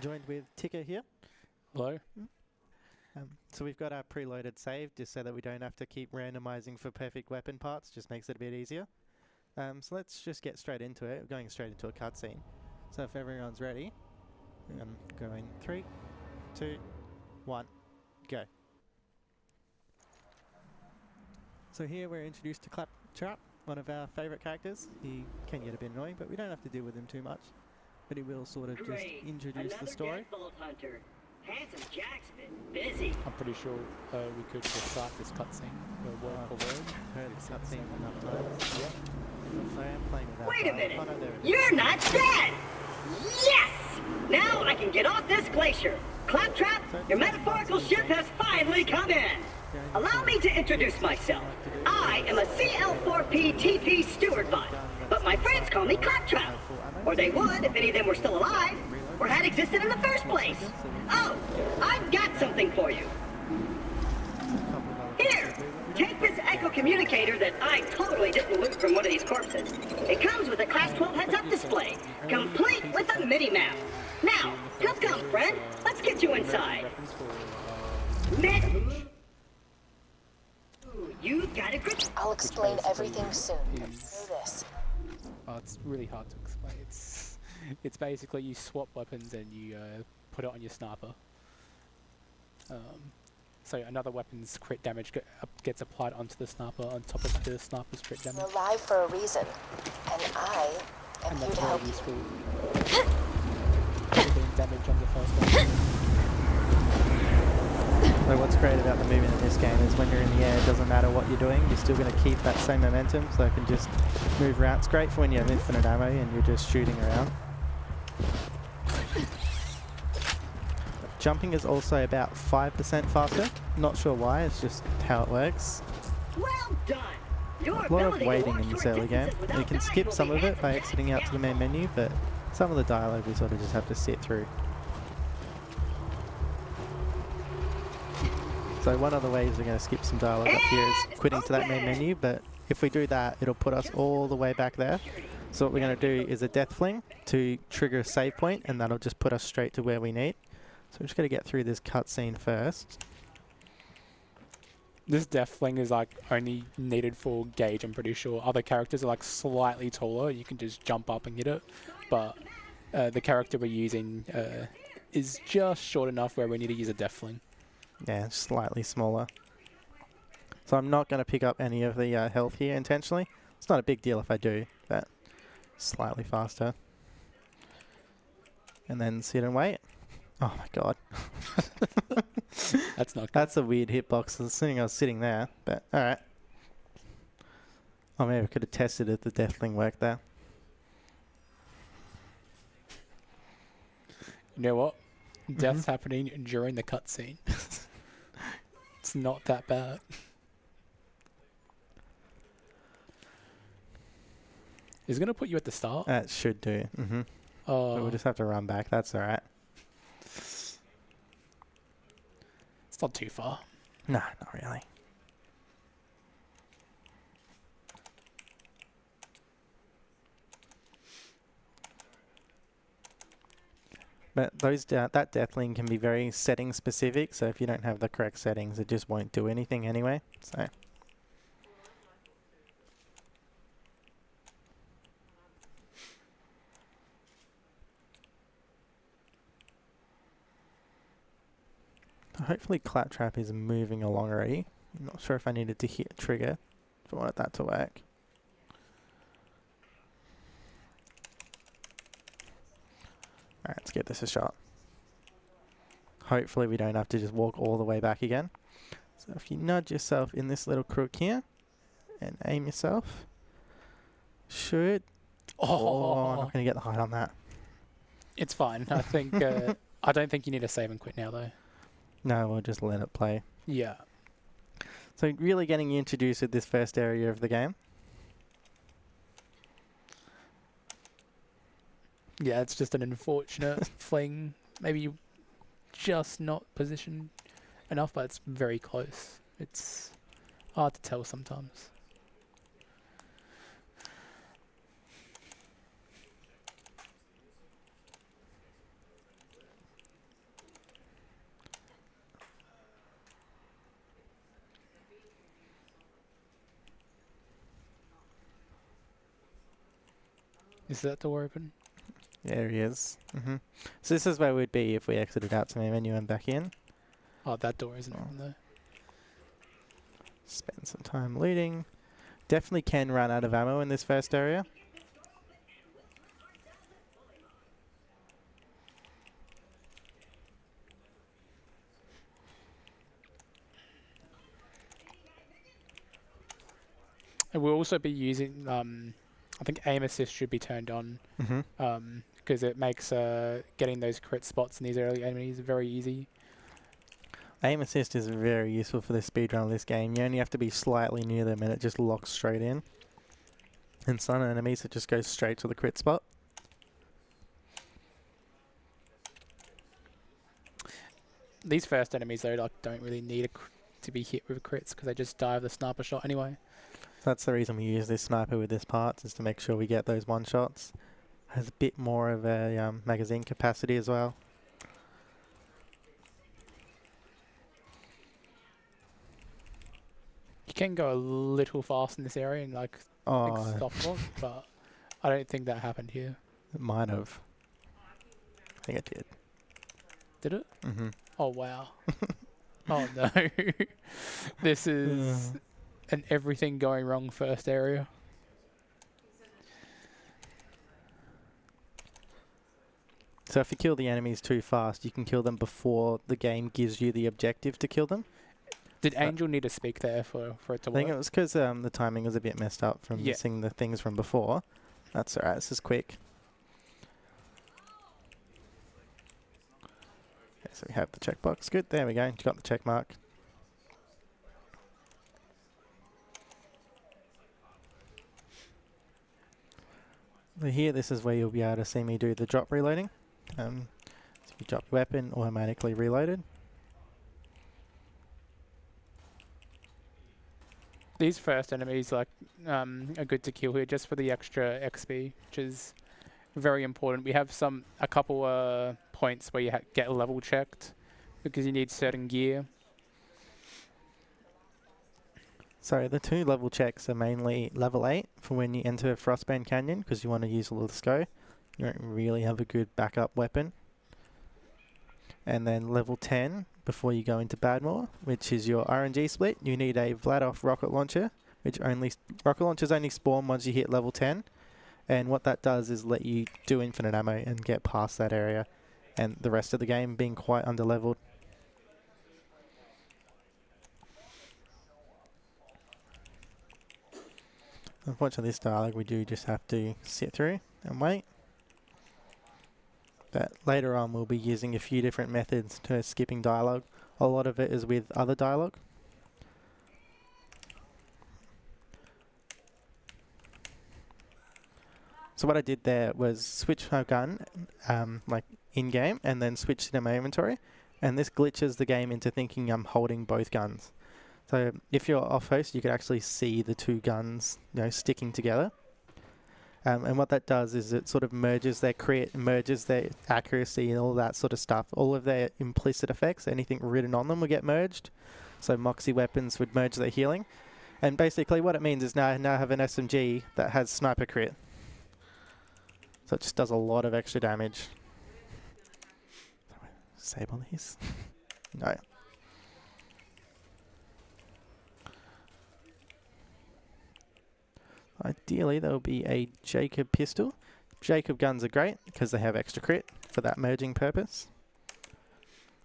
Joined with Ticker here. Hello. So we've got our preloaded save just so that we don't have to keep randomizing for perfect weapon parts, just makes it a bit easier. So let's just get straight into it. We're going straight into a cutscene. So if everyone's ready, go in 3, 2, 1, go. So here we're introduced to Claptrap, one of our favourite characters. He can get a bit annoying, but we don't have to deal with him too much. But he will sort of just introduce the story. Hunter. Handsome Jack's been busy. I'm pretty sure we could just start this cutscene word for word. Heard the cutscene enough times. Yep. So I am playing with that. Wait a minute! Oh, no, there it is. You're not dead! Yes! Now I can get off this glacier. Claptrap, your metaphorical ship has finally come in. Allow me to introduce myself. I am a CL4P TP steward bot, but my friends call me Claptrap. Or they would if any of them were still alive, or had existed in the first place. Oh, I've got something for you. Here, take this echo communicator that I totally didn't loot from one of these corpses. It comes with a Class 12 heads-up display, complete with a mini-map. Now, come, friend. Let's get you inside. You've got a grip. I'll explain everything soon. Know this. Oh, it's really hard to explain. It's basically you swap weapons and you put it on your sniper. So another weapon's crit damage gets applied onto the sniper on top of the sniper's crit damage. You're alive for a reason, and I am here And that's to very help you. useful. Doing damage on the first one. So what's great about the movement in this game is when you're in the air, it doesn't matter what you're doing, you're still going to keep that same momentum, so it can just move around. It's great for when you have infinite ammo and you're just shooting around. Jumping is also about 5% faster. Not sure why, it's just how it works. Well done. Your A lot of ability to waiting walk in this short early game. distances without You can dying skip will some be of it by excellent. exiting out to the main menu, but some of the dialogue we sort of just have to sit through. So one of the ways we're going to skip some dialogue up here is quitting to that main menu, but if we do that, it'll put us all the way back there. So what we're going to do is a death fling to trigger a save point, and that'll just put us straight to where we need. So we're just going to get through this cutscene first. This death fling is like only needed for Gage, I'm pretty sure. Other characters are like slightly taller, you can just jump up and hit it. But the character we're using is just short enough where we need to use a death fling. Yeah, slightly smaller. So I'm not going to pick up any of the health here intentionally. It's not a big deal if I do, but slightly faster. And then sit and wait. Oh my god. That's not good. That's a weird hitbox. I was sitting there, but alright. Oh, maybe I could have tested if the deathling worked there. You know what? Death's happening during the cutscene. It's not that bad. Is it going to put you at the start? That should do. Oh, But we'll just have to run back. That's alright. it's not too far. No, not really. But that deathling can be very setting specific, so if you don't have the correct settings, it just won't do anything anyway. So hopefully Claptrap is moving along already. I'm not sure if I needed to hit a trigger if I wanted that to work. Alright, let's give this a shot. Hopefully we don't have to just walk all the way back again. So if you nudge yourself in this little crook here and aim yourself, should... Oh, I'm not going to get the height on that. It's fine. I think. I don't think you need to save and quit now, though. No, we'll just let it play. Yeah. So really getting you introduced at this first area of the game. Yeah, it's just an unfortunate fling. Maybe just not positioned enough, but it's very close. It's hard to tell sometimes. Is that door open? There he is. So this is where we'd be if we exited out to main menu and back in. Oh, that door isn't open though. Spend some time looting. Definitely can run out of ammo in this first area. And we'll also be using, I think aim assist should be turned on, because it makes getting those crit spots in these early enemies very easy. Aim assist is very useful for the speedrun of this game. You only have to be slightly near them and it just locks straight in. And some enemies, it just goes straight to the crit spot. These first enemies though, like, don't really need to be hit with crits because they just die of the sniper shot anyway. That's the reason we use this sniper with this part, is to make sure we get those one shots. Has a bit more of a magazine capacity as well. You can go a little fast in this area and like stop it, but I don't think that happened here. It might have. I think it did. Did it? Oh wow. Oh no. This is an everything going wrong first area. So if you kill the enemies too fast, you can kill them before the game gives you the objective to kill them. Did Angel need to speak there for it to work? I think it was because the timing was a bit messed up from missing the things from before. That's alright, this is quick. Okay, so we have the checkbox. Good, there we go. You got the check mark. So here, this is where you'll be able to see me do the drop reloading. So you drop your weapon, automatically reloaded. These first enemies are good to kill here just for the extra XP, which is very important. We have a couple points where you get level checked because you need certain gear. So the 2 level checks are mainly level 8 for when you enter Frostbane Canyon, because you want to use a little SCO. You don't really have a good backup weapon. And then level 10 before you go into Badmore, which is your RNG split. You need a Vladoff rocket launcher, which rocket launchers only spawn once you hit level 10. And what that does is let you do infinite ammo and get past that area, and the rest of the game being quite underleveled. Unfortunately, this dialogue we do just have to sit through and wait. But later on we'll be using a few different methods to skipping dialogue. A lot of it is with other dialogue. So what I did there was switch my gun like in-game and then switch it in my inventory. And this glitches the game into thinking I'm holding both guns. So if you're off host, you can actually see the 2 guns, sticking together. And what that does is it sort of merges their crit, merges their accuracy and all that sort of stuff. All of their implicit effects, anything written on them will get merged. So Moxie weapons would merge their healing. And basically what it means is now I have an SMG that has sniper crit. So it just does a lot of extra damage. Disable these? No. Ideally, there will be a Jacob pistol. Jacob guns are great because they have extra crit for that merging purpose.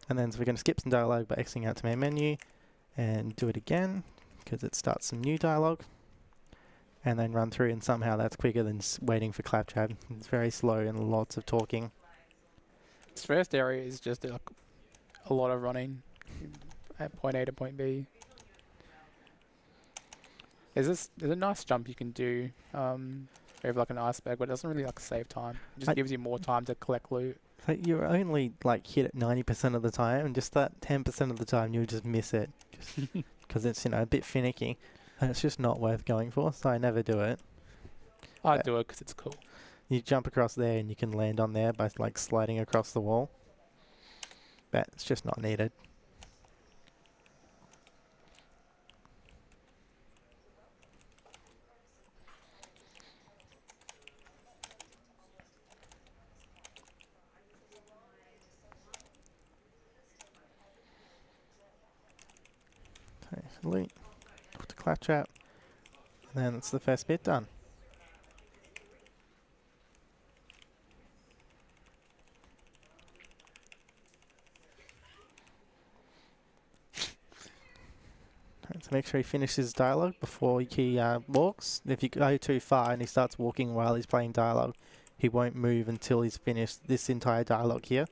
And then so we're going to skip some dialogue by exiting out to main menu and do it again because it starts some new dialogue. And then run through, and somehow that's quicker than waiting for Claptrap. It's very slow and lots of talking. This first area is just like a lot of running at point A to point B. There's a nice jump you can do over like an iceberg, but it doesn't really like save time. It just gives you more time to collect loot. So you're only like hit it 90% of the time, and just that 10% of the time you'll just miss it, because it's a bit finicky, and it's just not worth going for. So I never do it. I do it because it's cool. You jump across there, and you can land on there by like sliding across the wall. But it's just not needed. Loot. Put the claptrap. And then it's the first bit done. So make sure he finishes dialogue before he walks. If you go too far and he starts walking while he's playing dialogue, he won't move until he's finished this entire dialogue here.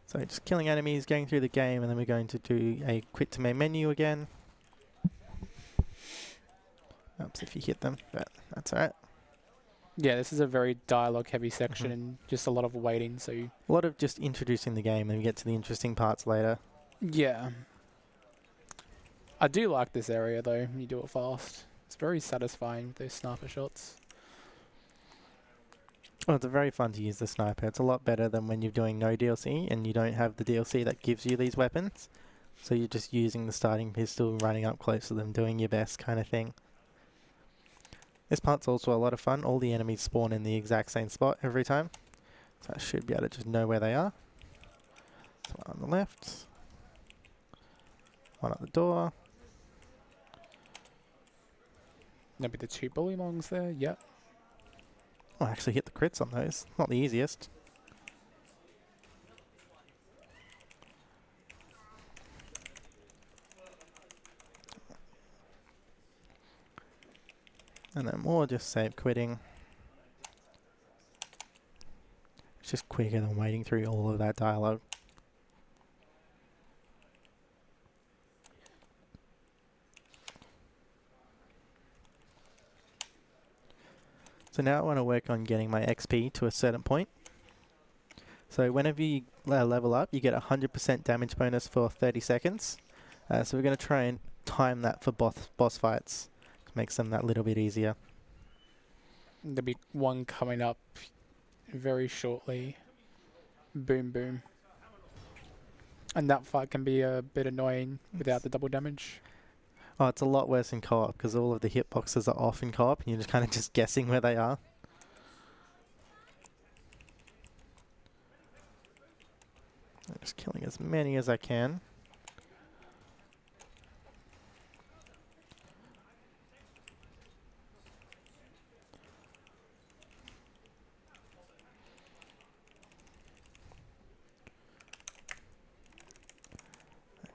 So just killing enemies, going through the game, and then we're going to do a quit to main menu again. Oops, if you hit them, but that's alright. Yeah, this is a very dialogue heavy section and just a lot of waiting, so A lot of just introducing the game and we get to the interesting parts later. yeah. I do like this area though, when you do it fast. It's very satisfying with those sniper shots. Well, it's very fun to use the sniper. It's a lot better than when you're doing no DLC and you don't have the DLC that gives you these weapons. So you're just using the starting pistol, running up close to them, doing your best kind of thing. This part's also a lot of fun. All the enemies spawn in the exact same spot every time. So I should be able to just know where they are. So one on the left. One at the door. Maybe the 2 bullymongs there, yep. Oh, I actually hit the crits on those. Not the easiest. And then more just save quitting. It's just quicker than waiting through all of that dialogue. So now I want to work on getting my XP to a certain point. So whenever you level up, you get a 100% damage bonus for 30 seconds. So we're going to try and time that for boss fights. Makes them that little bit easier. There'll be one coming up very shortly. Boom, boom. And that fight can be a bit annoying without the double damage. Oh, it's a lot worse in co-op because all of the hitboxes are off in co-op and you're just kind of just guessing where they are. I'm just killing as many as I can.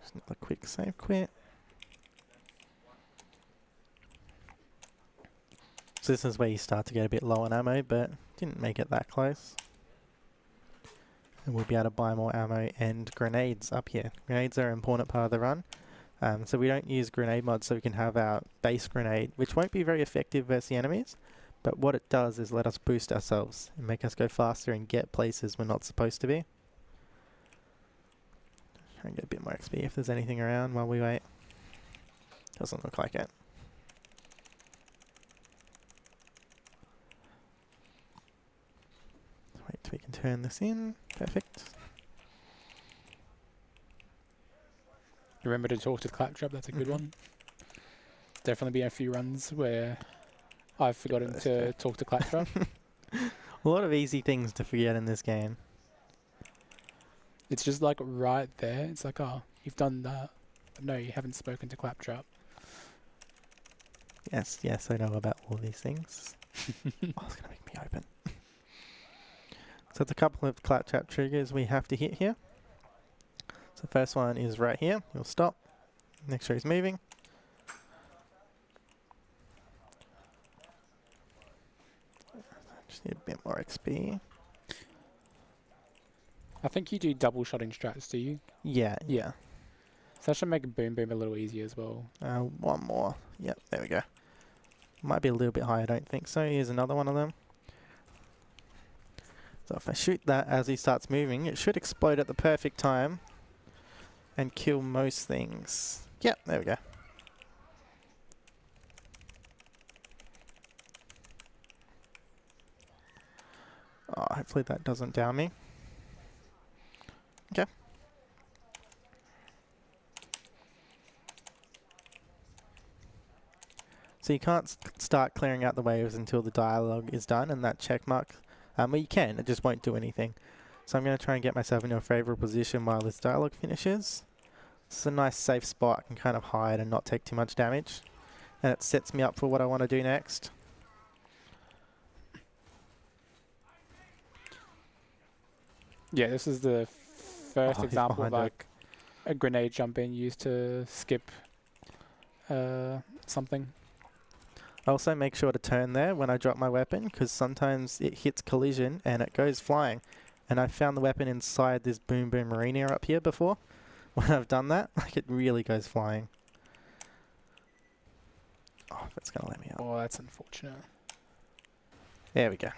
Just another quick save quit. So this is where you start to get a bit low on ammo, but didn't make it that close. And we'll be able to buy more ammo and grenades up here. Grenades are an important part of the run. So we don't use grenade mods, so we can have our base grenade, which won't be very effective versus the enemies. But what it does is let us boost ourselves and make us go faster and get places we're not supposed to be. Try and get a bit more XP if there's anything around while we wait. Doesn't look like it. Wait till we can turn this in. Perfect. Remember to talk to the claptrap, that's a good one. Definitely been a few runs where I've forgotten to talk to claptrap. A lot of easy things to forget in this game. It's just like right there. It's like, oh, you've done that. But no, you haven't spoken to claptrap. Yes, yes, I know about all these things. Oh, it's going to make me open. So there's a couple of claptrap triggers we have to hit here. So the first one is right here. You'll stop. Make sure he's moving. Just need a bit more XP. I think you do double shotting strats, do you? Yeah, yeah. So that should make boom boom a little easier as well. One more. Yep, there we go. Might be a little bit high, I don't think so. Here's another one of them. So if I shoot that as he starts moving, it should explode at the perfect time and kill most things. Yep, there we go. Oh, hopefully that doesn't down me. Okay. So you can't start clearing out the waves until the dialogue is done and that check mark. Well, you can, it just won't do anything. So I'm going to try and get myself into a favourable position while this dialogue finishes. It's a nice safe spot. I can kind of hide and not take too much damage. And it sets me up for what I want to do next. Yeah, this is the first Oh, he's example of behind it. like a grenade jump being used to skip something. I also make sure to turn there when I drop my weapon, because sometimes it hits collision and it goes flying. And I found the weapon inside this boom boom arena up here before. When I've done that, like it really goes flying. Oh, if it's going to let me up. Oh, that's unfortunate. There we go.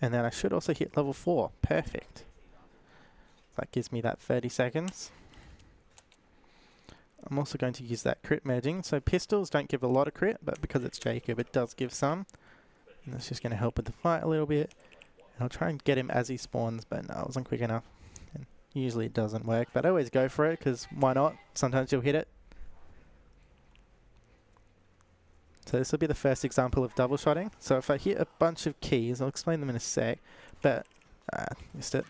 And then I should also hit level 4. Perfect. That gives me that 30 seconds. I'm also going to use that crit merging. So pistols don't give a lot of crit, but because it's Jacob, it does give some. And that's just going to help with the fight a little bit. And I'll try and get him as he spawns, but no, I wasn't quick enough. And usually it doesn't work, but I always go for it, because why not? Sometimes you'll hit it. So this will be the first example of double shotting. So if I hit a bunch of keys, I'll explain them in a sec, but missed it.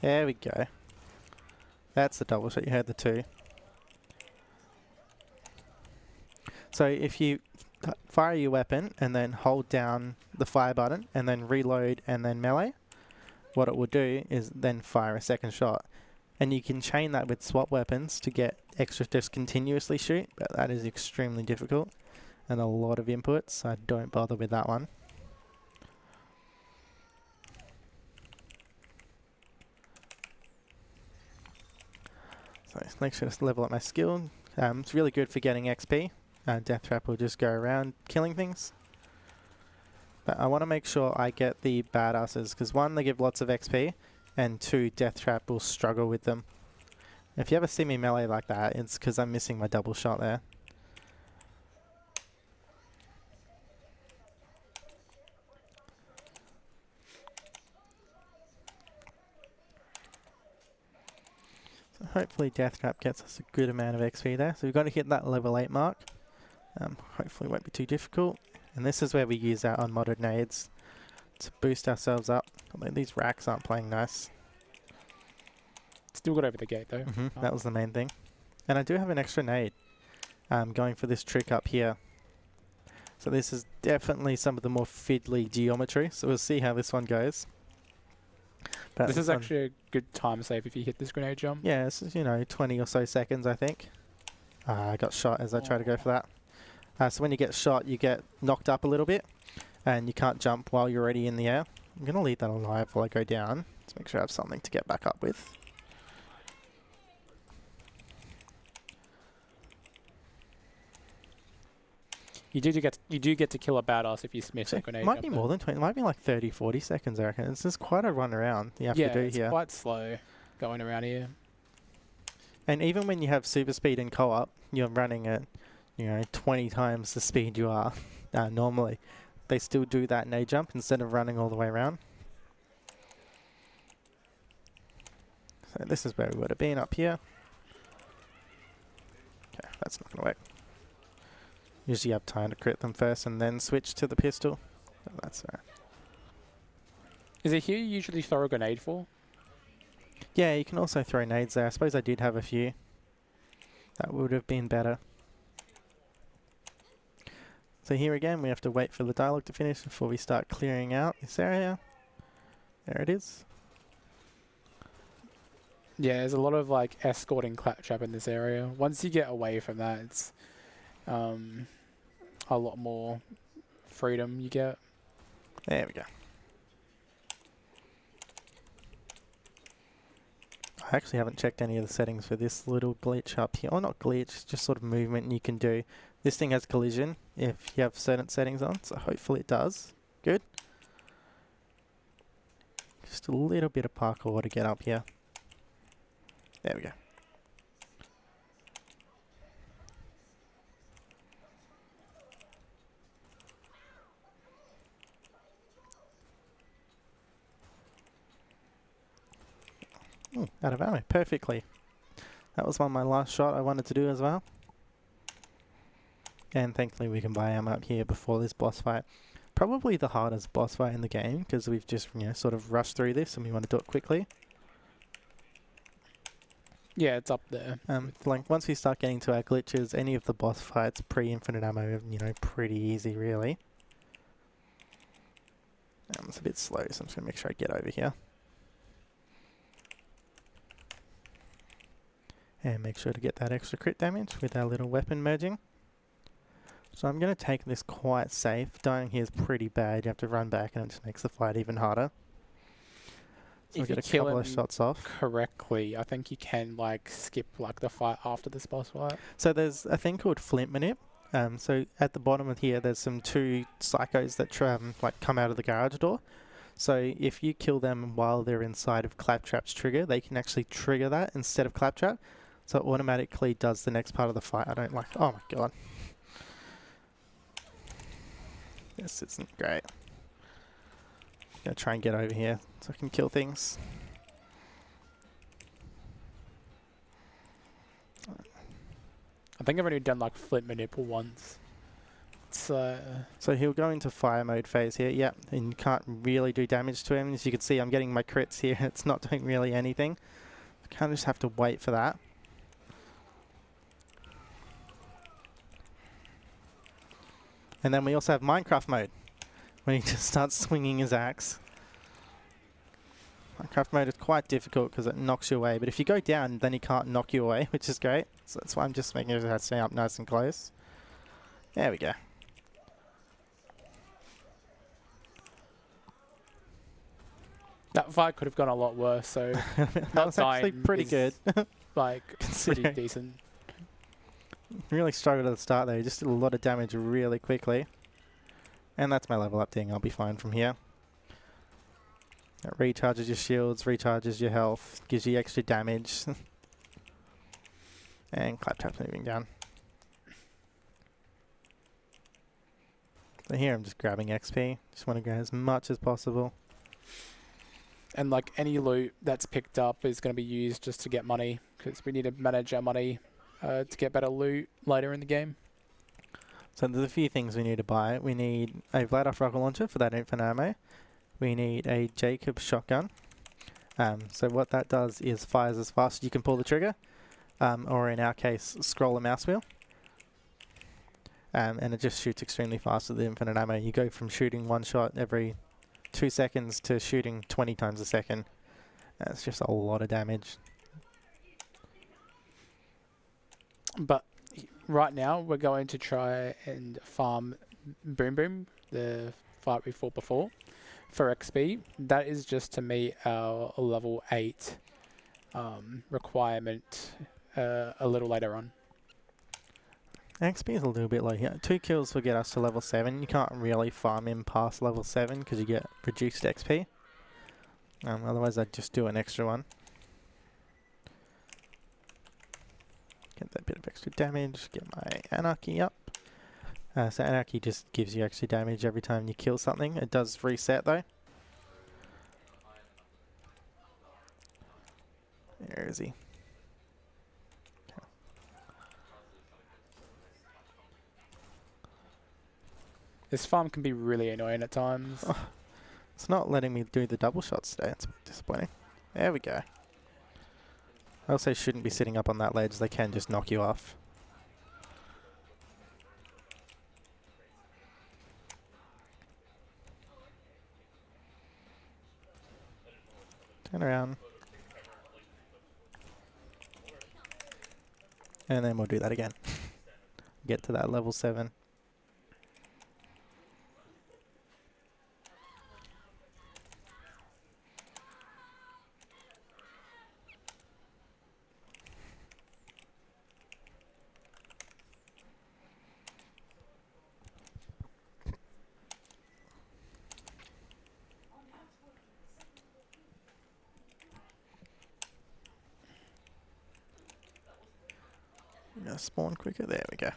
There we go. That's the double shot. You heard the two. So if you fire your weapon and then hold down the fire button and then reload and then melee, what it will do is then fire a second shot. And you can chain that with swap weapons to get extra just continuously shoot, but that is extremely difficult and a lot of inputs, so I don't bother with that one. So make sure to level up my skill. It's really good for getting XP. Death Trap will just go around killing things. But I want to make sure I get the badasses, because one, they give lots of XP, and two, Death Trap will struggle with them. If you ever see me melee like that, it's because I'm missing my double shot there. So hopefully Death Trap gets us a good amount of XP there. So we've got to hit that level 8 mark. Hopefully it won't be too difficult. And this is where we use our unmodded nades to boost ourselves up. Although these racks aren't playing nice. Still got over the gate though. That was the main thing. And I do have an extra nade going for this trick up here. So this is definitely some of the more fiddly geometry. So we'll see how this one goes. But This is actually a good time save if you hit this grenade jump. yeah, it's, 20 or so seconds, I think. I got shot as I tried to go for that. So when you get shot, you get knocked up a little bit, and you can't jump while you're already in the air. I'm going to leave that alive while I go down, to make sure I have something to get back up with. You do get to kill a badass if you miss So a grenade it might jump be though. more than 20. It might be like 30, 40 seconds, I reckon. It's just quite a run around you have to do it's here. quite slow going around here. And even when you have super speed in co-op, you're running at 20 times the speed you are normally. They still do that nade jump instead of running all the way around. So this is where we would have been up here. Okay, that's not going to work. Usually you have time to crit them first and then switch to the pistol. Oh, that's alright. Is it here you usually throw a grenade for? Yeah, you can also throw nades there. I suppose I did have a few. That would have been better. So here again, we have to wait for the dialogue to finish before we start clearing out this area. There it is. Yeah, there's a lot of like escorting claptrap in this area. Once you get away from that, it's a lot more freedom you get. There we go. I actually haven't checked any of the settings for this little glitch up here. Oh, not glitch, just sort of movement you can do. This thing has collision if you have certain settings on, so hopefully it does. Good. Just a little bit of parkour to get up here. There we go. Ooh, out of ammo. Perfectly. That was my last shot I wanted to do as well. And thankfully we can buy ammo up here before this boss fight. probably the hardest boss fight in the game because we've just, you know, sort of rushed through this and we want to do it quickly. Yeah, it's up there. Like once we start getting to our glitches, any of the boss fights pre-infinite ammo are, you know, pretty easy really. It's a bit slow, so I'm just going to make sure I get over here. And make sure to get that extra crit damage with our little weapon merging. So I'm going to take this quite safe. Dying here is pretty bad. You have to run back and it just makes the fight even harder. So If we'll get a couple of shots off. Correctly, I think you can like skip like the fight after this boss fight. So there's a thing called flint manip. So at the bottom of here, there's some two psychos that like come out of the garage door. So if you kill them while they're inside of Claptrap's trigger, they can actually trigger that instead of Claptrap. So it automatically does the next part of the fight. I don't like... Oh my god. This isn't great. I'm going to try and get over here so I can kill things. I think I've only done like flip manip once. So he'll go into fire mode phase here. Yep, and you can't really do damage to him. As you can see, I'm getting my crits here. It's not doing really anything. I kind of just have to wait for that. And then we also have Minecraft mode, when he just starts swinging his axe. Minecraft mode is quite difficult because it knocks you away, but if you go down, then he can't knock you away, which is great. So that's why I'm just making sure I stay up nice and close. There we go. that fight could have gone a lot worse, so That was actually pretty good. like pretty decent. Really struggled at the start there. Just did a lot of damage really quickly. And that's my level up thing. I'll be fine from here. It recharges your shields, recharges your health, gives you extra damage. And Claptrap's moving down. So here I'm just grabbing XP. Just want to grab as much as possible. And like any loot that's picked up is going to be used just to get money, because we need to manage our money to get better loot later in the game. So there's a few things we need to buy. We need a Vladoff rocket launcher for that infinite ammo. We need a Jacob shotgun. So what that does is fires as fast as you can pull the trigger, or in our case, scroll a mouse wheel. And it just shoots extremely fast with the infinite ammo. You go from shooting one shot every 2 seconds to shooting 20 times a second. That's just a lot of damage. But right now we're going to try and farm Boom Boom, the fight we fought before, for XP. That is just to meet our level 8 requirement a little later on. XP is a little bit low here. 2 kills will get us to level 7. You can't really farm in past level 7 because you get reduced XP. Otherwise I'd just do an extra one. Get that bit of extra damage, get my Anarchy up. So Anarchy just gives you extra damage every time you kill something. It does reset though. Where is he? This farm can be really annoying at times. Oh, it's not letting me do the double shots today. It's a bit disappointing. There we go. I also shouldn't be sitting up on that ledge. They can just knock you off. Turn around. And then we'll do that again. Get to that level 7. Spawn quicker. There we go.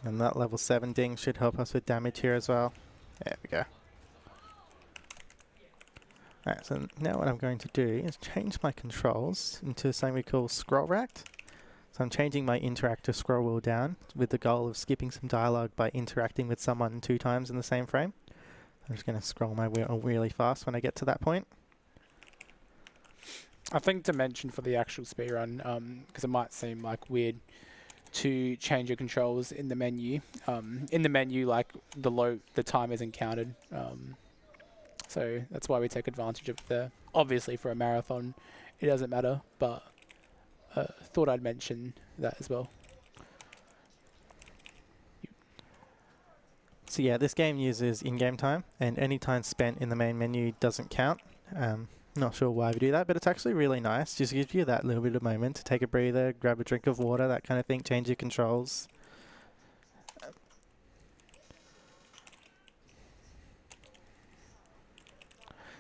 And that level 7 ding should help us with damage here as well. There we go. Alright, so now what I'm going to do is change my controls into something we call scroll racked. So I'm changing my interactive scroll wheel down with the goal of skipping some dialogue by interacting with someone 2 times in the same frame. I'm just going to scroll my wheel really fast when I get to that point. I think to mention for the actual speedrun, because it might seem like weird to change your controls in the menu. In the menu, like the time isn't counted. So that's why we take advantage of obviously for a marathon, it doesn't matter, but thought I'd mention that as well. So yeah, this game uses in-game time, and any time spent in the main menu doesn't count. Not sure why we do that, but it's actually really nice. Just gives you that little bit of moment to take a breather, grab a drink of water, that kind of thing, change your controls.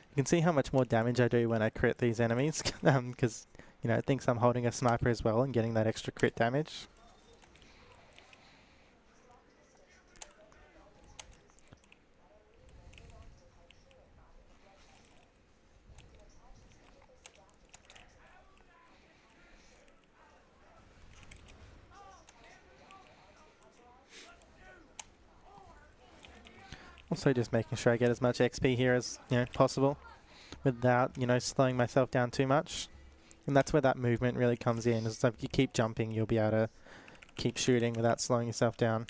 You can see how much more damage I do when I crit these enemies, because you know, it thinks I'm holding a sniper as well and getting that extra crit damage. Also just making sure I get as much XP here as possible without slowing myself down too much. And that's where that movement really comes in. So if you keep jumping, you'll be able to keep shooting without slowing yourself down.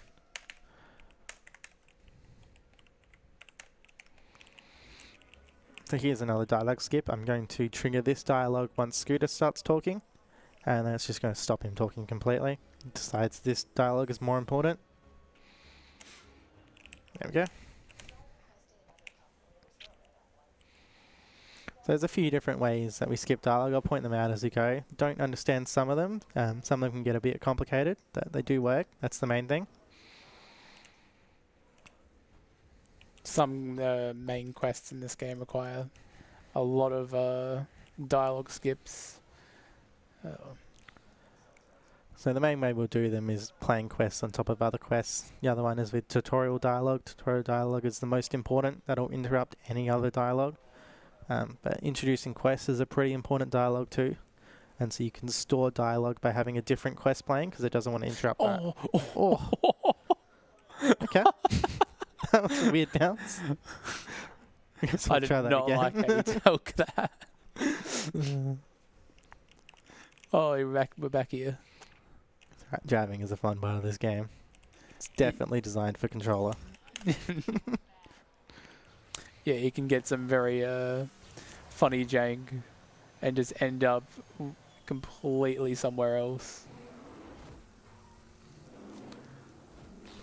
So here's another dialogue skip. I'm going to trigger this dialogue once Scooter starts talking, and then it's just going to stop him talking completely. He decides this dialogue is more important. There we go. So there's a few different ways that we skip dialogue. I'll point them out as we go. Don't understand some of them. Some of them can get a bit complicated, but they do work. That's the main thing. Some main quests in this game require a lot of dialogue skips. So the main way we'll do them is playing quests on top of other quests. The other one is with tutorial dialogue. Tutorial dialogue is the most important. That'll interrupt any other dialogue. But introducing quests is a pretty important dialogue too. And so you can store dialogue by having a different quest playing because it doesn't want to interrupt that. Oh. Okay. That was a weird bounce. I guess we'll I did try that not again. like how you took that. Oh, we're back here. Right, driving is a fun part of this game. It's definitely designed for controller. Yeah, you can get some very funny jank and just end up completely somewhere else.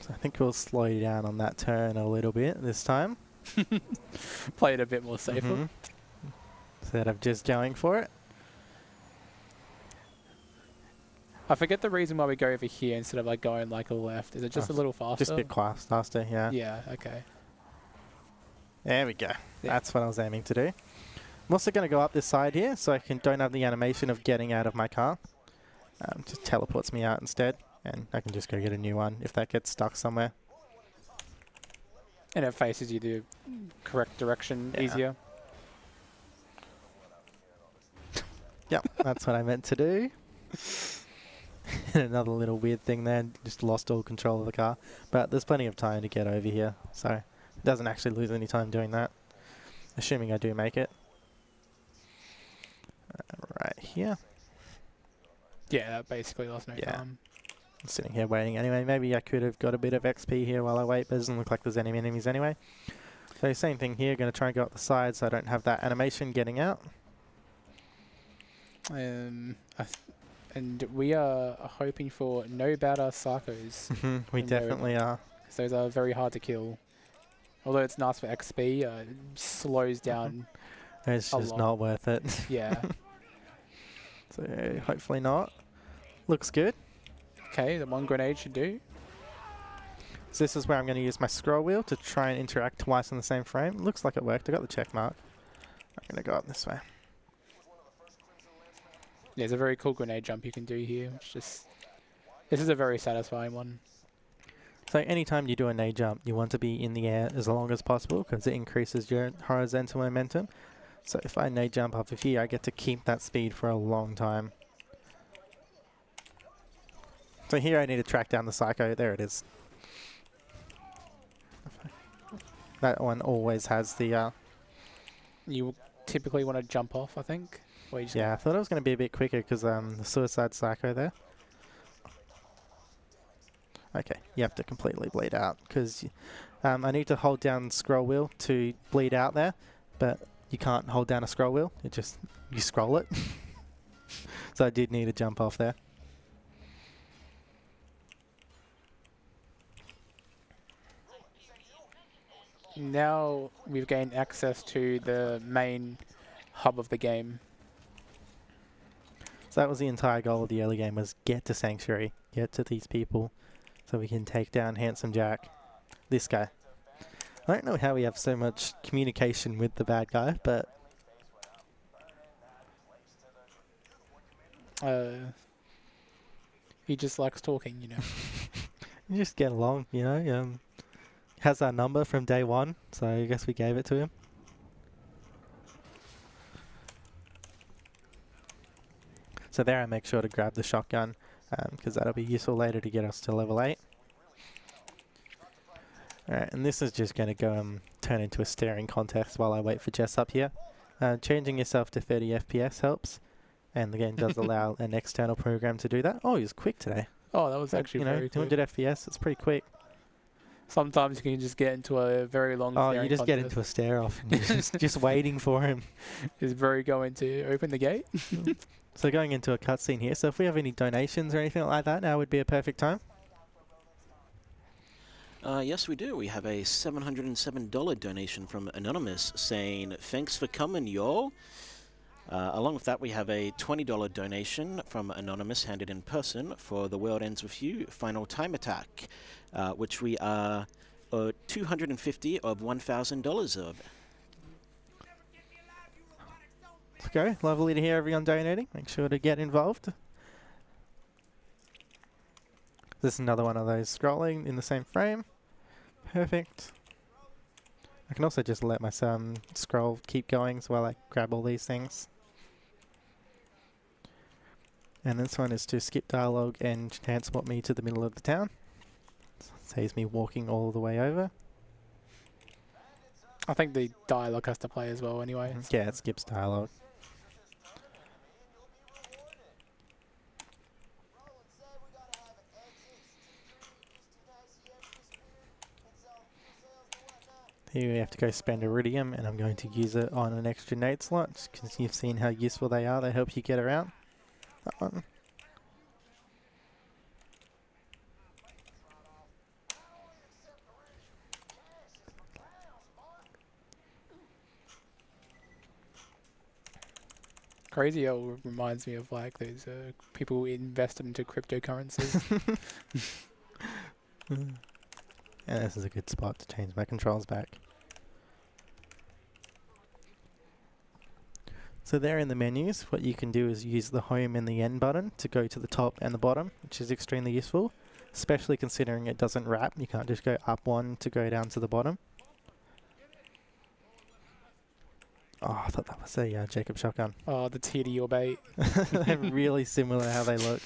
So I think we'll slow you down on that turn a little bit this time. Play it a bit more safer. Instead of just going for it. I forget the reason why we go over here instead of like going like a left. Is it just a little faster? Just a bit faster, yeah. Yeah, okay. There we go. Yeah. That's what I was aiming to do. I'm also going to go up this side here so I don't have the animation of getting out of my car. Just teleports me out instead, and I can just go get a new one if that gets stuck somewhere. And it faces you the correct direction easier. Yep, that's what I meant to do. And another little weird thing there, just lost all control of the car. But there's plenty of time to get over here, so it doesn't actually lose any time doing that. Assuming I do make it. Right here. Yeah, that basically lost no time. I'm sitting here waiting anyway. Maybe I could have got a bit of XP here while I wait, but it doesn't look like there's any enemies anyway. So same thing here, going to try and go up the side so I don't have that animation getting out. And we are hoping for no badass psychos. We definitely are. Because those are very hard to kill. Although it's nice for XP, it slows down. It's just not worth it. Yeah. So hopefully not. Looks good. Okay, the one grenade should do. So this is where I'm going to use my scroll wheel to try and interact twice in the same frame. Looks like it worked. I got the check mark. I'm going to go up this way. There's a very cool grenade jump you can do here. This is a very satisfying one. So anytime you do a nade jump, you want to be in the air as long as possible because it increases your horizontal momentum. So if I nade jump up here, I get to keep that speed for a long time. So here I need to track down the Psycho. There it is. That one always has the... You typically want to jump off, I think. Or you just yeah, I thought it was going to be a bit quicker because the Suicide Psycho there. Okay, you have to completely bleed out because I need to hold down scroll wheel to bleed out there, but you can't hold down a scroll wheel. It just, you scroll it. So I did need to jump off there. Now we've gained access to the main hub of the game. So that was the entire goal of the early game, was get to Sanctuary, get to these people, so we can take down Handsome Jack, this guy. I don't know how we have so much communication with the bad guy, but... He just likes talking, you know. you just get along, you know. Has our number from day one, so I guess we gave it to him. So there I make sure to grab the shotgun, because that'll be useful later to get us to level 8. Alright, and this is just going to go turn into a staring contest while I wait for Jess up here. Changing yourself to 30 FPS helps, and the game does allow an external program to do that. Oh, he was quick today. Oh, that was actually very quick. 200 FPS, it's pretty quick. Sometimes you can just get into a very long you just get into a stare off and you're just waiting for him. Is Bro going to open the gate? So going into a cutscene here, so if we have any donations or anything like that, now would be a perfect time. Yes, we do. We have a $707 donation from Anonymous saying, "Thanks for coming, y'all." Along with that, we have a $20 donation from Anonymous handed in person for The World Ends With You Final Time Attack, which we are 250 of $1,000 of. Okay, lovely to hear everyone donating. Make sure to get involved. This is another one of those scrolling in the same frame. Perfect. I can also just let my scroll keep going while I grab all these things. And this one is to skip dialogue and transport me to the middle of the town. Saves me walking all the way over. I think the dialogue has to play as well anyway. Yeah, it skips dialogue. Here we have to go spend Iridium, and I'm going to use it on an extra nade slot, because you've seen how useful they are. They help you get around. That one. Crazy how it reminds me of like those people who invested into cryptocurrencies. Yeah, this is a good spot to change my controls back. So there in the menus, what you can do is use the home and the end button to go to the top and the bottom, which is extremely useful, especially considering it doesn't wrap. You can't just go up one to go down to the bottom. Oh, I thought that was a Jacob shotgun. Oh, the tear to your bait. They're really similar how they look.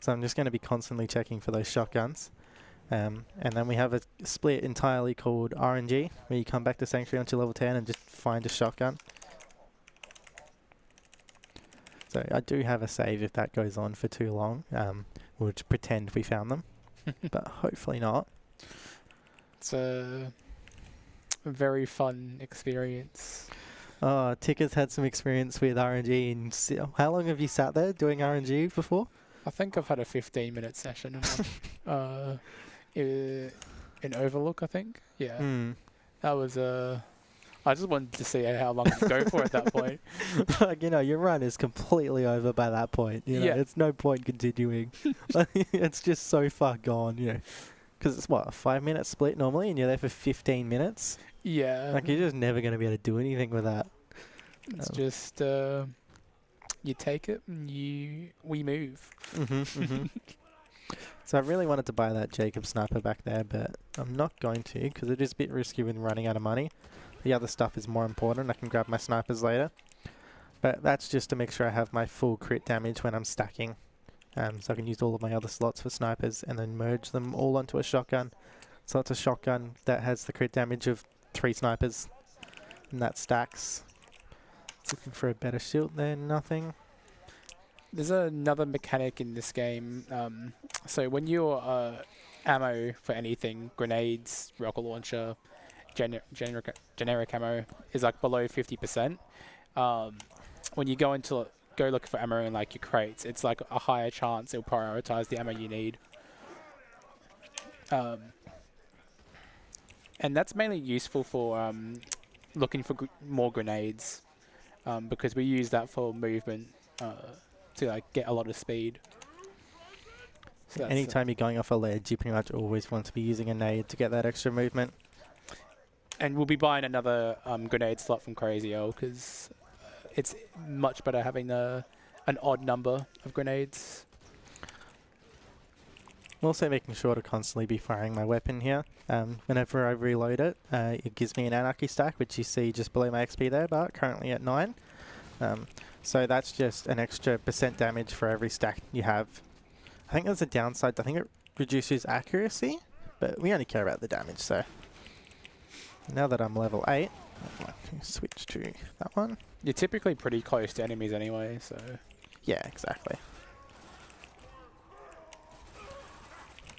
So I'm just going to be constantly checking for those shotguns. And then we have a split entirely called RNG, where you come back to Sanctuary until level 10 and just find a shotgun. So I do have a save if that goes on for too long. We'll just pretend we found them, but hopefully not. It's a very fun experience. Oh, Ticker's had some experience with RNG. And how long have you sat there doing RNG before? I think I've had a 15-minute session. In Overlook, I think. Yeah. That was I just wanted to see how long to go for at that point. Like, your run is completely over by that point. Yeah. It's no point continuing. It's just so far gone, Because it's, what, a 5-minute split normally, and you're there for 15 minutes? Yeah. Like, you're just never going to be able to do anything with that. It's just, you take it and we move. So I really wanted to buy that Jacob sniper back there, but I'm not going to, because it is a bit risky with running out of money. The other stuff is more important. I can grab my snipers later. But that's just to make sure I have my full crit damage when I'm stacking. So I can use all of my other slots for snipers and then merge them all onto a shotgun. So it's a shotgun that has the crit damage of 3 snipers, and that stacks. Looking for a better shield there, nothing. There's another mechanic in this game. So when your ammo for anything, grenades, rocket launcher, generic ammo, is like below 50%. When you go look for ammo in like your crates, it's like a higher chance it'll prioritize the ammo you need. And that's mainly useful for looking for more grenades, because we use that for movement to like get a lot of speed. So Anytime you're going off a ledge, you pretty much always want to be using a nade to get that extra movement. and we'll be buying another grenade slot from Crazy O because it's much better having an odd number of grenades. I'm also making sure to constantly be firing my weapon here. Whenever I reload it, it gives me an anarchy stack, which you see just below my XP there, but currently at 9. So that's just an extra % damage for every stack you have. I think there's a downside. I think it reduces accuracy, but we only care about the damage, so. Now that I'm level 8, I'd like to switch to that one. You're typically pretty close to enemies anyway, so. Yeah, exactly.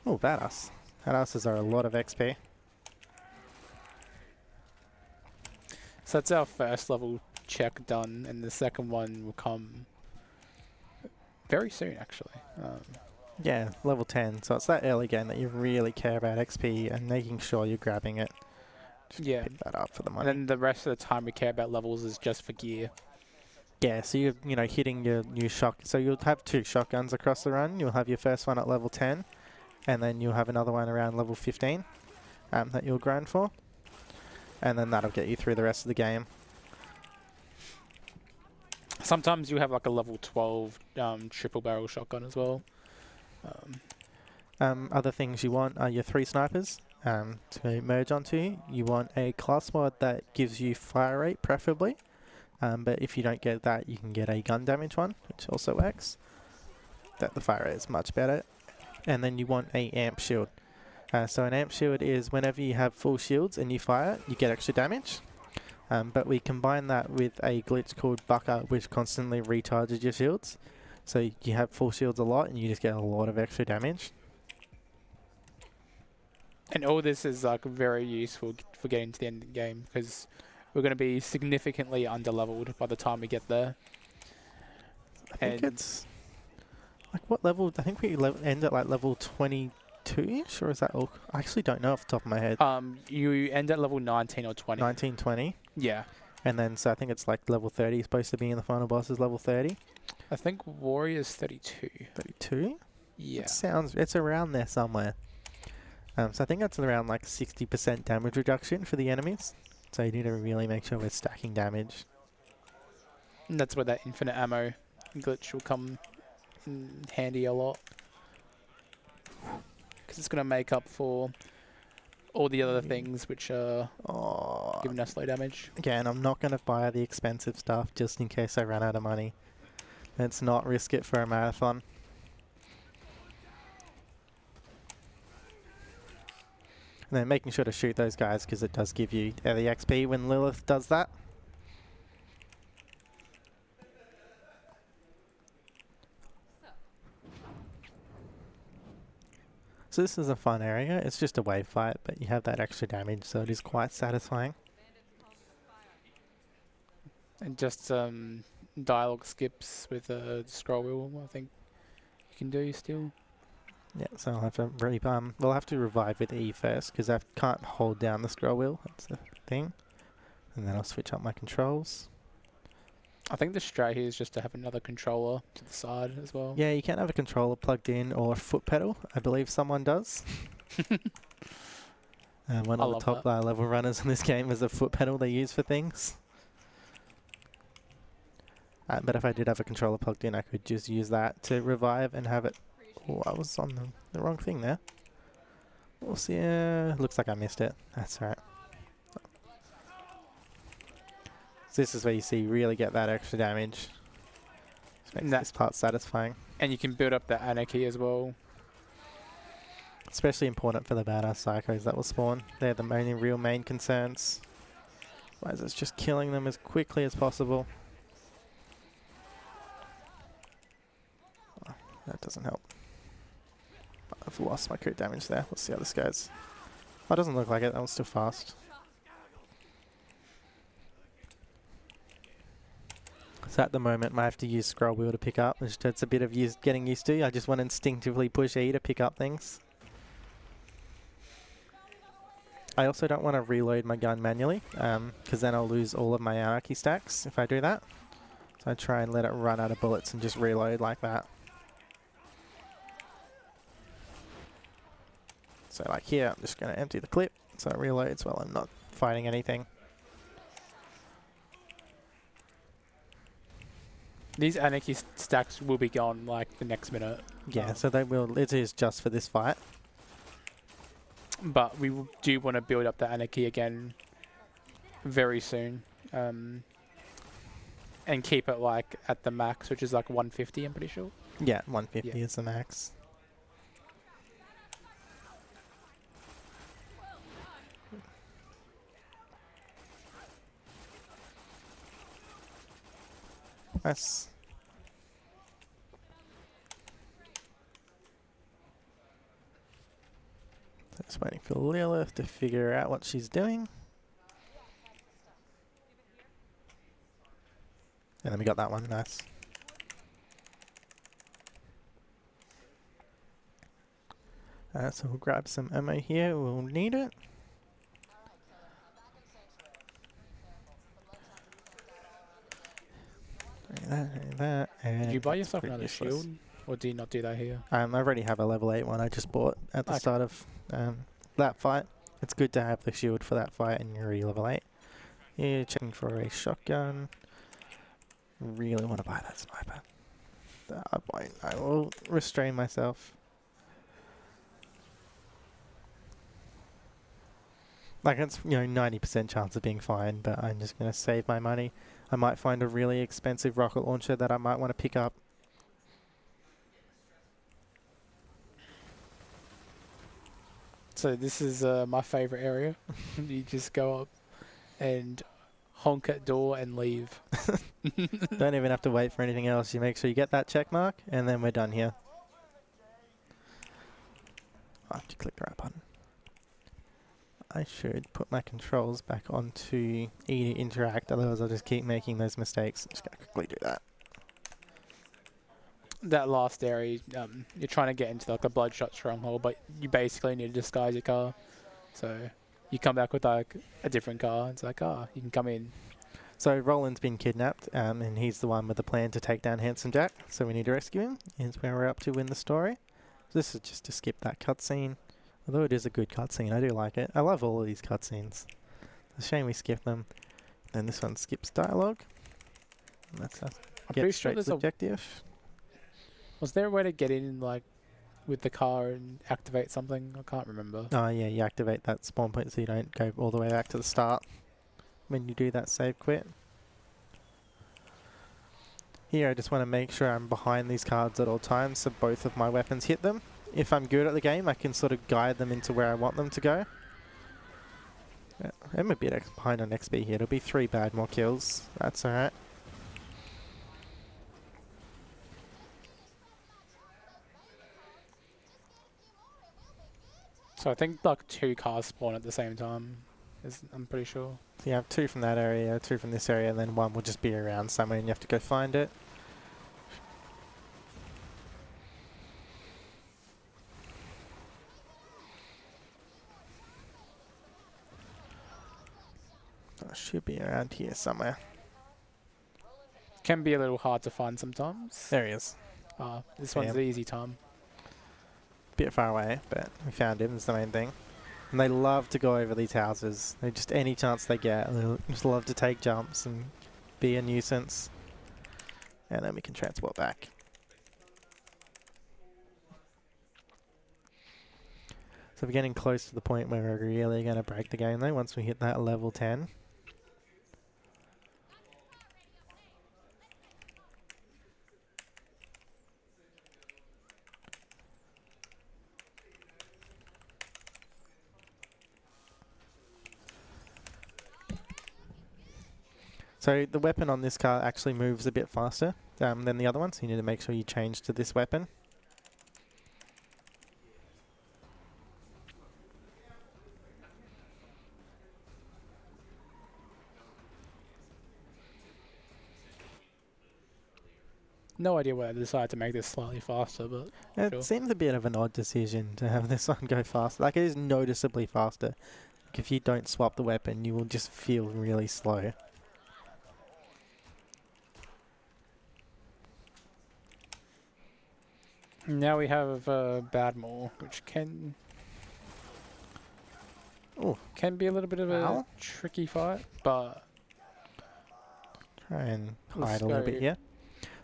Oh, badass. Badasses are a lot of XP. So that's our first level check done, and the second one will come very soon, actually. Yeah, level 10. So it's that early game that you really care about XP and making sure you're grabbing it. Just Yeah. pick that up for the And money. then the rest of the time we care about levels is just for gear. Yeah, so you're hitting your new so you'll have 2 shotguns across the run. You'll have your first one at level 10, and then you'll have another one around level 15 that you'll grind for. And then that'll get you through the rest of the game. Sometimes you have like a level 12 triple barrel shotgun as well. Other things you want are your 3 snipers to merge onto. You want a class mod that gives you fire rate, preferably. But if you don't get that, you can get a gun damage one, which also works. The fire rate is much better. And then you want a amp shield. So an amp shield is whenever you have full shields and you fire, you get extra damage. But we combine that with a glitch called Bucker, which constantly recharges your shields. So you have full shields a lot and you just get a lot of extra damage. And all this is like very useful for getting to the end of the game because we're going to be significantly underleveled by the time we get there. I think it's like what level? I think we end at like level 22-ish, or is that all? I actually don't know off the top of my head. You end at level 19 or 20. 19, 20. Yeah. And then so I think it's like level 30 is supposed to be in the final boss is level 30. I think Warrior's 32. 32? Yeah. It's around there somewhere. So I think that's around like 60% damage reduction for the enemies. So you need to really make sure we're stacking damage. And that's where that infinite ammo glitch will come in handy a lot. Because it's going to make up for all the other things which are giving us low damage. Again, I'm not going to buy the expensive stuff just in case I run out of money. Let's not risk it for a marathon. And then making sure to shoot those guys because it does give you the XP when Lilith does that. So this is a fun area. It's just a wave fight, but you have that extra damage, so it is quite satisfying. And just dialogue skips with a scroll wheel, I think you can do still. Yeah, so I'll have to we'll have to revive with E first because I can't hold down the scroll wheel. That's the thing. And then I'll switch up my controls. I think the strat here is just to have another controller to the side as well. Yeah, you can have a controller plugged in or a foot pedal. I believe someone does. One of the top level runners in this game is a foot pedal they use for things. But if I did have a controller plugged in, I could just use that to revive and have it. Oh, I was on the wrong thing there. We'll see. Looks like I missed it. That's alright. So this is where you see really get that extra damage. Makes this part satisfying. And you can build up the anarchy as well. Especially important for the badass psychos that will spawn. They're the only real main concerns. Otherwise it's just killing them as quickly as possible. Oh, that doesn't help. I've lost my crit damage there. Let's see how this goes. Oh, it doesn't look like it. That was still fast. So at the moment, I have to use scroll wheel to pick up. It's a bit of getting used to. I just want to instinctively push E to pick up things. I also don't want to reload my gun manually, because then I'll lose all of my anarchy stacks if I do that. So I try and let it run out of bullets and just reload like that. So like here, I'm just going to empty the clip so it reloads while I'm not fighting anything. These anarchy stacks will be gone like the next minute. Yeah, so they will. It is just for this fight. But we do want to build up the anarchy again very soon. And keep it like at the max, which is like 150, I'm pretty sure. Yeah, 150 is the max. Nice. Just waiting for Lilith to figure out what she's doing. And then we got that one, nice. So we'll grab some ammo here, we'll need it. That, and Did you buy that's yourself pretty another useless. shield? Or do you not do that here? I already have a level 8 one I just bought at the start of that fight. It's good to have the shield for that fight and you're already level 8. Yeah, checking for a shotgun. Really want to buy that sniper. I won't. I will restrain myself. Like it's 90% chance of being fine, but I'm just gonna save my money. I might find a really expensive rocket launcher that I might want to pick up. So this is my favorite area. You just go up and honk at door and leave. Don't even have to wait for anything else. You make sure you get that check mark, and then we're done here. I have to click the right button. I should put my controls back onto E to interact, otherwise I'll just keep making those mistakes. I'm just going to quickly do that. That last area, you're trying to get into like a bloodshot stronghold, but you basically need to disguise your car. So you come back with like a different car. It's like, oh, you can come in. So Roland's been kidnapped, and he's the one with the plan to take down Handsome Jack. So we need to rescue him. Here's where we're up to in the story. So this is just to skip that cutscene. Although it is a good cutscene, I do like it. I love all of these cutscenes. It's a shame we skip them. Then this one skips dialogue. And that's us. Get straight to the objective. Was there a way to get in like with the car and activate something? I can't remember. Oh yeah, you activate that spawn point so you don't go all the way back to the start when you do that save quit. Here I just want to make sure I'm behind these cards at all times so both of my weapons hit them. If I'm good at the game, I can sort of guide them into where I want them to go. Yeah, I'm a bit behind on XP here. It'll be 3 bad more kills. That's alright. So I think like 2 cars spawn at the same time. I'm pretty sure. So you have 2 from that area, 2 from this area, and then 1 will just be around somewhere and you have to go find it. Should be around here somewhere. Can be a little hard to find sometimes. There he is. This one's the easy time. Bit far away, but we found him. That's the main thing. And they love to go over these houses. They just any chance they get, they just love to take jumps and be a nuisance. And then we can transport back. So we're getting close to the point where we're really going to break the game though, once we hit that level 10. So the weapon on this car actually moves a bit faster than the other one, so you need to make sure you change to this weapon. No idea why they decided to make this slightly faster, but It sure. seems a bit of an odd decision to have this one go faster. Like, it is noticeably faster. Like, if you don't swap the weapon, you will just feel really slow. Now we have Badmore, which can Ooh. can be a little bit of a Ow. tricky fight, but Try and Let's hide a little go. bit here.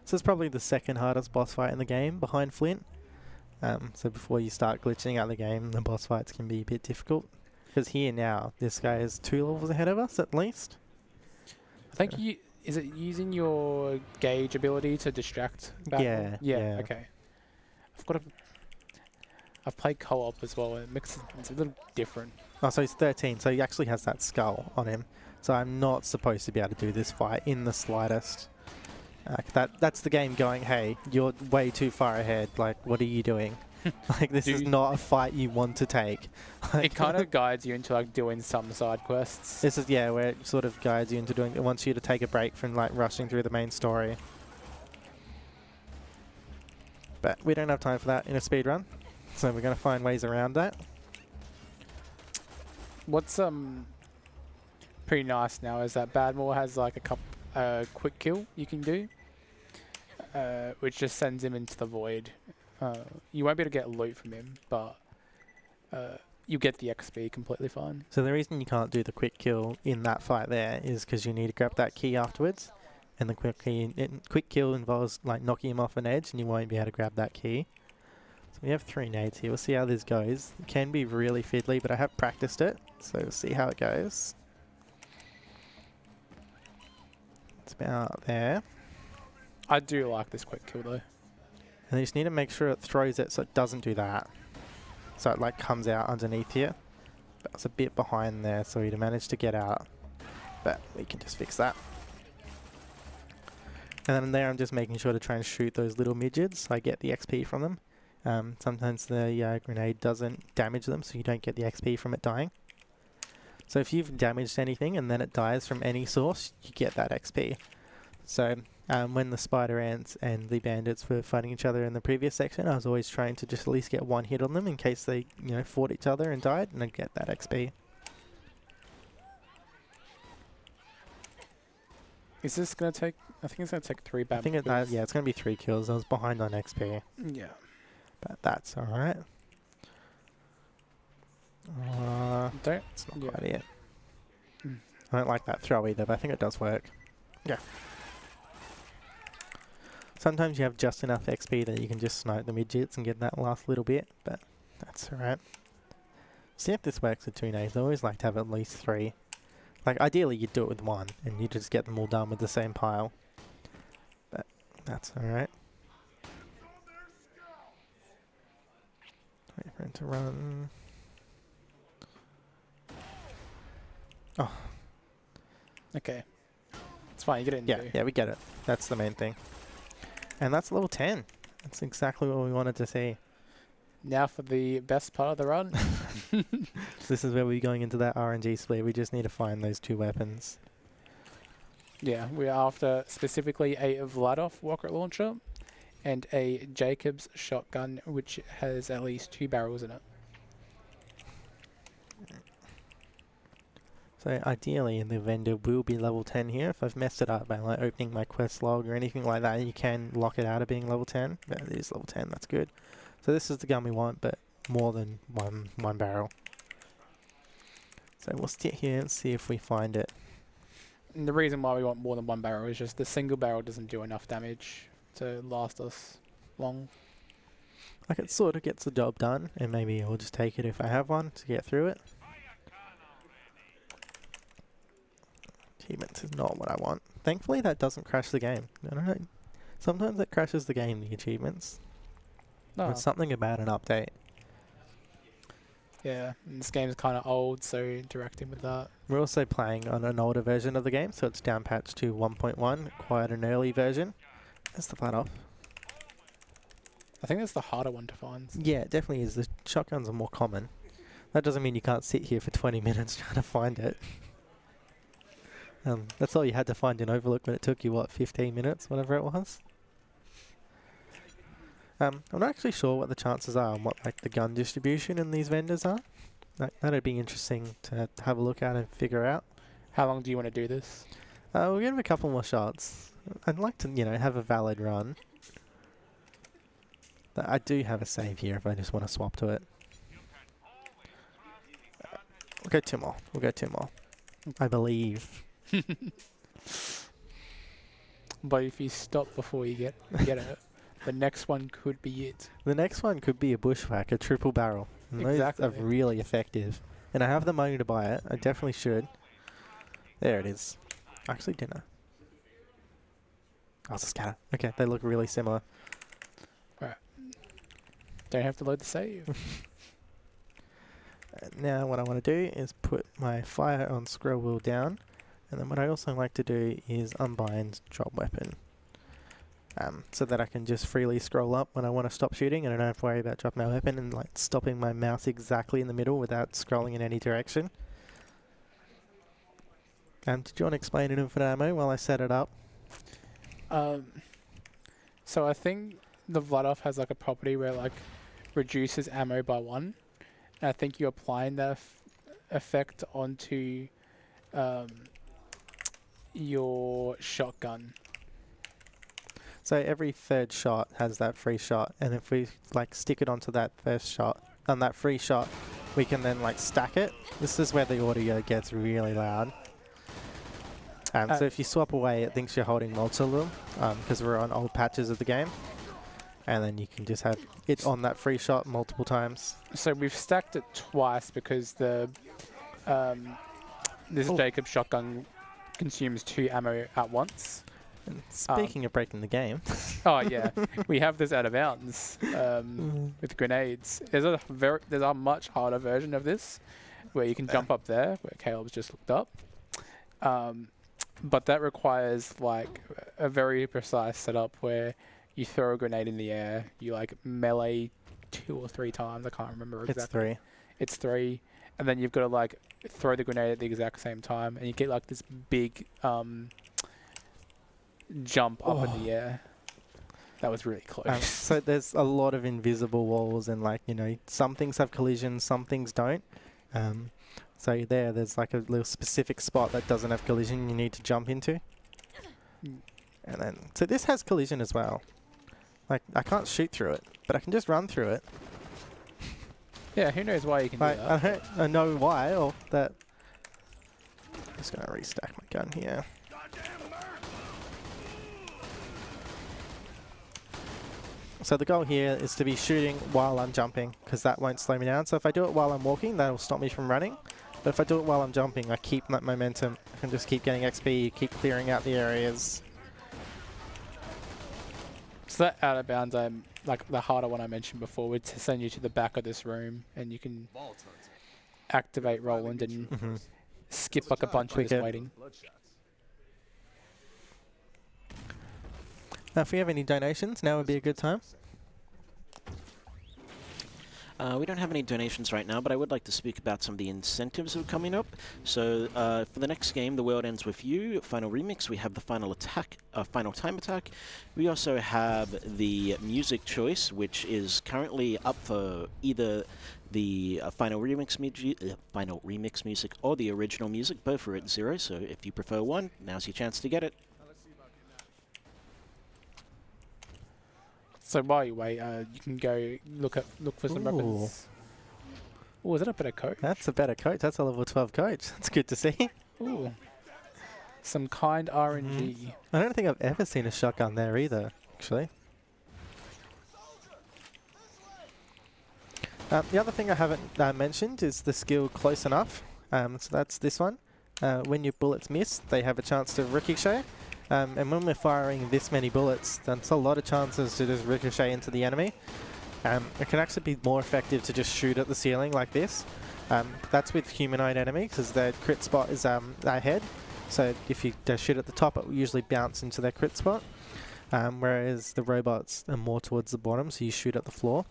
So it's probably the second hardest boss fight in the game behind Flint. So before you start glitching out the game, the boss fights can be a bit difficult. Because here now, this guy is 2 levels ahead of us at least. I think is it using your gauge ability to distract Badmore? Yeah. Okay. I've played co-op as well, and it's a little different. Oh, so he's 13, so he actually has that skull on him. So I'm not supposed to be able to do this fight in the slightest. That's the game going, hey, you're way too far ahead, like, what are you doing? Like, this is not a fight you want to take. Like, It kind of guides you into like doing some side quests. this is, yeah, where it sort of guides you into doing, it wants you to take a break from, like, rushing through the main story. But we don't have time for that in a speedrun, so we're going to find ways around that. What's pretty nice now is that Badmore has like a quick kill you can do, which just sends him into the void. You won't be able to get loot from him, but you get the XP completely fine. So the reason you can't do the quick kill in that fight there is because you need to grab that key afterwards, and the quick kill involves like knocking him off an edge, and you won't be able to grab that key. So we have 3 nades here. We'll see how this goes. It can be really fiddly, but I have practiced it, so we'll see how it goes. It's about there. I do like this quick kill though. And you just need to make sure it throws it so it doesn't do that. So it like comes out underneath here. That's a bit behind there, so we'd managed to get out. But we can just fix that. And then there I'm just making sure to try and shoot those little midgets so I get the XP from them. Sometimes the grenade doesn't damage them, so you don't get the XP from it dying. So if you've damaged anything and then it dies from any source, you get that XP. So when the spider ants and the bandits were fighting each other in the previous section, I was always trying to just at least get one hit on them in case they, fought each other and died, and I'd get that XP. Is this gonna take? I think it's gonna take 3 bad. I think it's going to be 3 kills. I was behind on XP, Yeah. but that's all right. Don't. It's not Yeah. quite it. I don't like that throw either, but I think it does work. Yeah. Sometimes you have just enough XP that you can just snipe the midgets and get that last little bit, but that's alright. See if this works with 2 nades. I always like to have at least 3. Like, ideally you'd do it with 1, and you just get them all done with the same pile. But that's alright. Wait for it to run. Oh. Okay. It's fine. You get it in Yeah, 2. yeah, we get it. That's the main thing. And that's level 10. That's exactly what we wanted to see. Now for the best part of the run. This is where we're going into that RNG split. We just need to find those 2 weapons. Yeah, we're after specifically a Vladov rocket launcher and a Jacobs shotgun, which has at least 2 barrels in it. So ideally the vendor will be level 10 here. If I've messed it up by like opening my quest log or anything like that, you can lock it out of being level 10. But it is level 10, that's good. So this is the gun we want, but more than one barrel. So we'll sit here and see if we find it. And the reason why we want more than 1 barrel is just the single barrel doesn't do enough damage to last us long. Like, it sort of gets the job done, and maybe I'll just take it if I have one to get through it. Achievements is not what I want. Thankfully that doesn't crash the game. I don't know. Sometimes it crashes the game, the achievements. No, There's something about an update. Yeah, and this game's kind of old, so interacting with that. We're also playing on an older version of the game, so it's down patched to 1.1, quite an early version. That's the flat off. I think that's the harder one to find. Yeah, it definitely is. The shotguns are more common. That doesn't mean you can't sit here for 20 minutes trying to find it. That's all you had to find in Overlook, but it took you, what, 15 minutes, whatever it was? I'm not actually sure what the chances are and what like the gun distribution in these vendors are. That'd be interesting to have a look at and figure out. How long do you want to do this? We'll give it a couple more shots. I'd like to, have a valid run. But I do have a save here if I just want to swap to it. We'll go 2 more. We'll go 2 more. I believe. But if you stop before you get it, the next one could be it. The next one could be a bushwhack, a triple barrel. And Exactly. those are really effective. And I have the money to buy it. I definitely should. There it is. Actually, didn't I? Oh, it's a scatter. Okay, they look really similar. Right. Don't have to load the save. Now what I want to do is put my fire on scroll wheel down. And then what I also like to do is unbind drop weapon. So that I can just freely scroll up when I want to stop shooting and I don't have to worry about dropping my weapon and like stopping my mouse exactly in the middle without scrolling in any direction. Did you want to explain infinite ammo while I set it up? So I think the Vladoff has like a property where like reduces ammo by 1. And I think you're applying that effect onto your shotgun. So every 3rd shot has that free shot, and if we like stick it onto that first shot, on that free shot, we can then like stack it. This is where the audio gets really loud. So if you swap away, it thinks you're holding multiple, because we're on old patches of the game, and then you can just have it on that free shot multiple times. So we've stacked it twice because the this Jacob shotgun consumes 2 ammo at once. And speaking of breaking the game, Oh yeah, we have this out of bounds with grenades. There's a much harder version of this where you can jump up there, where Caleb's just looked up. But that requires like a very precise setup where you throw a grenade in the air, you like melee 2 or 3 times. I can't remember exactly. it's 3. It's 3, and then you've got to like throw the grenade at the exact same time, and you get like this big jump up in the air. That was really close. So there's a lot of invisible walls, and like some things have collisions, some things don't. So there's like a little specific spot that doesn't have collision you need to jump into. And then so this has collision as well. Like I can't shoot through it, but I can just run through it. Yeah, who knows why you can do that? I know why, or that. I'm just gonna restack my gun here. So the goal here is to be shooting while I'm jumping, because that won't slow me down. So if I do it while I'm walking, that'll stop me from running. But if I do it while I'm jumping, I keep that momentum. I can just keep getting XP, keep clearing out the areas. So that out of bounds, like the harder one I mentioned before, would send you to the back of this room, and you can activate Roland and skip like a bunch of this waiting. Now, if we have any donations, now would be a good time. We don't have any donations right now, but I would like to speak about some of the incentives that are coming up. So for the next game, The World Ends With You, Final Remix, we have the Final Time Attack. We also have the Music Choice, which is currently up for either the Final Remix music or the original music. Both are at 0, so if you prefer one, now's your chance to get it. So while you wait, you can go look for some weapons. Oh, is that a better coach? That's a better coach. That's a level 12 coach. That's good to see. Ooh. Some kind RNG. I don't think I've ever seen a shotgun there either, actually. The other thing I haven't mentioned is the skill Close Enough. So that's this one. When your bullets miss, they have a chance to ricochet. And when we're firing this many bullets, that's a lot of chances to just ricochet into the enemy. It can actually be more effective to just shoot at the ceiling like this. That's with humanoid enemies, because their crit spot is their head. So if you shoot at the top, it will usually bounce into their crit spot. Whereas the robots are more towards the bottom, so you shoot at the floor.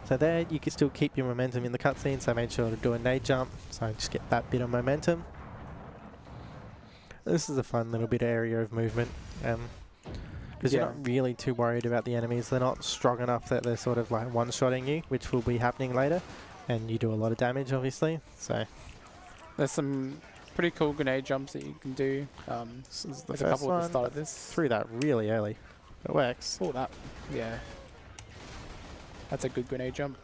So there, you can still keep your momentum in the cutscene, so I made sure to do a nade jump, so I just get that bit of momentum. This is a fun little bit of area of movement, because you're not really too worried about the enemies. They're not strong enough that they're sort of like one-shotting you, which will be happening later, and you do a lot of damage, obviously. So there's some pretty cool grenade jumps that you can do. this is the there's first a couple one. at the start of this. Threw that really early. It works. Oh, that, yeah. That's a good grenade jump.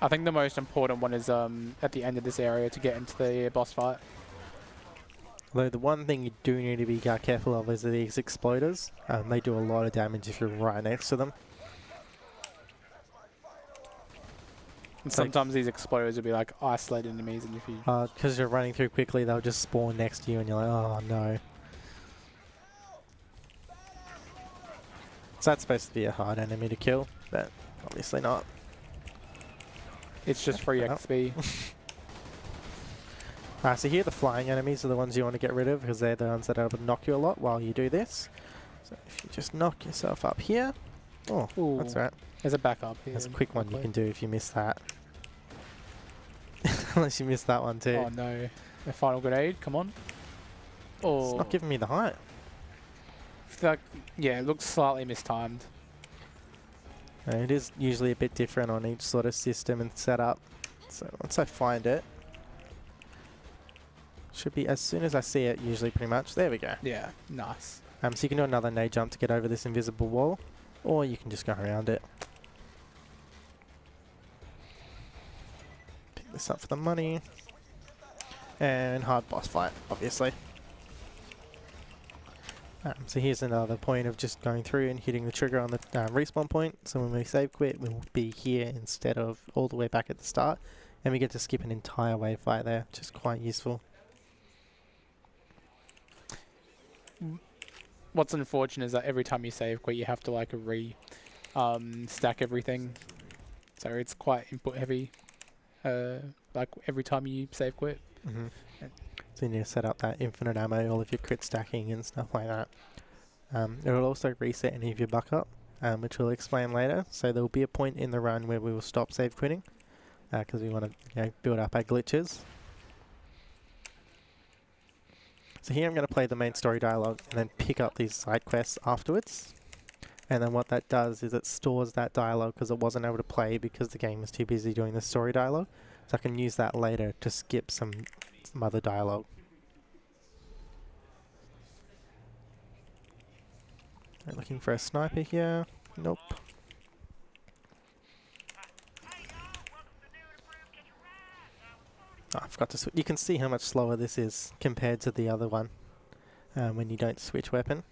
I think the most important one is at the end of this area to get into the boss fight. Although the one thing you do need to be careful of is these exploders. They do a lot of damage if you're right next to them. And sometimes these exploders will be like isolated enemies, and if you... Because you're running through quickly, they'll just spawn next to you and you're like, oh no. So that's supposed to be a hard enemy to kill, but obviously not. It's just free XP. So here the flying enemies are the ones you want to get rid of, because they're the ones that are able to knock you a lot while you do this. So if you just knock yourself up here. Oh, Ooh, that's right. There's a backup here. There's a quick one you can do if you miss that. Unless you missed that one too. Oh no. A final grenade, come on. Oh. It's not giving me the height. Like, yeah, it looks slightly mistimed. It is usually a bit different on each sort of system and setup. So once I find it, should be as soon as I see it, usually pretty much. There we go. Yeah, nice. So you can do another nade jump to get over this invisible wall, or you can just go around it. Pick this up for the money. And hard boss fight, obviously. So here's another point of just going through and hitting the trigger on the respawn point. So when we save quit, we'll be here instead of all the way back at the start. And we get to skip an entire wave fight there, which is quite useful. What's unfortunate is that every time you save quit, you have to like stack everything. So it's quite input heavy. Like every time you save quit. Mm-hmm. So you need to set up that infinite ammo, all of your crit stacking and stuff like that. It will also reset any of your backup, which we'll explain later. So there will be a point in the run where we will stop save quitting, because we want to build up our glitches. So here I'm going to play the main story dialogue and then pick up these side quests afterwards. And then what that does is it stores that dialogue because it wasn't able to play because the game was too busy doing the story dialogue. So I can use that later to skip some other dialogue. I'm looking for a sniper here. Nope. Oh, I forgot to switch. You can see how much slower this is compared to the other one when you don't switch weapon.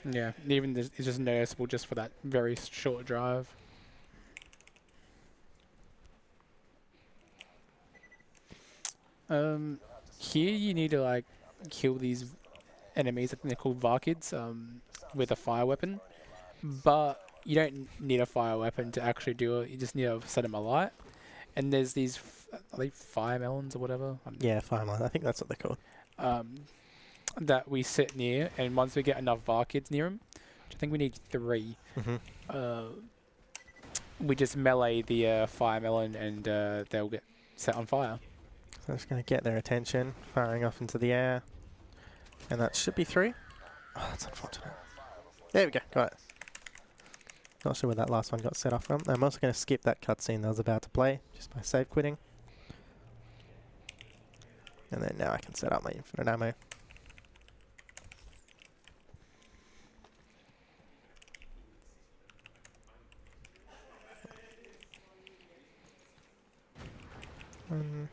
Yeah, even it's just noticeable just for that very short drive. Here you need to like kill these enemies. I think they're called Varkids with a fire weapon, but you don't need a fire weapon to actually do it. You just need to set them alight. And there's these, are they fire melons or whatever? Yeah, fire melons. I think that's what they're called. That we sit near, and once we get enough Varkids near them, which I think we need 3, we just melee the fire melon, and they'll get set on fire. So I'm just going to get their attention, firing off into the air. And that should be 3. Oh, that's unfortunate. There we go, got it. Not sure where that last one got set off from. I'm also going to skip that cutscene that I was about to play, just by save quitting. And then now I can set up my infinite ammo. One,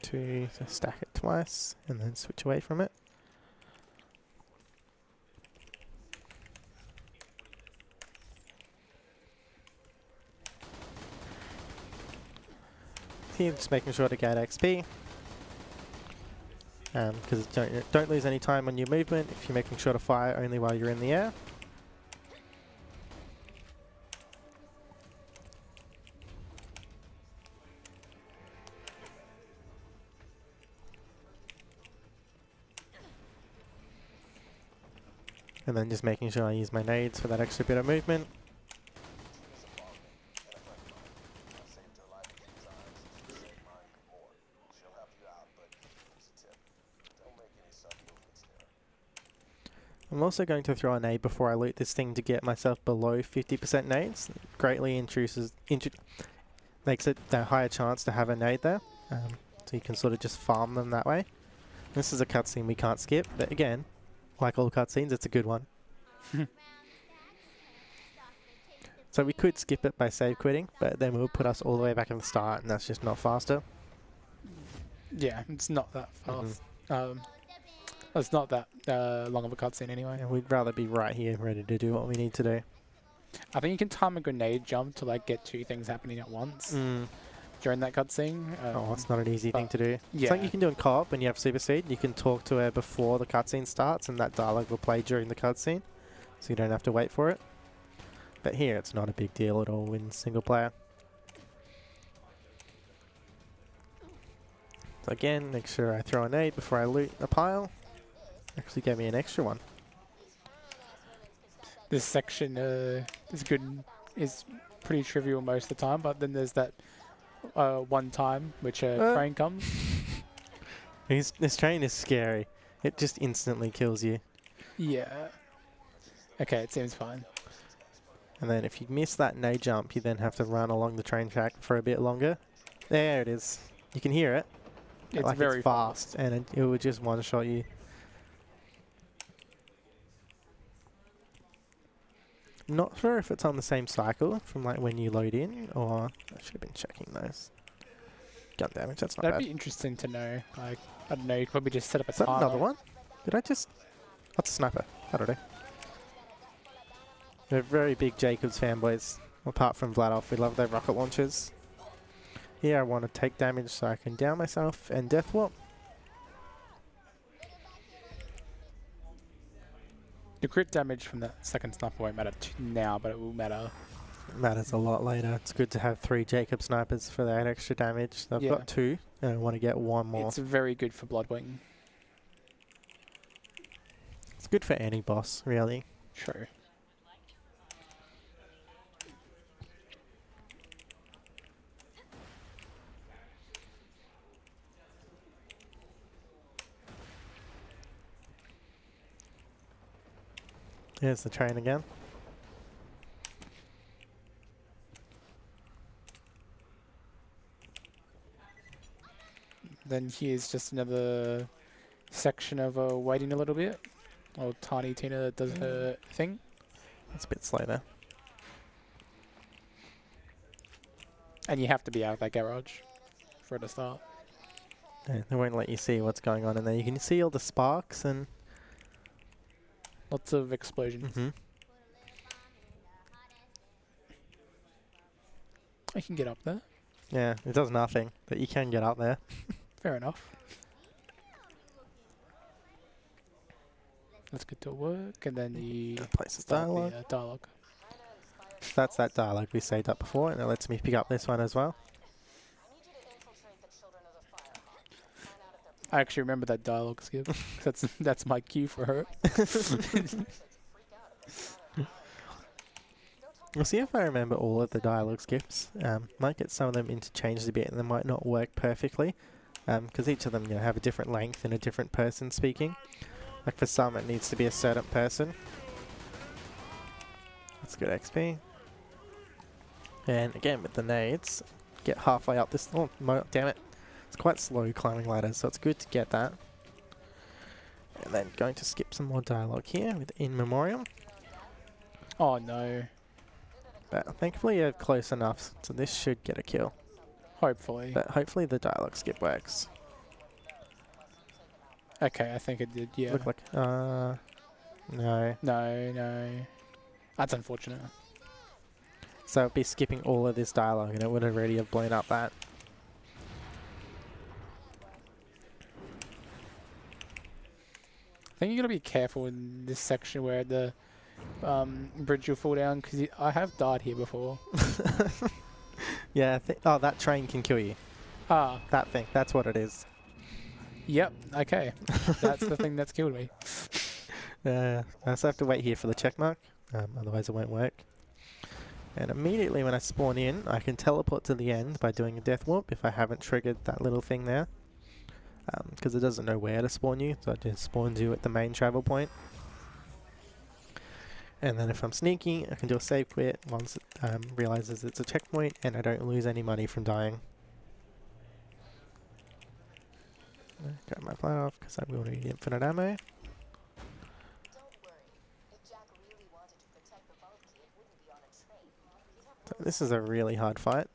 2, so stack it twice, and then switch away from it. Here, just making sure to get XP. because don't lose any time on your movement if you're making sure to fire only while you're in the air. And then just making sure I use my nades for that extra bit of movement. I'm also going to throw a nade before I loot this thing to get myself below 50% nades. Greatly makes it a higher chance to have a nade there. So you can sort of just farm them that way. This is a cutscene we can't skip, but again, like all cutscenes, it's a good one. So we could skip it by save quitting, but then it would put us all the way back at the start, and that's just not faster. Yeah, it's not that fast. It's not that long of a cutscene anyway. And we'd rather be right here, ready to do what we need to do. I think you can time a grenade jump to like get 2 things happening at once during that cutscene. Oh, it's not an easy thing to do. Yeah. It's like you can do in co-op when you have super speed. You can talk to her before the cutscene starts, and that dialogue will play during the cutscene, so you don't have to wait for it. But here, it's not a big deal at all in single player. So again, make sure I throw a nade before I loot a pile. Actually gave me an extra one. This section is pretty trivial most of the time, but then there's that one time which a train comes. This train is scary. It just instantly kills you. Yeah. Okay, it seems fine. And then if you miss that nade jump, you then have to run along the train track for a bit longer. There it is. You can hear it. It's like very it's fast, and it would just one-shot you. Not sure if it's on the same cycle from like when you load in, or I should have been checking those. Gun damage, that's not That'd bad. be interesting to know. Like, I don't know, you could probably just set up a Is that timer. another one? Did I just... That's a sniper. I don't know. They're very big Jacobs fanboys. Apart from Vladov, we love their rocket launchers. Here I want to take damage so I can down myself and death warp. The crit damage from that second sniper won't matter now, but it will matter. It matters a lot later. It's good to have 3 Jacob snipers for that extra damage. I've got 2, and I want to get 1 more. It's very good for Bloodwing. It's good for any boss, really. True. Here's the train again. Then here's just another section of waiting a little bit. Old Tiny Tina does her thing. It's a bit slow there. And you have to be out of that garage for it to start. Yeah, they won't let you see what's going on in there. You can see all the sparks and... Lots of explosions. I can get up there. Yeah, it does nothing, but you can get up there. Fair enough. Let's get to work, and then you Place the start dialogue. the dialogue. That's that dialogue we saved up before, and it lets me pick up this one as well. I actually remember that dialogue skip. That's my cue for her. We'll see if I remember all of the dialogue skips. Might get some of them interchanged a bit, and they might not work perfectly, because each of them have a different length and a different person speaking. Like for some, it needs to be a certain person. That's good XP. And again with the nades, get halfway up this. Oh, damn it! It's quite slow climbing ladders, so it's good to get that. And then going to skip some more dialogue here with In Memoriam. Oh no. But thankfully you're close enough, so this should get a kill. Hopefully. But hopefully the dialogue skip works. Okay, I think it did, yeah. Look like, no. No. That's unfortunate. So it'd be skipping all of this dialogue and it would already have blown up that. think you gotta be careful in this section where the bridge will fall down, because I have died here before. Yeah, oh, that train can kill you. Ah, That thing, that's what it is. yep, okay. That's the thing that's killed me. I also have to wait here for the check mark, otherwise it won't work. And immediately when I spawn in, I can teleport to the end by doing a death warp if I haven't triggered that little thing there. Because it doesn't know where to spawn you, so it just spawns you at the main travel point. And then if I'm sneaky, I can do a save quit once it realizes it's a checkpoint and I don't lose any money from dying. Got my flat off because I will need infinite ammo. Don't worry. If Jack really wanted to protect the vault key, it wouldn't be on a train. He'd have So this is a really hard fight.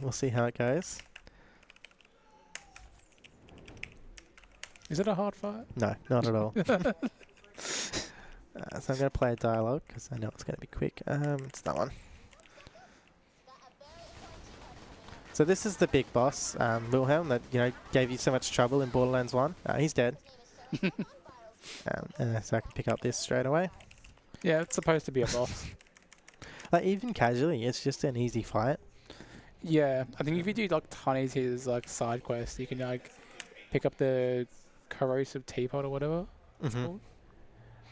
We'll see how it goes. Is it a hard fight? No, not at all. So I'm going to play a dialogue because I know it's going to be quick. It's that one. So this is the big boss, Wilhelm, that gave you so much trouble in Borderlands 1. He's dead. And so I can pick up this straight away. Yeah, it's supposed to be a boss. Like even casually, it's just an easy fight. Yeah, I think if you do like tons of his like side quests, you can like pick up the corrosive teapot or whatever it's called.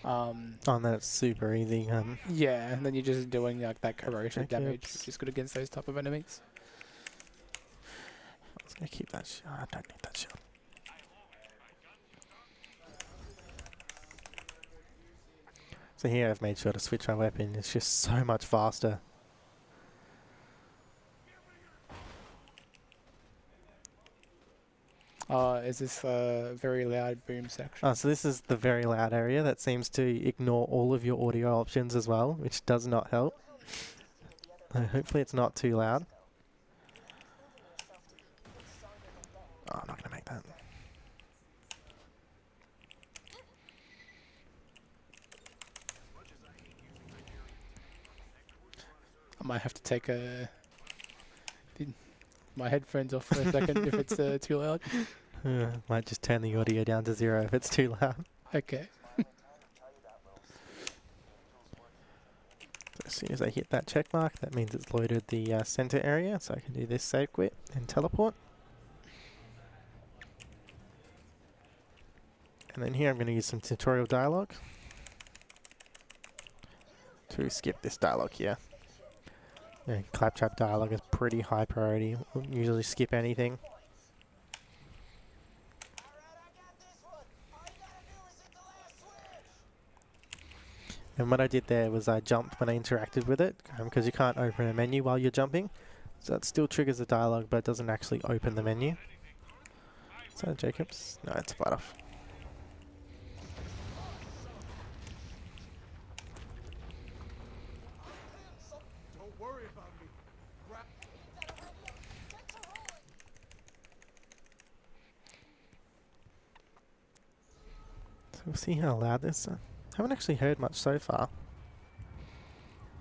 Oh, and then it's super easy. Yeah, and then you're just doing like that corrosive Okay, damage, oops. which is good against those type of enemies. I was going to keep that shot. I don't need that shot. So here I've made sure to switch my weapon. It's just so much faster. Is this a very loud boom section? Oh, so this is the very loud area that seems to ignore all of your audio options as well, which does not help. Hopefully it's not too loud. Oh, I'm not going to make that. I might have to take my headphones off for a second if it's too loud. Might just turn the audio down to 0 if it's too loud. Okay. So as soon as I hit that check mark, that means it's loaded the center area, so I can do this save quit and teleport. And then here I'm going to use some tutorial dialogue to skip this dialogue here. Yeah, claptrap dialogue is pretty high priority. Wouldn't usually skip anything. And what I did there was I jumped when I interacted with it, because you can't open a menu while you're jumping. So it still triggers the dialogue, but it doesn't actually open the menu. So Jacobs? No, it's fight off. So we'll see how loud this is. Haven't actually heard much so far.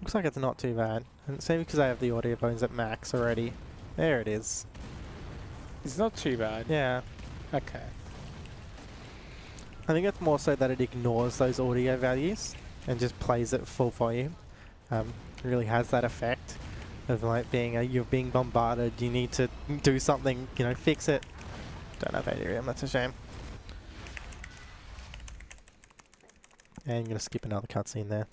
Looks like it's not too bad. And it's maybe because I have the audio bones at max already. There it is. It's not too bad. Yeah. Okay. I think it's more so that it ignores those audio values and just plays it full volume. It really has that effect of like being you're being bombarded. You need to do something, fix it. Don't have ADRM, that's a shame. And I'm going to skip another cutscene there.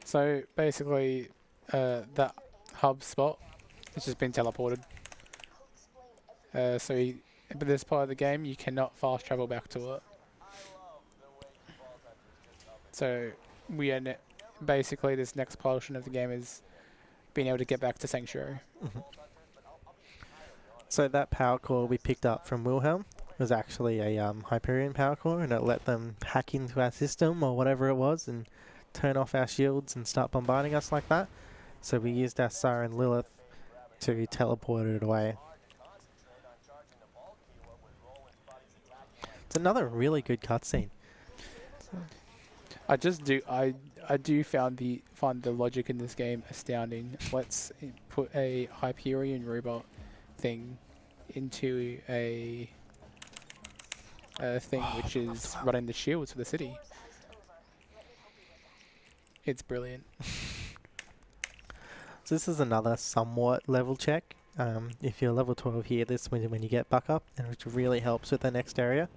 So basically, that hub spot has just been teleported. But this part of the game, you cannot fast travel back to it. So basically, this next portion of the game is being able to get back to Sanctuary. So that power core we picked up from Wilhelm was actually a Hyperion power core, and it let them hack into our system or whatever it was and turn off our shields and start bombarding us like that. So we used our Siren Lilith to teleport it away. It's another really good cutscene. I do find the logic in this game astounding. Let's put a Hyperion robot thing into a thing which is running the shields for the city. It's brilliant. So this is another somewhat level check. If you're level 12 here, this when you get buck up, and which really helps with the next area.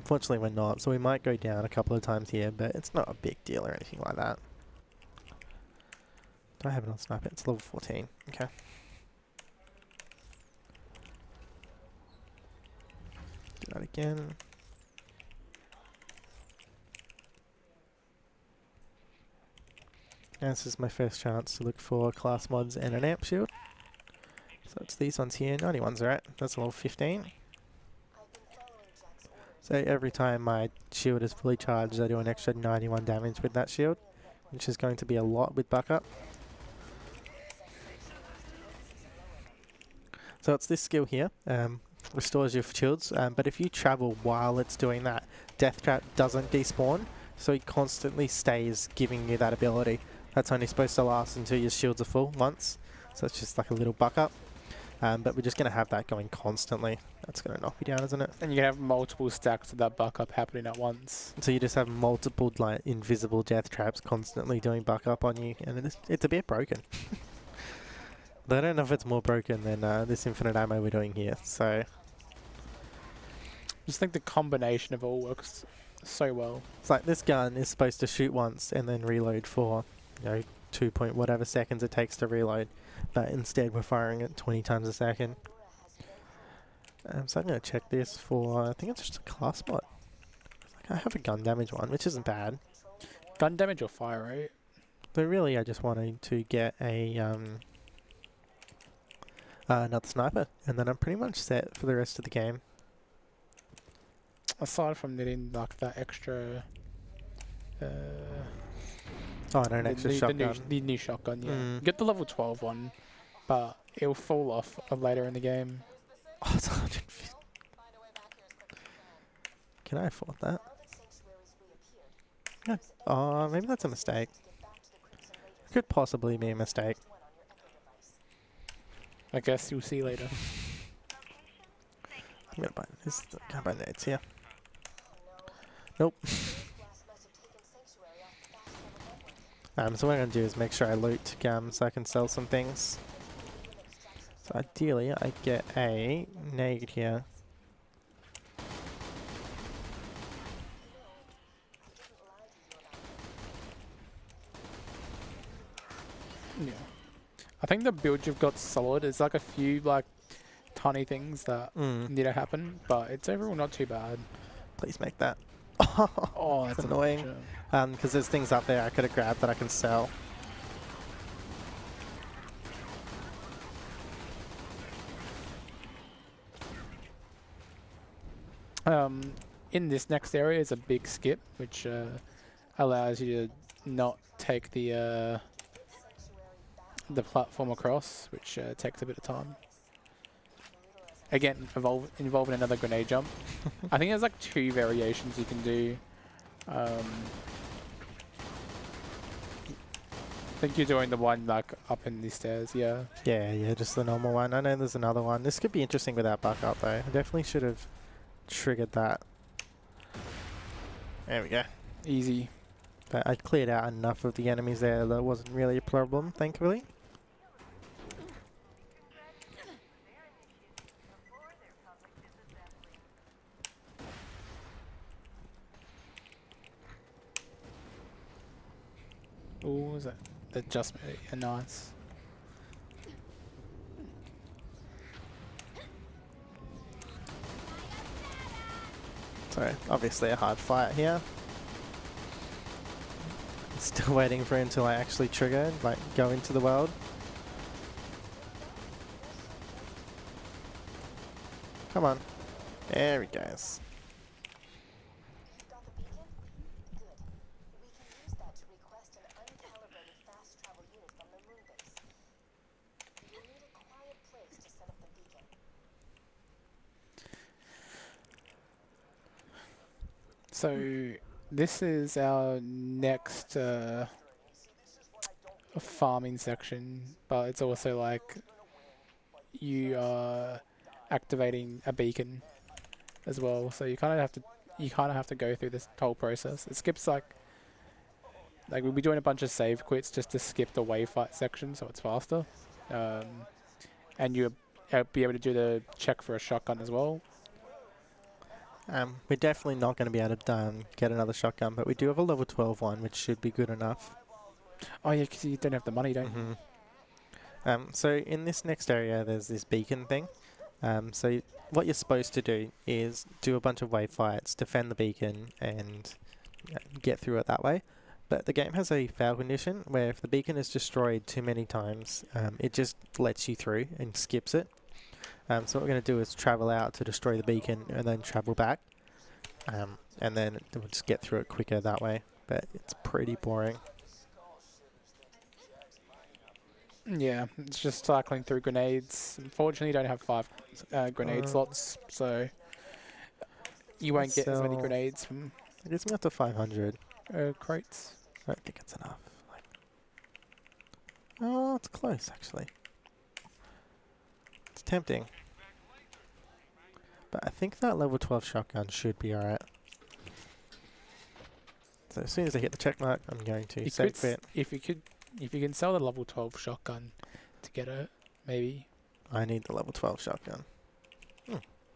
Fortunately we're not, so we might go down a couple of times here, but it's not a big deal or anything like that. Do I have it on sniper? It's level 14. Okay. Do that again. And this is my first chance to look for class mods and an amp shield. So it's these ones here. 91's right. That's level 15. So every time my shield is fully charged, I do an extra 91 damage with that shield, which is going to be a lot with buck up. So it's this skill here, restores your shields, but if you travel while it's doing that, Death Trap doesn't despawn, so it constantly stays giving you that ability. That's only supposed to last until your shields are full once, so it's just like a little buck up. But we're just going to have that going constantly. That's going to knock me down, isn't it? And you can have multiple stacks of that buck up happening at once. So you just have multiple like invisible death traps constantly doing buck up on you, and it's a bit broken. But I don't know if it's more broken than this infinite ammo we're doing here. So Just think the combination of it all works so well. it's like this gun is supposed to shoot once and then reload for, 2 point whatever seconds it takes to reload, but instead we're firing it 20 times a second. So I'm going to check this for, I think it's just a class mod. I have a gun damage one, which isn't bad. Gun damage or fire rate? But really I just wanted to get a another sniper, and then I'm pretty much set for the rest of the game. Aside from needing like that extra Oh, and an extra shotgun. The new shotgun, yeah. Mm. Get the level 12 one, but it'll fall off later in the game. Oh, it's 150. Can I afford that? Yeah. Oh, maybe that's a mistake. Could possibly be a mistake. I guess you'll see later. I'm gonna buy this. Can I buy nades here? Nope. So what I'm gonna do is make sure I loot so I can sell some things. So ideally, I get a nade here. Yeah. I think the build you've got solid. It's like a few like tiny things that need to happen, but it's overall not too bad. Please make that. Oh, that's annoying. Because there's things up there I could have grabbed that I can sell. In this next area is a big skip, which allows you to not take the platform across, which takes a bit of time. Again, involving another grenade jump. I think there's like 2 variations you can do. I think you're doing the one like up in the stairs, yeah. Yeah, just the normal one. I know there's another one. This could be interesting without buck up though. I definitely should have triggered that. There we go. Easy. But I cleared out enough of the enemies there that wasn't really a problem, thankfully. Ooh, is that the adjustment? Yeah, nice. So obviously a hard fight here. Still waiting for him to like actually trigger, like go into the world. Come on. There he goes. So this is our next farming section, but it's also like you activating a beacon as well. So you kind of have to go through this whole process. It skips like we'll be doing a bunch of save quits just to skip the wave fight section, so it's faster. And you'll be able to do the check for a shotgun as well. We're definitely not going to be able to get another shotgun, but we do have a level 12 one, which should be good enough. Oh yeah, because you don't have the money, don't you? So in this next area, there's this beacon thing. So what you're supposed to do is do a bunch of wave fights, defend the beacon, and get through it that way. But the game has a fail condition where if the beacon is destroyed too many times, it just lets you through and skips it. So what we're going to do is travel out to destroy the beacon and then travel back. And then we'll just get through it quicker that way. But it's pretty boring. Yeah, it's just cycling through grenades. Unfortunately, you don't have 5 grenade slots, so you won't get as many grenades from It gets me up to 500. crates. I don't think it's enough. Oh, it's close actually. It's tempting. But I think that level 12 shotgun should be alright. So as soon as I hit the check mark, I'm going to save quit. If you can sell the level 12 shotgun to get it, maybe. I need the level 12 shotgun.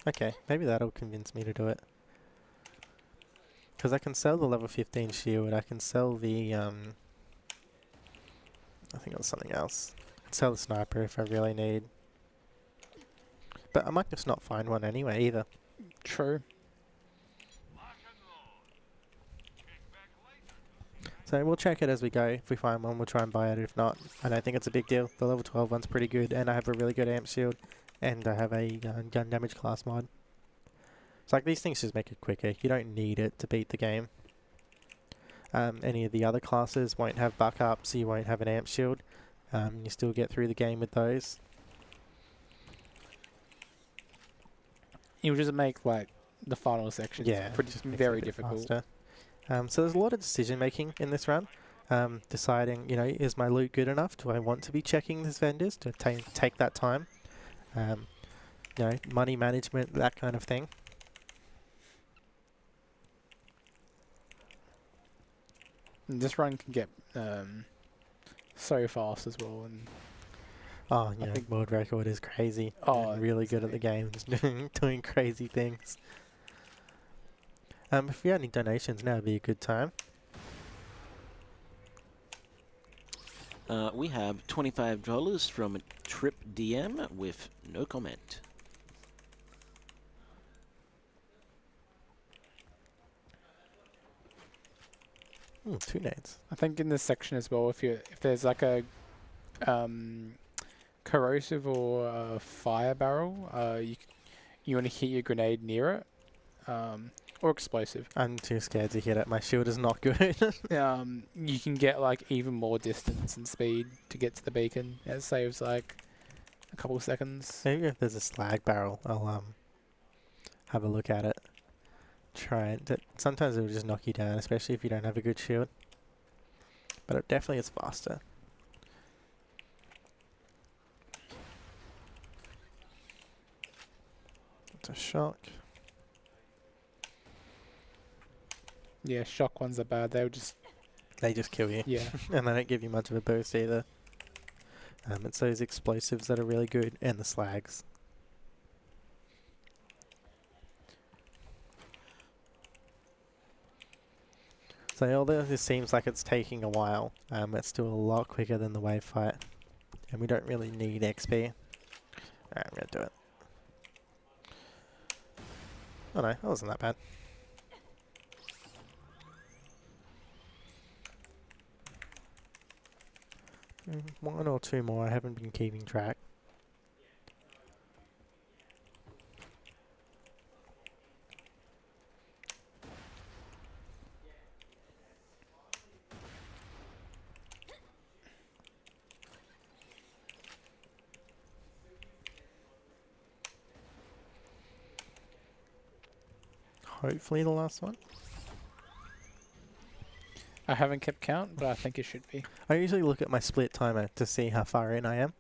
Okay, maybe that'll convince me to do it. Because I can sell the level 15 shield, I can sell the, I think it was something else. I can sell the sniper if I really need. But I might just not find one anyway either. True. So we'll check it as we go. If we find one, we'll try and buy it. If not, I don't think it's a big deal. The level 12 one's pretty good, and I have a really good amp shield, and I have a gun damage class mod. It's like these things just make it quicker. You don't need it to beat the game. Any of the other classes won't have buck up, so you won't have an amp shield. You still get through the game with those. It would just make like the final section very difficult. Faster. So there's a lot of decision making in this run. Deciding, is my loot good enough? Do I want to be checking these vendors to take that time? Money management, that kind of thing. And this run can get so fast as well. And oh, yeah, world record is crazy. Oh, really good at the game, just doing crazy things. If we had any donations now, would be a good time. We have $25 from Trip DM with no comment. Ooh, 2 nades. I think in this section as well, if there's like a corrosive or a fire barrel, you want to hit your grenade near it, or explosive. I'm too scared to hit it. My shield is not good. You can get like even more distance and speed to get to the beacon. It saves like a couple of seconds. Maybe if there's a slag barrel, I'll have a look at it. Try it. Sometimes it will just knock you down, especially if you don't have a good shield. But it definitely is faster. It's a shock. Yeah, shock ones are bad. They just kill you. Yeah. And they don't give you much of a boost either. It's those explosives that are really good, and the slags. So although this seems like it's taking a while, it's still a lot quicker than the wave fight. And we don't really need XP. Alright, I'm going to do it. Oh no, that wasn't that bad. One or two more, I haven't been keeping track. Hopefully the last one. I haven't kept count, but I think it should be. I usually look at my split timer to see how far in I am.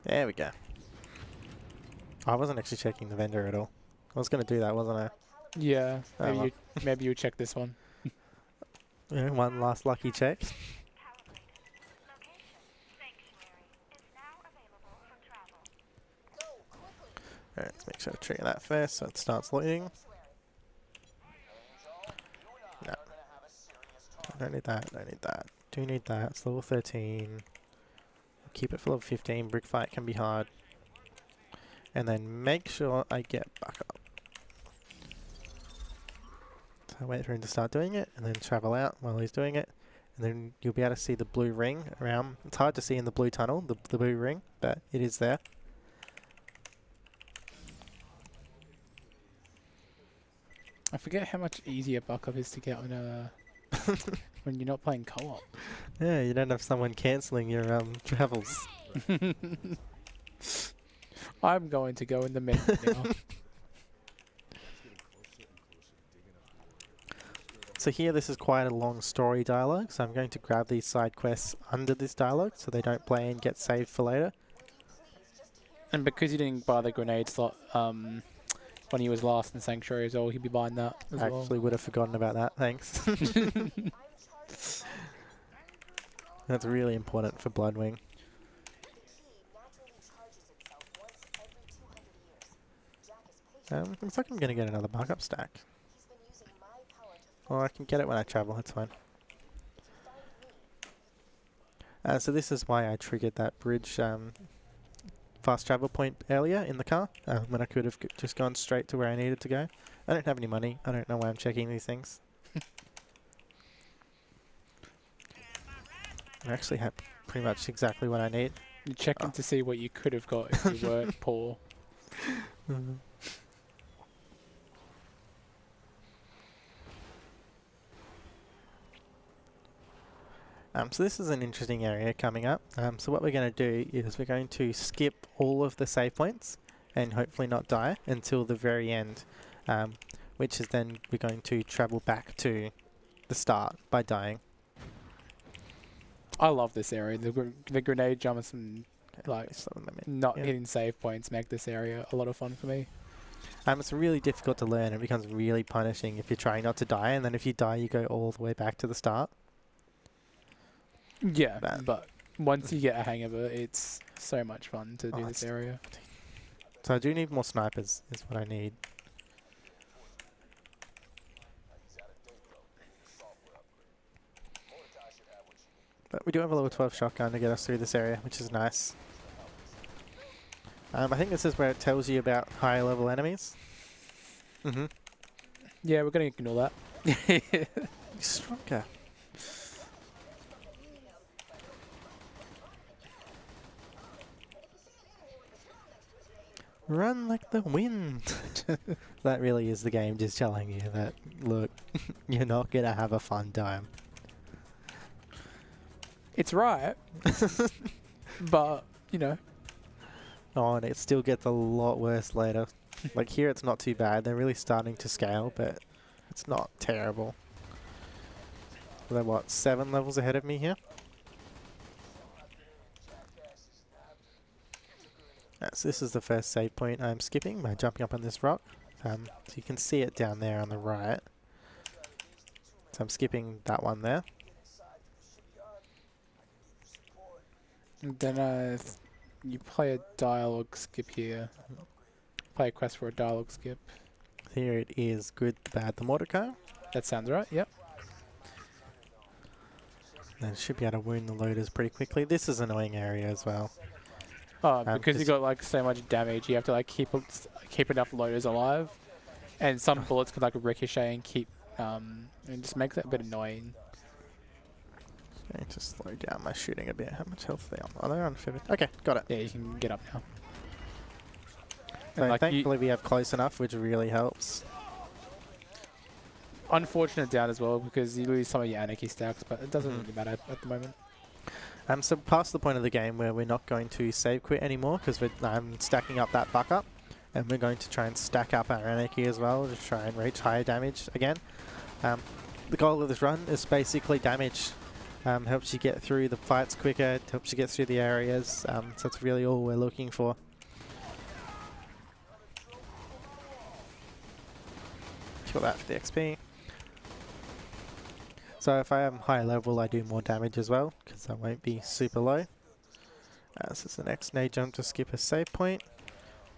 There we go. I wasn't actually checking the vendor at all. I was going to do that, wasn't I? Yeah, Oh, maybe well. maybe you check this one. Yeah, one last lucky check. Alright, let's make sure to trigger that first so it starts loading. No. I don't need that, don't need that. Do need that, it's level 13. Keep it for level 15, brick fight can be hard. And then make sure I get back up. So I wait for him to start doing it, and then travel out while he's doing it. And then you'll be able to see the blue ring around. It's hard to see in the blue tunnel, the blue ring, but it is there. I forget how much easier buck up is to get on a when you're not playing co-op. Yeah, you don't have someone cancelling your travels. I'm going to go in the menu now. So here, this is quite a long story dialogue, so I'm going to grab these side quests under this dialogue so they don't play and get saved for later. And because you didn't buy the grenade slot when he was last in Sanctuary as well, he'd be buying that as well. Actually would have forgotten about that, thanks. That's really important for Bloodwing. Looks like I'm going to get another markup stack. Or I can get it when I travel, that's fine. So this is why I triggered that bridge fast travel point earlier in the car, when I could have just gone straight to where I needed to go. I don't have any money, I don't know why I'm checking these things. I actually have pretty much exactly what I need. You're checking to see what you could have got if you weren't poor. So this is an interesting area coming up. So what we're going to do is we're going to skip all of the save points and hopefully not die until the very end, which is then we're going to travel back to the start by dying. I love this area. The grenade jumps and like not hitting save points make this area a lot of fun for me. It's really difficult to learn. It becomes really punishing if you're trying not to die, and then if you die, you go all the way back to the start. Yeah, but once you get a hang of it, it's so much fun to do this area. So I do need more snipers, is what I need. But we do have a level 12 shotgun to get us through this area, which is nice. I think this is where it tells you about higher level enemies. Yeah, we're going to ignore that. He's stronger. Run like the wind. That really is the game just telling you that, look, you're not going to have a fun time. It's right. But, you know. Oh, and it still gets a lot worse later. Like here it's not too bad. They're really starting to scale, but it's not terrible. They're what, 7 levels ahead of me here? So this is the first save point I'm skipping by jumping up on this rock. So you can see it down there on the right. So I'm skipping that one there. And then you play a dialogue skip here. Play a quest for a dialogue skip. Here it is, good, the bad, the Mordecai. That sounds right, yep. Then should be able to wound the loaders pretty quickly. This is an annoying area as well. Oh, because you got like so much damage, you have to like keep enough loaders alive, and some bullets can like ricochet and keep and just makes it a bit annoying. Going to slow down my shooting a bit. How much health are they on? Oh, they're on 50. Okay, got it. Yeah, you can get up now. So like thankfully we have close enough, which really helps. Unfortunate down as well because you lose some of your anarchy stacks, but it doesn't really matter at the moment. So past the point of the game where we're not going to save quit anymore because we're stacking up that buck up, and we're going to try and stack up our anarchy as well to try and reach higher damage again. The goal of this run is basically damage. Helps you get through the fights quicker, it helps you get through the areas, so that's really all we're looking for. for that for the XP. So if I am high level, I do more damage as well, because I won't be super low. This is the next nade jump to skip a save point.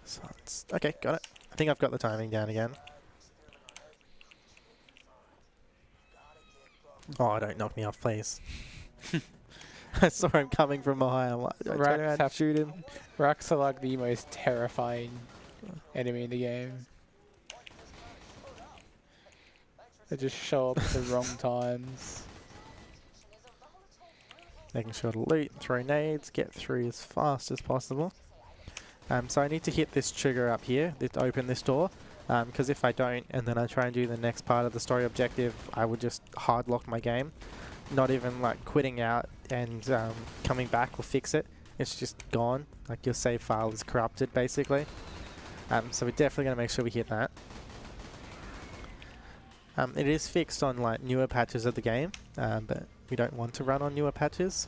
So it's, okay, got it. I think I've got the timing down again. Oh, don't knock me off, please. I saw him coming from behind. I'm like, I turn around and shoot him. Racks are like the most terrifying enemy in the game. They just show up at the wrong times. Making sure to loot, throw nades, get through as fast as possible. So I need to hit this trigger up here to open this door. Because if I don't, and then I try and do the next part of the story objective, I would just hard lock my game. Not even like quitting out and coming back will fix it. It's just gone. Like your save file is corrupted basically. So we're definitely going to make sure we hit that. It is fixed on like newer patches of the game, but we don't want to run on newer patches.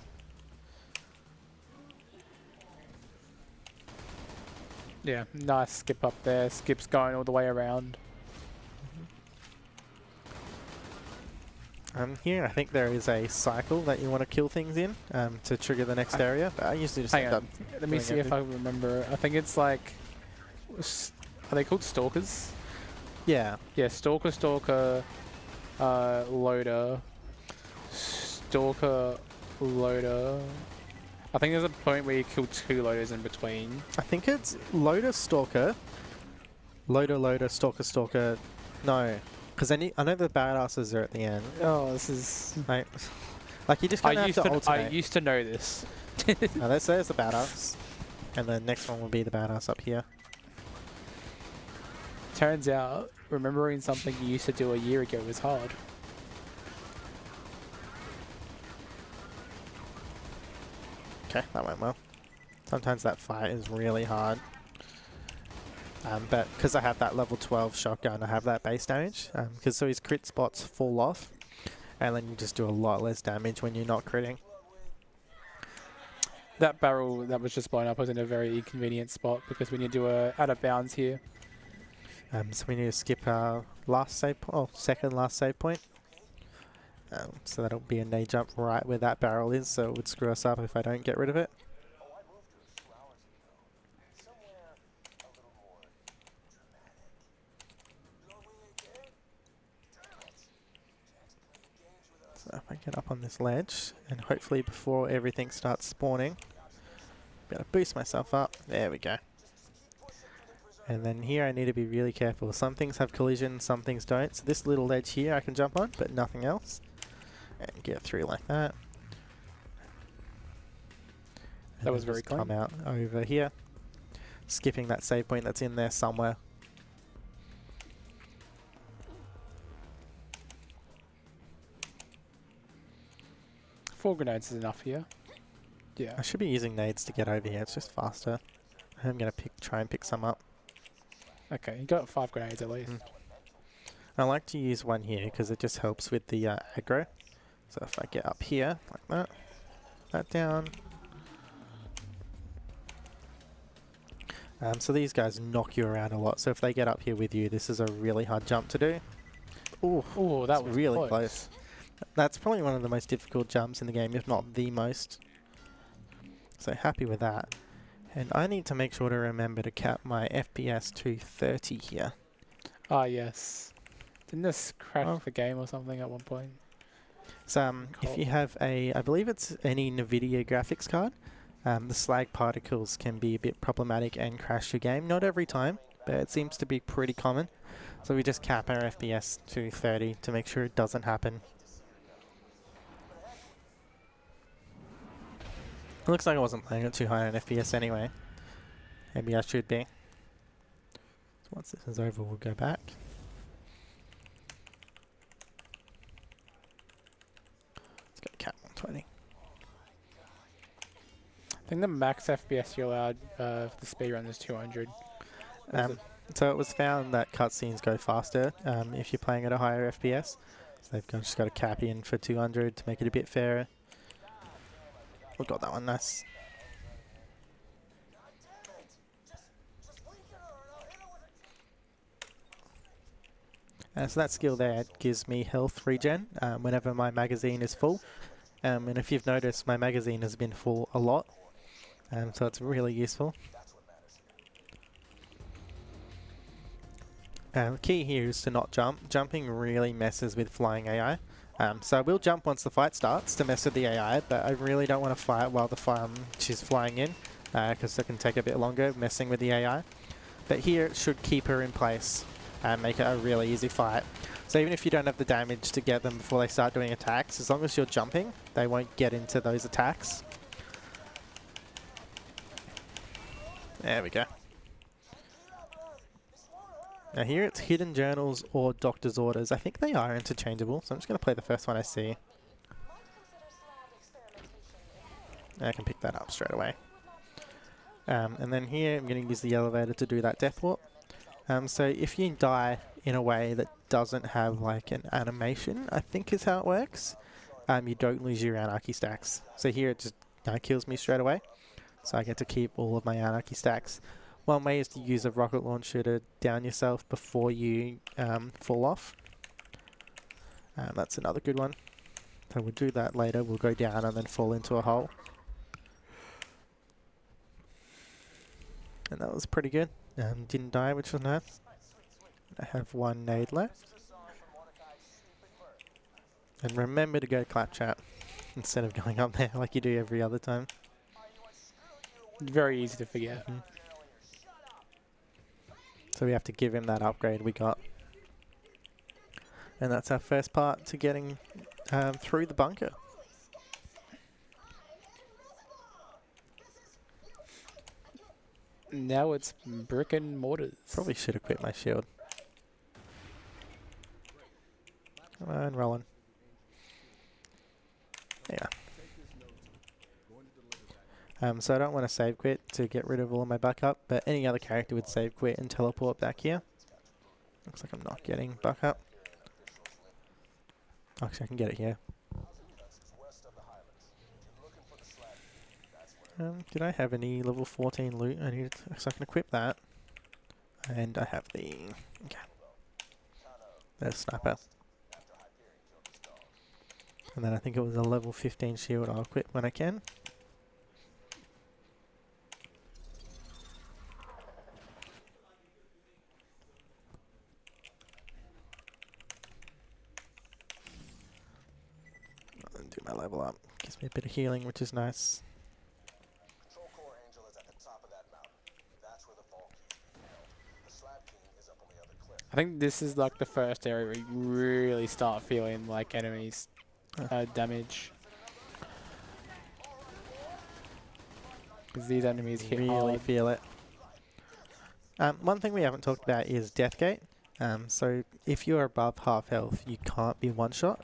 Yeah, nice skip up there. Skip's going all the way around. Here I think there is a cycle that you want to kill things in to trigger the next area, but I usually just end up let me see if I remember. I think it's like, are they called stalkers? Yeah. Yeah, stalker, loader, stalker, loader. I think there's a point where you kill 2 loaders in between. I think it's loader, stalker, loader, stalker. No, because I know the badasses are at the end. Oh, this is... Right. Like you just kind of have to alternate. I used to know this. Now there's the badass, and the next one will be the badass up here. Turns out, remembering something you used to do a year ago was hard. Okay, that went well. Sometimes that fight is really hard. But because I have that level 12 shotgun, I have that base damage. Because so his crit spots fall off, and then you just do a lot less damage when you're not critting. That barrel that was just blown up was in a very inconvenient spot because we need to do a out of bounds here. So we need to skip our last save second last save point. So that'll be a nade jump right where that barrel is, so it would screw us up if I don't get rid of it. So if I get up on this ledge, and hopefully before everything starts spawning, better boost myself up. There we go. And then here I need to be really careful. Some things have collision, some things don't. So this little ledge here I can jump on, but nothing else. And get through like that. And That was very clean. Come out over here, skipping that save point that's in there somewhere. Four grenades is enough here. Yeah. I should be using nades to get over here. It's just faster. I'm gonna try and pick some up. Okay, you got 5 grenades at least. I like to use one here because it just helps with the aggro. So if I get up here like that down. So these guys knock you around a lot. So if they get up here with you, this is a really hard jump to do. Ooh, that was really close. That's probably one of the most difficult jumps in the game, if not the most. So happy with that. And I need to make sure to remember to cap my FPS to 30 here. Ah, yes. Didn't this crash the game or something at one point? So if you have I believe it's any NVIDIA graphics card, the slag particles can be a bit problematic and crash your game. Not every time, but it seems to be pretty common. So we just cap our FPS to 30 to make sure it doesn't happen. It looks like I wasn't playing it too high on FPS anyway. Maybe I should be. So once this is over, we'll go back. Let's go cap 120. I think the max FPS you're allowed for the speedrun is 200. So it was found that cutscenes go faster if you're playing at a higher FPS. So they've just got a cap in for 200 to make it a bit fairer. We got that one, nice. So that skill there gives me health regen whenever my magazine is full. And if you've noticed, my magazine has been full a lot, so it's really useful. The key here is to not jump. Jumping really messes with flying AI. So I will jump once the fight starts to mess with the AI, but I really don't want to fight while she's flying in, because it can take a bit longer messing with the AI. But here it should keep her in place and make it a really easy fight. So even if you don't have the damage to get them before they start doing attacks, as long as you're jumping, they won't get into those attacks. There we go. Now here it's hidden journals or doctor's orders. I think they are interchangeable, so I'm just going to play the first one I see. I can pick that up straight away. And then here I'm going to use the elevator to do that death warp. So if you die in a way that doesn't have like an animation, I think is how it works, you don't lose your anarchy stacks. So here it just kills me straight away. So I get to keep all of my anarchy stacks. One way is to use a rocket launcher to down yourself before you fall off. That's another good one. So we'll do that later. We'll go down and then fall into a hole. And that was pretty good. Didn't die, which was nice. I have one nade left. And remember to go claptrap instead of going up there like you do every other time. Very easy to forget. So we have to give him that upgrade we got. And that's our first part to getting through the bunker. Now it's brick and mortars. Probably should have quit my shield. Come on, rolling. Yeah. So I don't want to save quit to get rid of all of my backup, but any other character would save quit and teleport back here. Looks like I'm not getting backup. Actually, I can get it here. Did I have any level 14 loot? I needed, so I can equip that. And I have the... Okay. There's sniper. And then I think it was a level 15 shield I'll equip when I can. And do my level up. Gives me a bit of healing, which is nice. I think this is like the first area where you really start feeling like enemies damage. Because these enemies hit really hard. feel it. One thing we haven't talked about is death gate. So if you're above half health, you can't be one shot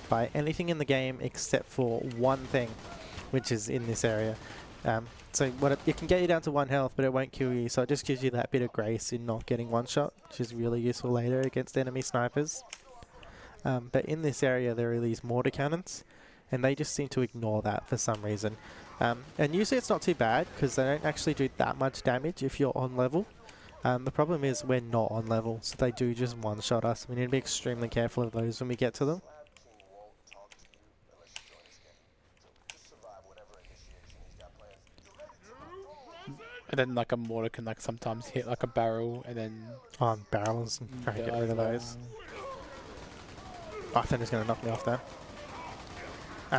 by anything in the game except for one thing, which is in this area. So it can get you down to 1 health, but it won't kill you. So it just gives you that bit of grace in not getting one shot, which is really useful later against enemy snipers. But in this area, there are these mortar cannons, and they just seem to ignore that for some reason. And usually it's not too bad, because they don't actually do that much damage if you're on level. The problem is we're not on level, so they do just one-shot us. We need to be extremely careful of those when we get to them. And then like a mortar can like sometimes hit like a barrel and then... Oh, barrels. Trying to get rid of those. Oh, I think it's going to knock me off there.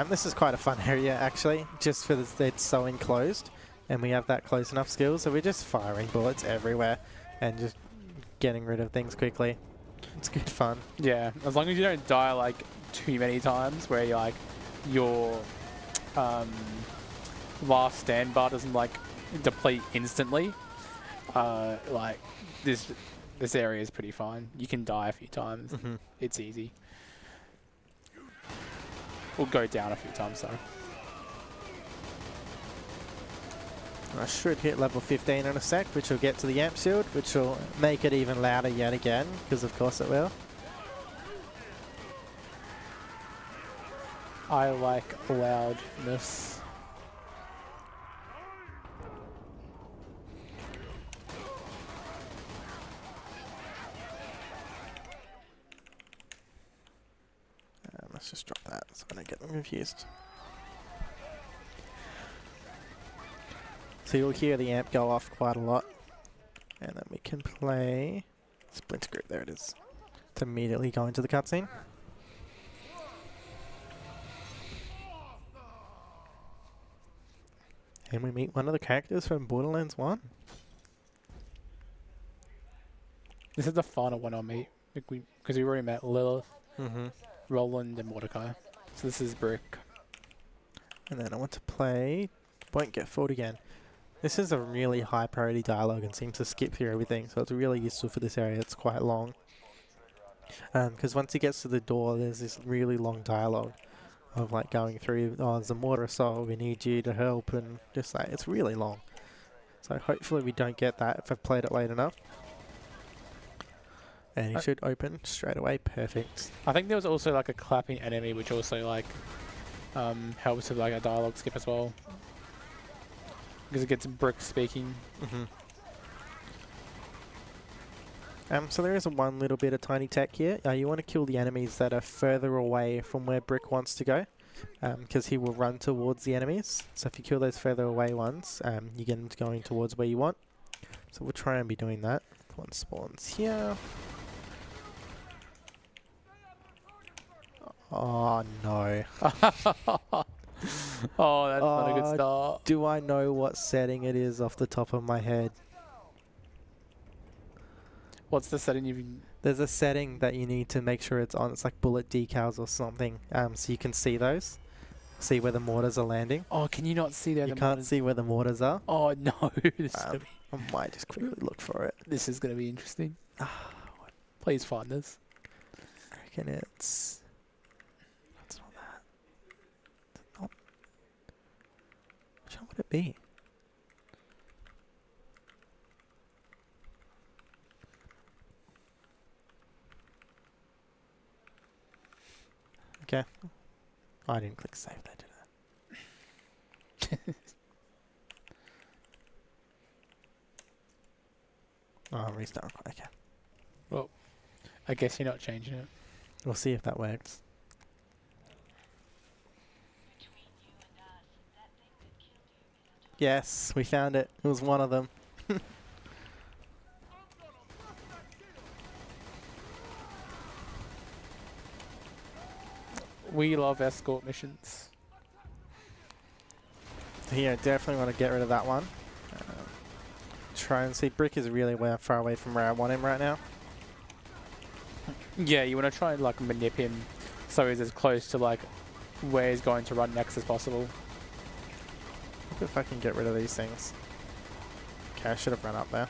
This is quite a fun area actually, just for it's so enclosed. And we have that close enough skill, so we're just firing bullets everywhere and just getting rid of things quickly. It's good fun. Yeah, as long as you don't die like too many times where you're like your last stand bar doesn't like deplete instantly. Like this area is pretty fine. You can die a few times. It's easy. We'll go down a few times though. I should hit level 15 in a sec, which will get to the amp shield, which will make it even louder yet again, because of course it will. I like loudness. Let's just drop that so I don't get them confused. So you'll hear the amp go off quite a lot. And then we can play Splinter Group. There it is. To immediately go into the cutscene. And we meet one of the characters from Borderlands 1. This is the final one I'll meet. Because we already met Lilith, Roland, and Mordecai. So this is Brick. And then I want to play Won't Get Fooled Again. This is a really high priority dialogue and seems to skip through everything, so it's really useful for this area. It's quite long. Because once he gets to the door, there's this really long dialogue of like going through, oh, there's a mortar assault, we need you to help, and just like, it's really long. So hopefully we don't get that if I've played it late enough. And he should open straight away, perfect. I think there was also like a clapping enemy which also like helps with like a dialogue skip as well. Because it gets Brick speaking. So there is one little bit of tiny tech here. You want to kill the enemies that are further away from where Brick wants to go, because he will run towards the enemies. So if you kill those further away ones, you get them going towards where you want. So we'll try and be doing that. One spawns here. Oh no. Oh, that's not a good start. Do I know what setting it is off the top of my head? What's the setting you've... There's a setting that you need to make sure it's on. It's like bullet decals or something. So you can see those. See where the mortars are landing. Oh, can you not see that? You can't see where the mortars are. Oh, no. I might just quickly look for it. This is going to be interesting. Please find this. I reckon it's... That's not that. It's not... Which one would it be? Okay. Oh, I didn't click save there, did I? Oh, restart. Okay. Well, I guess you're not changing it. We'll see if that works. Yes, we found it. It was one of them. We love escort missions. Yeah, definitely want to get rid of that one. Try and see. Brick is really far away from where I want him right now. Yeah, you want to try and like manip him so he's as close to like where he's going to run next as possible. Look if I can get rid of these things. Okay, I should have run up there.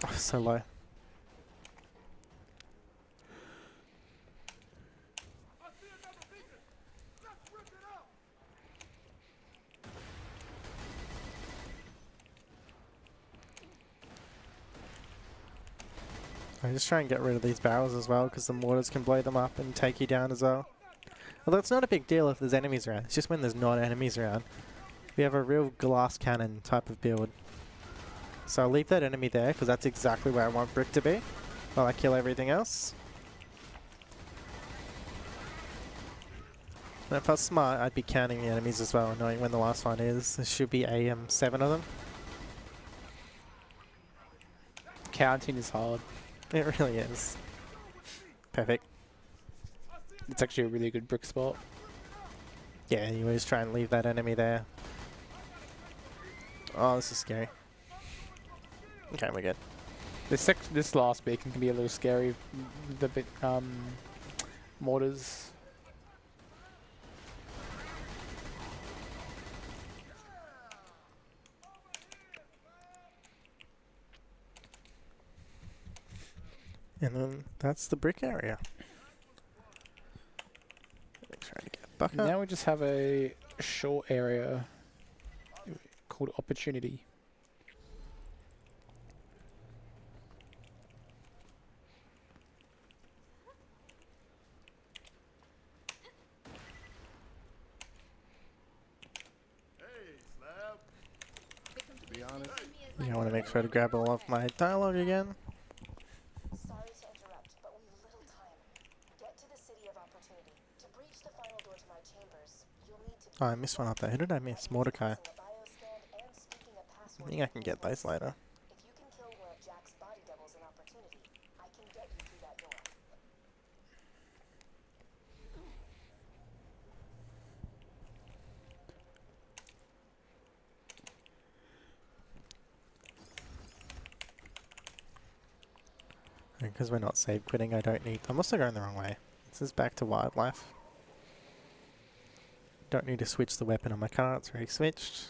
Oh, so low. I just try and get rid of these barrels as well, because the mortars can blow them up and take you down as well. Although it's not a big deal if there's enemies around. It's just when there's not enemies around. We have a real glass cannon type of build. So I'll leave that enemy there, because that's exactly where I want Brick to be, while I kill everything else. And if I was smart, I'd be counting the enemies as well, knowing when the last one is. There should be 7 of them. Counting is hard. It really is. Perfect. It's actually a really good Brick spot. Yeah, you always try and leave that enemy there. Oh, this is scary. Okay, we're good. This last beacon can be a little scary. The bit mortars. And then that's the Brick area. Try to get buck up. Now we just have a short area called Opportunity. Yeah, I want to make sure to grab all of my dialogue again. Sorry to interrupt, but we've little time. Get to the city of opportunity. To breach the final door to my chambers, you'll need to Oh, I missed one up there. Who did I miss? Mordecai. using a bioscan and speaking a I password. think I can get those later. If you can kill one of Jack's body doubles in opportunity, I can get you through that door. Because we're not save quitting, I don't need... I'm also going the wrong way. This is back to wildlife. Don't need to switch the weapon on my car, it's already switched.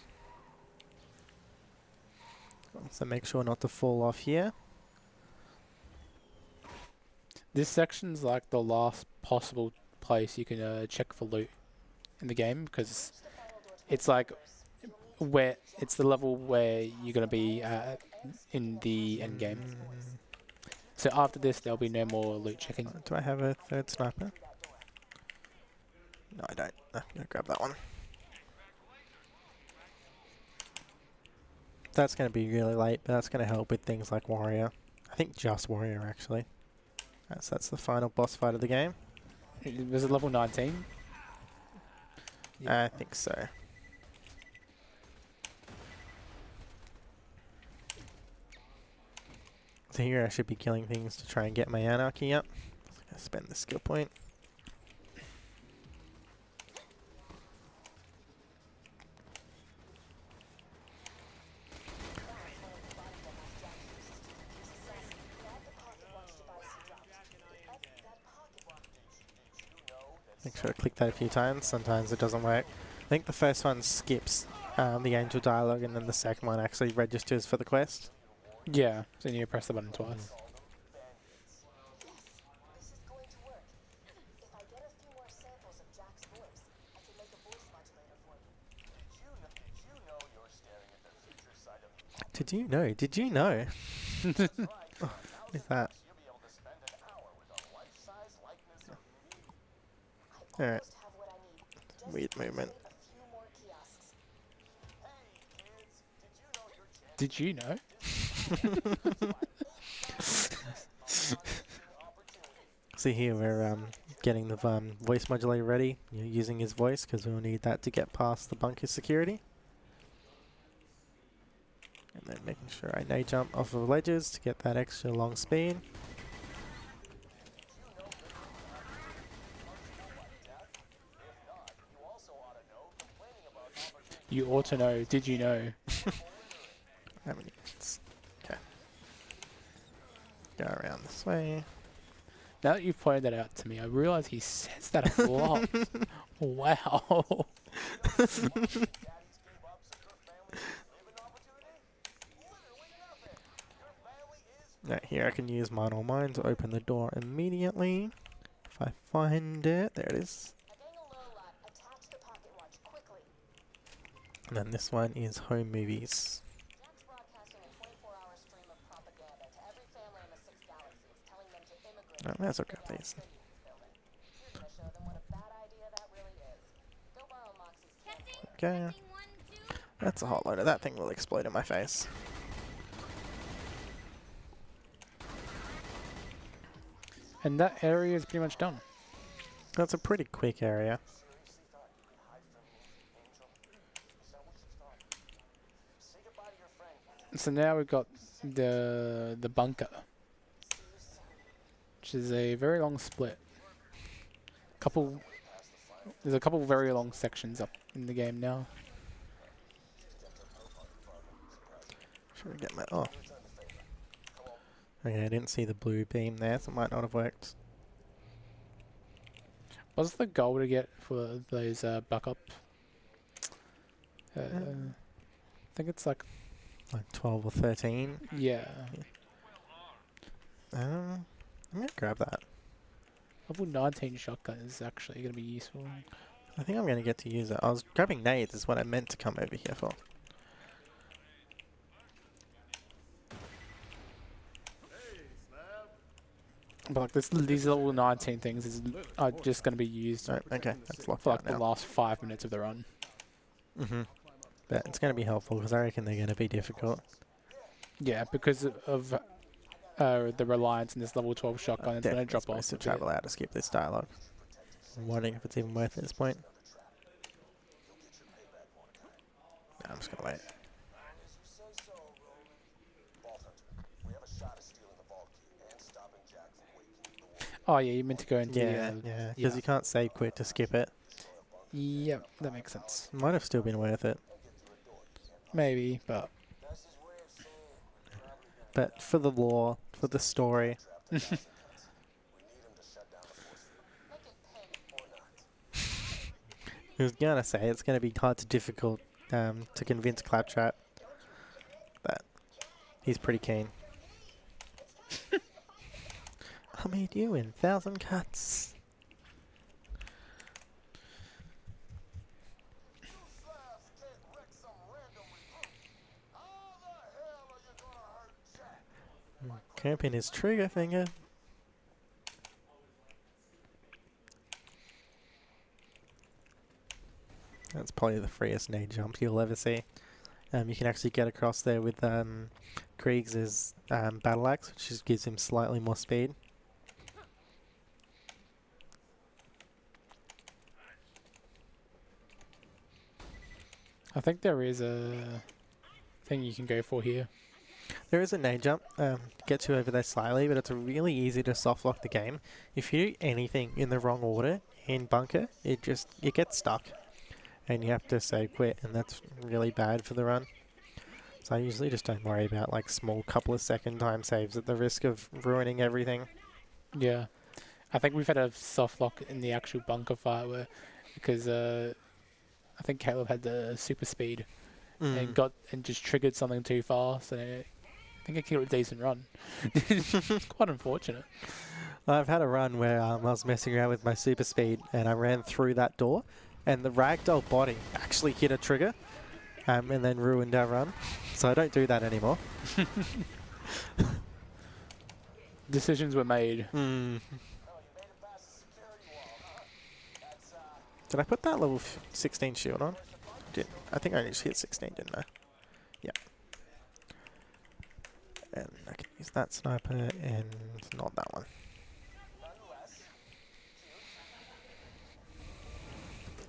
So make sure not to fall off here. This section's like the last possible place you can check for loot in the game, because it's like where it's the level where you're gonna be in the end game. So after this, there'll be no more loot checking. Do I have a third sniper? No, I don't. I'm going to grab that one. That's going to be really late, but that's going to help with things like Warrior. I think just Warrior, actually. So that's the final boss fight of the game. Was it level 19? I think so. So here I should be killing things to try and get my anarchy up. I'm going to spend the skill point. Make sure I click that a few times. Sometimes it doesn't work. I think the first one skips the angel dialogue, and then the second one actually registers for the quest. Yeah, so you need to press the button twice. This is going to work. If I get a few more samples of Jack's voice, I can make a voice modulator for you. Did you know? Did you know? Oh, what is that? Alright. Almost have what I need. Just Weird movement. a few more kiosks. Did you know? See here, we're getting the voice modulator ready. You're using his voice because we'll need that to get past the bunker security. And then making sure I nade jump off of ledges to get that extra long speed. You ought to know. Did you know? How many minutes? Okay. Go around this way. Now that you've pointed that out to me, I realise he says that a lot. Wow. Right, here I can use mine or mine to open the door immediately. If I find it, there it is. A gang of low lot, attach the pocket watch quickly. And then this one is home movies. Jack's broadcasting a 24-hour stream of propaganda to every family in the 6 galaxies, telling them to immigrate. Oh, that's okay, please. You're gonna show them what a bad idea that really is. Go borrow Moxie's camera. Okay. That's a hot load of that thing will explode in my face. And that area is pretty much done. That's a pretty quick area. So now we've got the bunker, which is a very long split. There's a couple very long sections up in the game now. Should we get my... Oh. Okay, I didn't see the blue beam there, so it might not have worked. What's the goal to get for those backup? I think it's like 12 or 13. yeah. I'm going to grab that. Level 19 shotgun is actually going to be useful. I think I'm going to get to use it. I was grabbing nades is what I meant to come over here for. But like these level 19 things are just going to be used Oh, okay, that's locked for out like the now. last 5 minutes of the run. But it's going to be helpful because I reckon they're going to be difficult. Yeah, because of the reliance in this level 12 shotgun is going to drop off. To travel out to skip this dialogue. I'm wondering if it's even worth it at this point. No, I'm just going to wait. Oh yeah, you meant to go into Yeah, because you can't save quit to skip it. Yep, that makes sense. Might have still been worth it. Maybe, but for the lore, for the story. I was gonna say it's gonna be hard to difficult to convince Claptrap, but he's pretty keen. I'll meet you in 1,000 cuts. Cramping his trigger finger. That's probably the freest nade jump you'll ever see. You can actually get across there with Kriegs' battle axe, which just gives him slightly more speed. I think there is a thing you can go for here. There is a nade jump, gets you over there slightly, but it's really easy to soft lock the game. If you do anything in the wrong order in bunker, it gets stuck, and you have to say quit, and that's really bad for the run. So I usually just don't worry about like small couple of second time saves at the risk of ruining everything. Yeah, I think we've had a soft lock in the actual bunker fight because I think Caleb had the super speed and just triggered something too fast, and I think it killed a decent run. It's quite unfortunate. I've had a run where I was messing around with my super speed and I ran through that door, and the ragdoll body actually hit a trigger and then ruined our run. So I don't do that anymore. Decisions were made. Did I put that level 16 shield on? I think I only just hit 16, didn't I? Yeah. And I can use that sniper and not that one.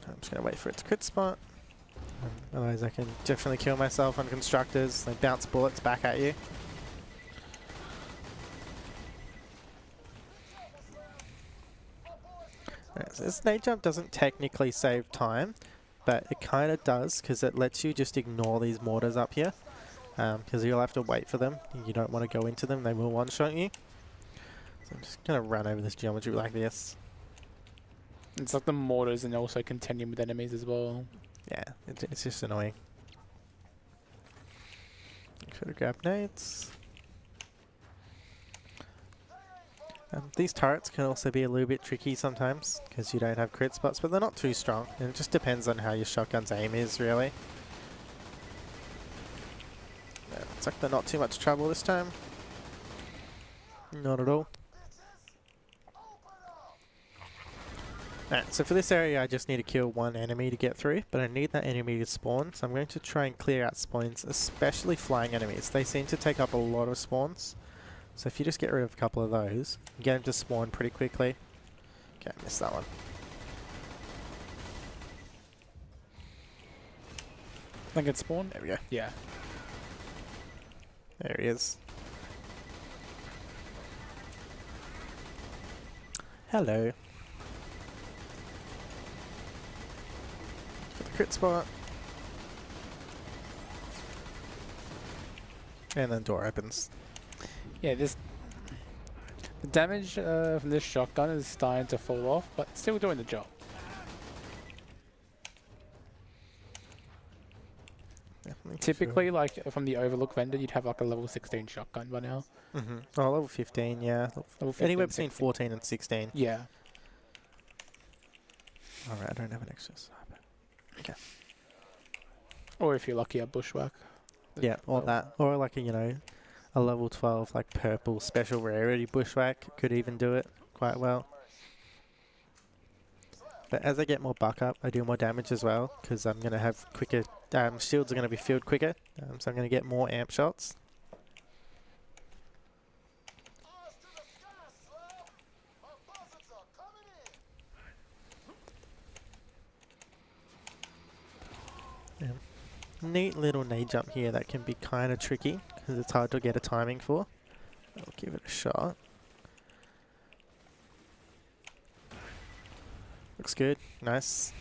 I'm just going to wait for it to crit spot. Otherwise I can definitely kill myself on constructors. They bounce bullets back at you. Right, so this nade jump doesn't technically save time, but it kind of does because it lets you just ignore these mortars up here. Because you'll have to wait for them. You don't want to go into them, they will one-shot you. So I'm just going to run over this geometry like this. It's like the mortars and also contending with enemies as well. Yeah, it's just annoying. Should have grabbed nades. These turrets can also be a little bit tricky sometimes because you don't have crit spots, but they're not too strong. And it just depends on how your shotgun's aim is, really. Yeah, it's like they're not too much trouble this time. Not at all. Alright, so for this area I just need to kill one enemy to get through, but I need that enemy to spawn, so I'm going to try and clear out spawns, especially flying enemies. They seem to take up a lot of spawns, so if you just get rid of a couple of those, you get them to spawn pretty quickly. Okay, I missed that one. I think it's spawned? There we go. Yeah. There he is. Hello. For the crit spot. And then door opens. Yeah, the damage from this shotgun is starting to fall off, but it's still doing the job. Typically, like from the Overlook vendor, you'd have like a level 16 shotgun by now. Oh, level 15, yeah. Level 15, Anywhere between 16. 14 and 16. Yeah. Alright, I don't have an extra sniper. Okay. Or if you're lucky, a bushwhack. Yeah, or that. Or like a, you know, a level 12 like purple special rarity bushwhack could even do it quite well. But as I get more buck up, I do more damage as well, because I'm going to have quicker, shields are going to be filled quicker, so I'm going to get more amp shots. neat little knee jump here that can be kind of tricky because it's hard to get a timing for. I'll give it a shot. Looks good. Nice.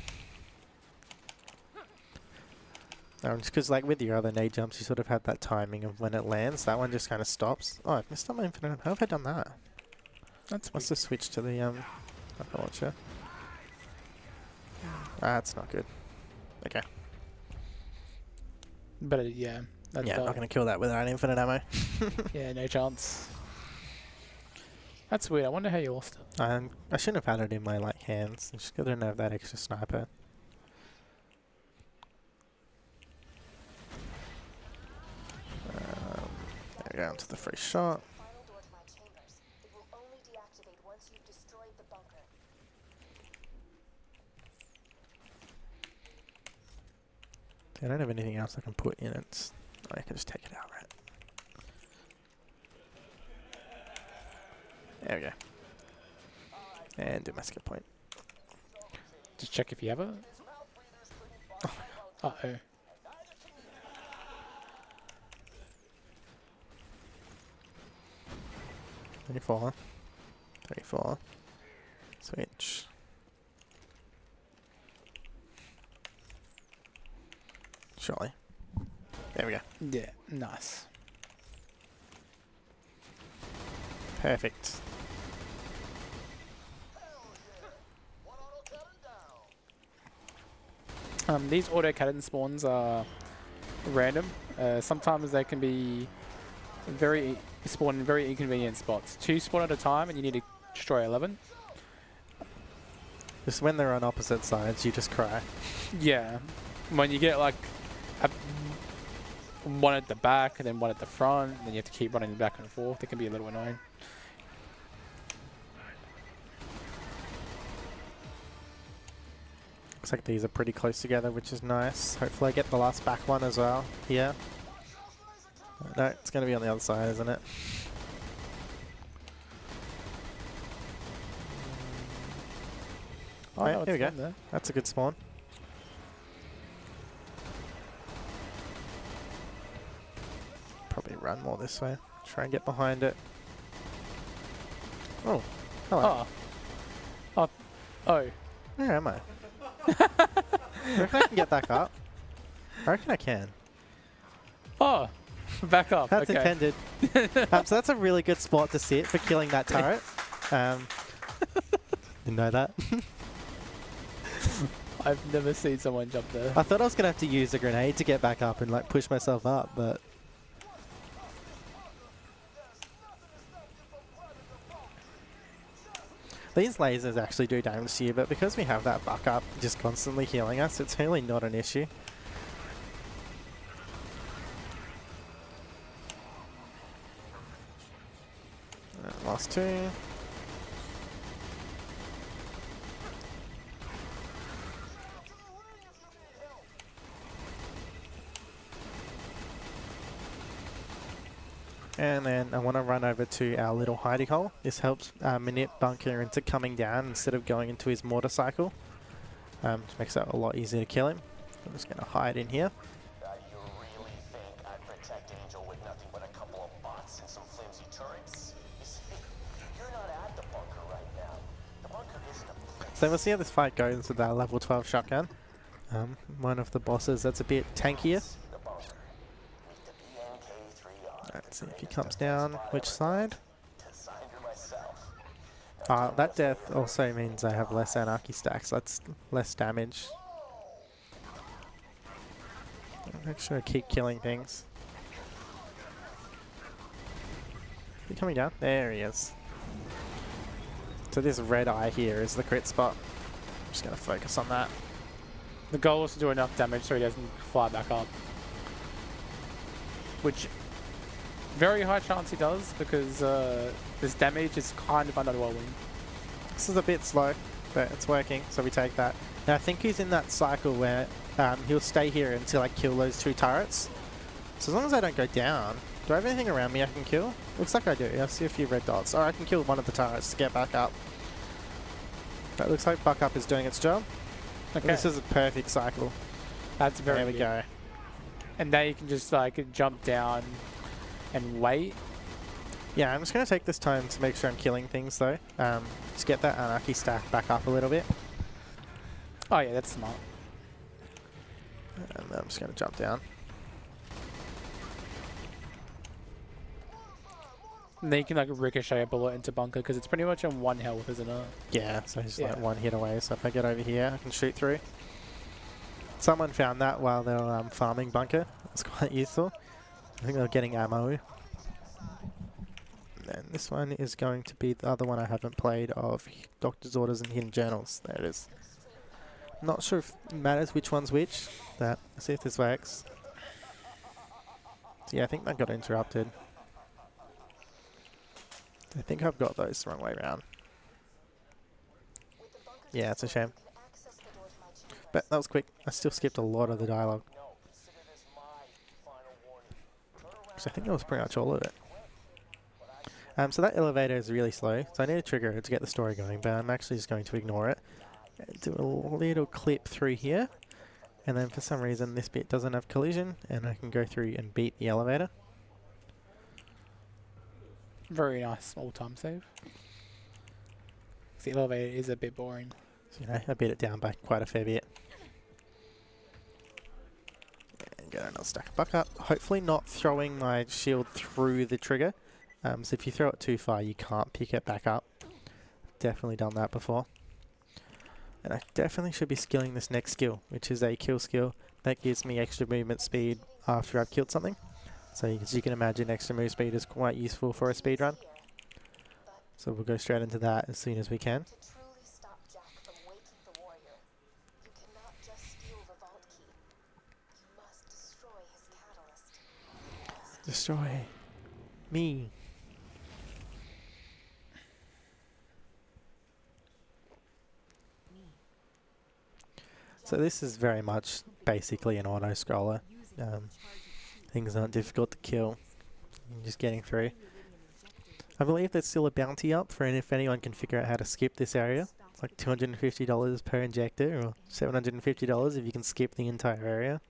Just because like with your other knee jumps, you sort of have that timing of when it lands. That one just kind of stops. Oh, I've missed on my infinite. How have I done that? Must have switched to the rocket launcher. That's not good. Okay. But yeah. That's Yeah, not going to kill that without infinite ammo. Yeah, no chance. That's weird. I wonder how you lost it. I shouldn't have had it in my like hands. Just because I didn't have that extra sniper. There we go, onto the free shot. Final door to my chambers. It will only deactivate once you've destroyed the bunker. I don't have anything else I can put in it. I can just take it out, right? There we go. And do my skip point. Just check if you have it. Uh-oh. 34. 34. Switch. Surely. There we go. Yeah, nice. Perfect. These auto cannon spawns are random. Sometimes they can be spawn in very inconvenient spots. 2 spawn at a time and you need to destroy 11. Just when they're on opposite sides, you just cry. Yeah. When you get like one at the back and then one at the front, then you have to keep running back and forth. It can be a little annoying. Looks like these are pretty close together, which is nice. Hopefully I get the last back one as well here. No, it's going to be on the other side, isn't it? Oh, Right, no, here we go. there. That's a good spawn. Probably run more this way. Try and get behind it. Oh, hello. Oh. Oh. Where am I? I reckon I can get back up. I reckon I can. Oh. Back up. That's okay. intended. So that's a really good spot to sit for killing that turret. Didn't know that. I've never seen someone jump there. I thought I was going to have to use a grenade to get back up and like push myself up, but... These lasers actually do damage to you, but because we have that buck up just constantly healing us, it's really not an issue. Last 2. And then I want to run over to our little hiding hole. This helps Manip bunker into coming down instead of going into his motorcycle. Which makes it a lot easier to kill him. I'm just going to hide in here. You really think I'd protect Angel with nothing but a couple of bots and some flimsy turrets? You see, you're not at the bunker right now. The bunker isn't a place. So we'll see how this fight goes with our level 12 shotgun. One of the bosses that's a bit tankier. The bunker. Meet the BNK3R. Let's see if he comes down. Which side? Designer myself. That death also means I have less anarchy stacks. That's less damage. Make sure I keep killing things. Is he coming down? There he is. So this red eye here is the crit spot. I'm just going to focus on that. The goal is to do enough damage so he doesn't fly back up. Which, very high chance he does, because this damage is kind of underwhelming. This is a bit slow, but it's working, so we take that. Now I think he's in that cycle where he'll stay here until I kill those 2 turrets. So as long as I don't go down, do I have anything around me I can kill? Looks like I do. I see a few red dots. Or I can kill one of the turrets to get back up. That looks like buck up is doing its job. Okay. This is a perfect cycle. That's very There we good. go. And now you can just like jump down and wait. Yeah, I'm just going to take this time to make sure I'm killing things though. Just get that anarchy stack back up a little bit. Oh yeah, that's smart. And then I'm just going to jump down. And then you can like ricochet a bullet into bunker because it's pretty much on 1 health, isn't it? Yeah, so just like Yeah. 1 hit away. So if I get over here, I can shoot through. Someone found that while they were farming bunker. It's quite useful. I think they're getting ammo. And then this one is going to be the other one I haven't played of Doctor's Orders and Hidden Journals. There it is. Not sure if it matters which one's which. Let's see if this works. So yeah, I think that got interrupted. I think I've got those the wrong way around. Yeah, it's a shame. But that was quick. I still skipped a lot of the dialogue. So I think that was pretty much all of it. So that elevator is really slow, so I need to trigger it to get the story going, but I'm actually just going to ignore it. Do a little clip through here, and then for some reason this bit doesn't have collision, and I can go through and beat the elevator. Very nice small time save. The elevator is a bit boring. So, you know, I beat it down by quite a fair bit. And get another stack of buck up. Hopefully not throwing my shield through the trigger. So if you throw it too far, you can't pick it back up. Definitely done that before. And I definitely should be skilling this next skill, which is a kill skill. That gives me extra movement speed after I've killed something. So as you can imagine, extra move speed is quite useful for a speedrun. So we'll go straight into that as soon as we can. To truly stop Jack from waking the warrior, you cannot just steal the vault key. You must destroy his catalyst. Destroy me. So this is very much basically an auto-scroller. Things aren't difficult to kill. You're just getting through. I believe there's still a bounty up for if anyone can figure out how to skip this area. It's like $250 per injector, or $750 if you can skip the entire area.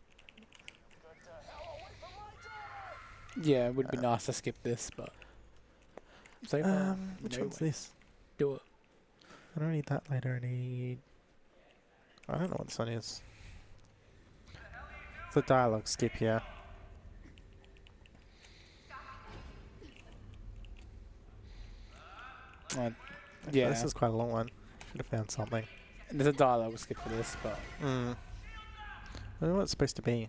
Yeah, it would be nice to skip this, but so far, Which no one's way. this? Do it. I don't need that later. I need... I don't know what this one is. It's a dialogue skip here. Yeah, This is quite a long one. Should have found something. there's a dialogue skip for this, but I don't know what it's supposed to be.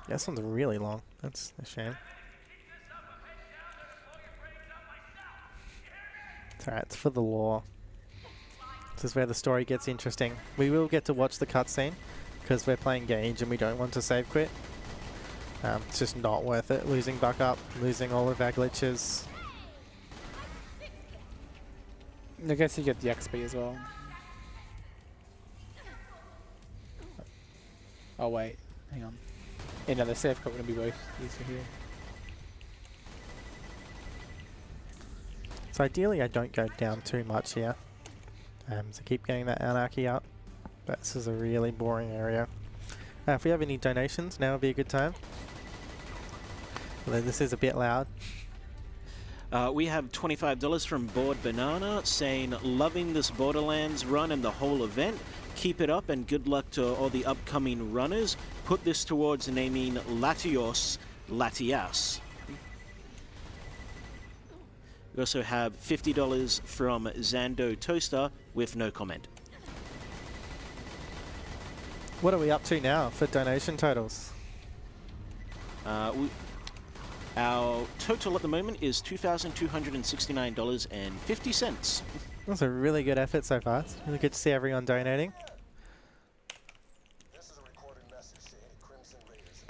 Yeah, this one's really long. That's a shame. It's alright, it's for the lore. This is where the story gets interesting. We will get to watch the cutscene because we're playing Gauge and we don't want to save quit. It's just not worth it. Losing buck up, losing all of our glitches. I guess you get the XP as well. Oh wait, hang on. Yeah, no, the save code wouldn't be both these are here. So ideally I don't go down too much here. So keep getting that anarchy up. But this is a really boring area. If we have any donations, now would be a good time. Although this is a bit loud. We have $25 from Bored Banana saying, loving this Borderlands run and the whole event. Keep it up and good luck to all the upcoming runners. Put this towards naming Latios Latias. We also have $50 from Zando Toaster with no comment. What are we up to now for donation totals? Our total at the moment is $2,269.50. That's a really good effort so far. It's really good to see everyone donating. This is a recorded message to any Crimson Raiders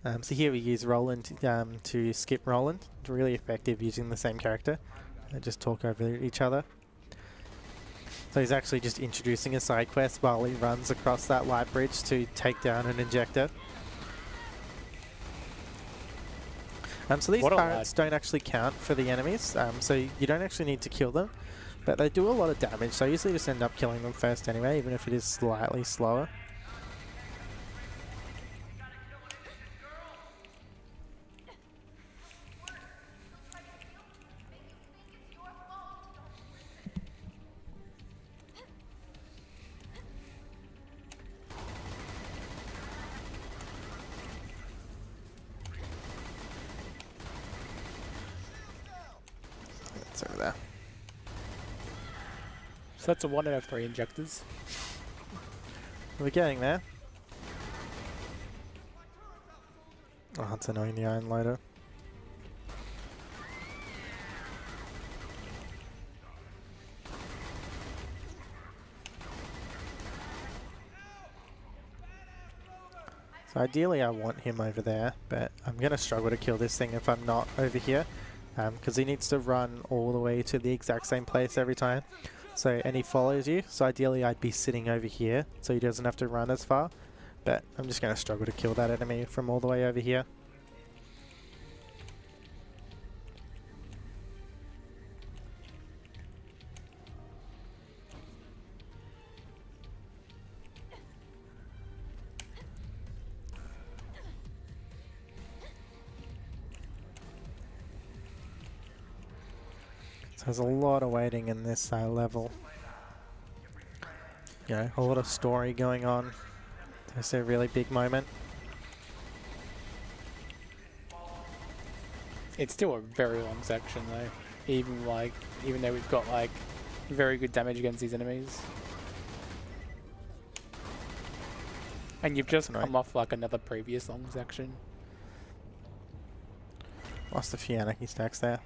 in the So here we use Roland to skip Roland. It's really effective using the same character. They just talk over each other. So he's actually just introducing a side quest while he runs across that light bridge to take down an injector. So these What a turrets lad. don't actually count for the enemies, so you don't actually need to kill them. But they do a lot of damage, so I usually just end up killing them first anyway, even if it is slightly slower. It's over there. So that's a 1 out of 3 injectors. We're getting there. Oh, it's annoying, the iron loader. So ideally I want him over there, but I'm going to struggle to kill this thing if I'm not over here, because he needs to run all the way to the exact same place every time. So, and he follows you, so ideally I'd be sitting over here, so he doesn't have to run as far. But I'm just going to struggle to kill that enemy from all the way over here. So there's a lot of waiting in this level. You know, a lot of story going on. It's a really big moment. It's still a very long section though. Even though we've got like very good damage against these enemies. And you've just come off like another previous long section. Lost a few anarchy stacks there.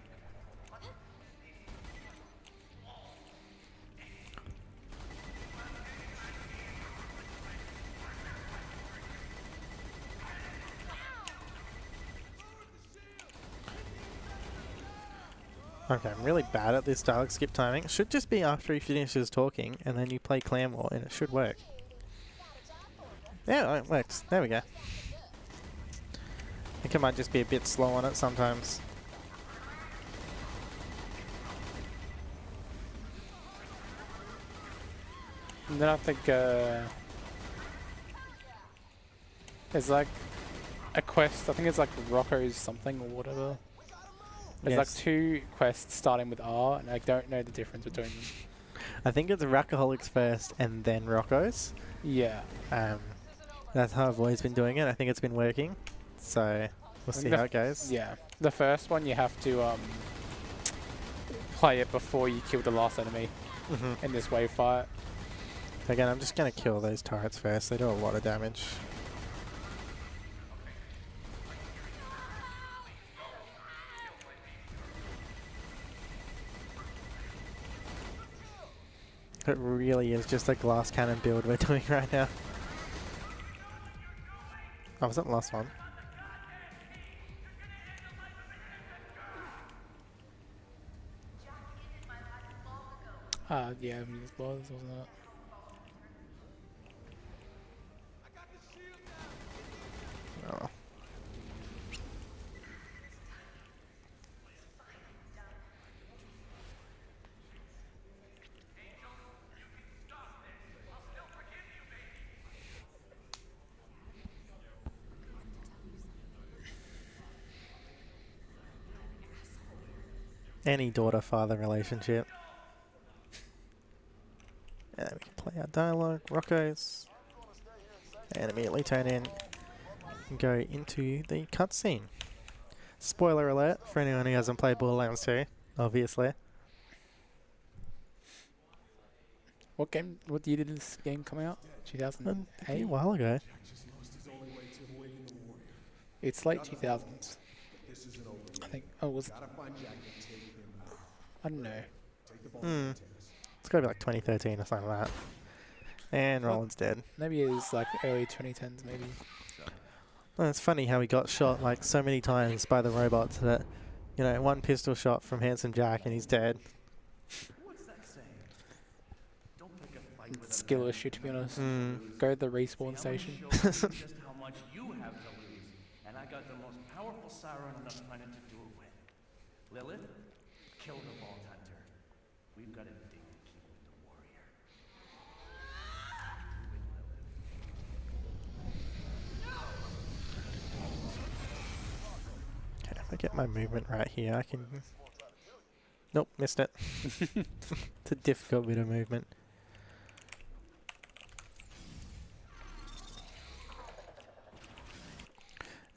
Okay, I'm really bad at this dialogue skip timing. It should just be after he finishes talking, and then you play Clan War, and it should work. Yeah, it works. There we go. I think I might just be a bit slow on it sometimes. And then I think there's like a quest, I think it's like Rocco's something or whatever. There's like 2 quests starting with R, and I don't know the difference between them. I think it's Rackaholics first and then Rocco's. Yeah. That's how I've always been doing it. I think it's been working. So we'll see how it goes. Yeah. The first one you have to play it before you kill the last enemy in this wave fight. Again, I'm just going to kill those turrets first. They do a lot of damage. It really is just a glass cannon build we're doing right now. Oh, was that the last one? Yeah, it was, wasn't it? Oh. Any daughter-father relationship. And we can play our dialogue, Rocco's, and immediately turn in and go into the cutscene. Spoiler alert for anyone who hasn't played Borderlands 2, obviously. What year did this game come out? 2008? A while ago. It's late 2000s. I think. Oh, was it? I don't know. It's got to be like 2013 or something like that. And Roland's dead. Maybe it was like early 2010s, maybe. Well, it's funny how he got shot like so many times by the robots that, you know, one pistol shot from Handsome Jack and he's dead. Skill issue, to be honest. Go to the respawn station. just how much you have to lose, and I got the most powerful siren on the planet to do it with. Lilith, kill the Vault Hunter. We've got a my movement right here. I can... Nope, missed it. It's a difficult bit of movement.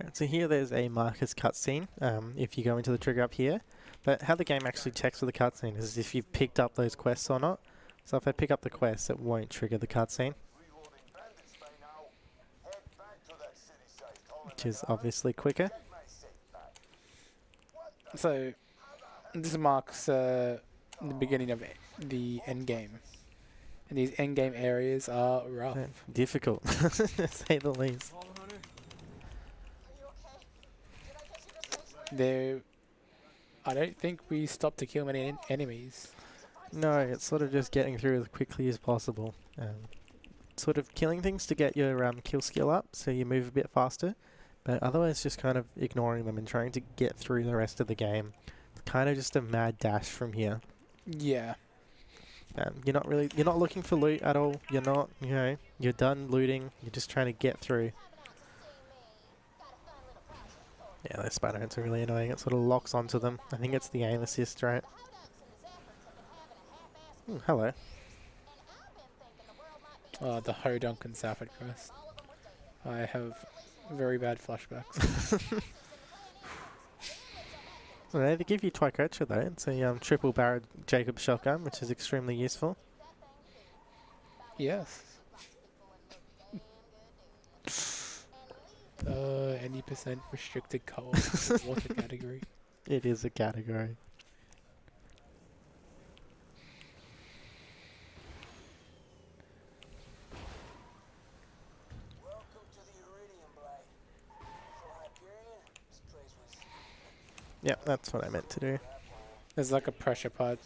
Right, so here there's a Marcus cutscene, if you go into the trigger up here. But how the game actually checks for the cutscene is if you've picked up those quests or not. So if I pick up the quest, it won't trigger the cutscene, which is obviously quicker. So this marks the beginning of the end game, and these end game areas are rough. Difficult, to say the least. I don't think we stopped to kill many enemies. No, it's sort of just getting through as quickly as possible. Sort of killing things to get your kill skill up, so you move a bit faster. But otherwise just kind of ignoring them and trying to get through the rest of the game. It's kind of just a mad dash from here. Yeah. You're not looking for loot at all. You're not, you're done looting. You're just trying to get through. Yeah, those spider ants are really annoying. It sort of locks onto them. I think it's the aim assist, right? Hello. The Ho Duncan Safford quest. I have very bad flashbacks. Well, they give you Twycocha though. It's a triple barreled Jacobs shotgun, which is extremely useful. Yes. Any percent restricted co-op. What a category. It is a category. Yep, that's what I meant to do. There's like a pressure pod,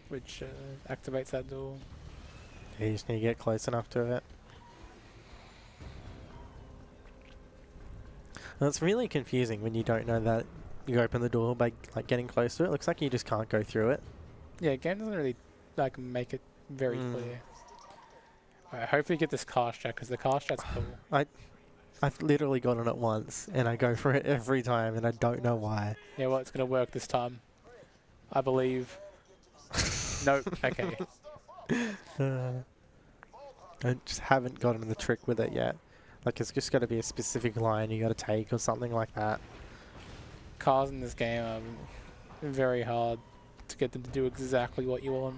which activates that door. Yeah, you just need to get close enough to it. Well, it's really confusing when you don't know that you open the door by like getting close to it. Looks like you just can't go through it. Yeah, game doesn't really like make it very clear. Alright, hopefully get this cast chat because the cast chat's cool. I've literally gotten it once and I go for it every time and I don't know why. Yeah, well, it's gonna work this time, I believe. Nope. Okay. I just haven't gotten the trick with it yet. Like, it's just got to be a specific line you got to take or something like that. Cars in this game are very hard to get them to do exactly what you want.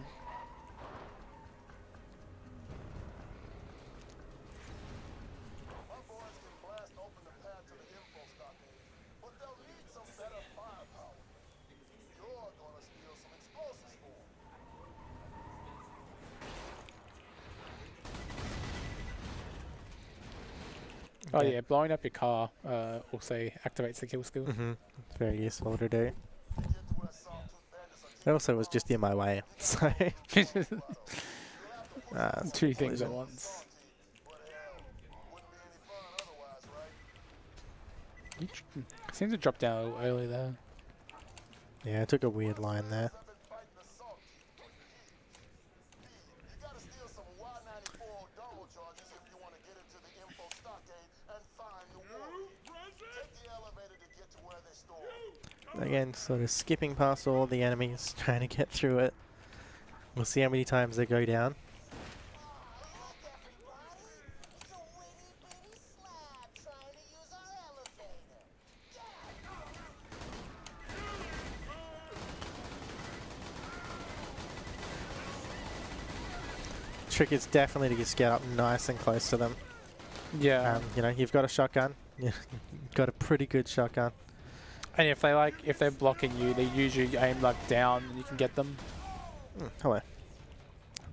Oh yeah, blowing up your car also activates the kill skill. It's very useful to do. It also was just in my way, so... Two things at once. Seems to drop down a little early there. Yeah, I took a weird line there. Again, sort of skipping past all the enemies, trying to get through it. We'll see how many times they go down. Trick is definitely to just get up nice and close to them. Yeah. You've got a shotgun. You've got a pretty good shotgun. And if they're blocking you, they usually aim like down and you can get them. Hello.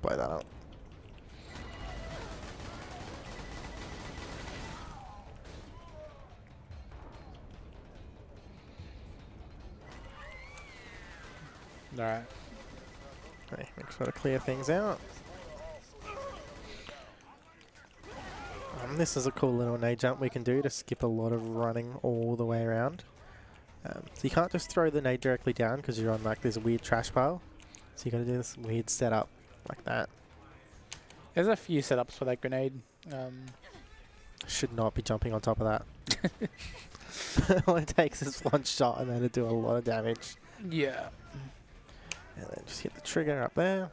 Blow that up. Alright. Okay, make sure to clear things out. This is a cool little nade jump we can do to skip a lot of running all the way around. So you can't just throw the nade directly down because you're on like this weird trash pile. So you got to do this weird setup like that. There's a few setups for that grenade. Should not be jumping on top of that. All it takes is one shot and then it'll do a lot of damage. Yeah. And then just hit the trigger up there.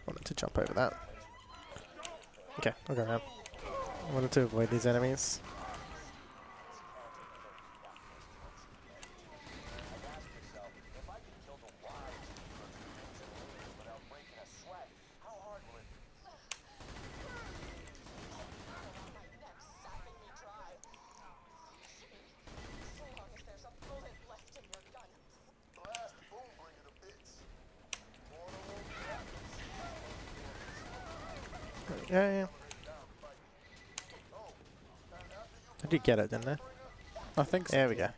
Wanted to jump over that. Okay, I'll go around. I wanted to avoid these enemies. Yeah. I did get it, didn't I? I think so. There we go.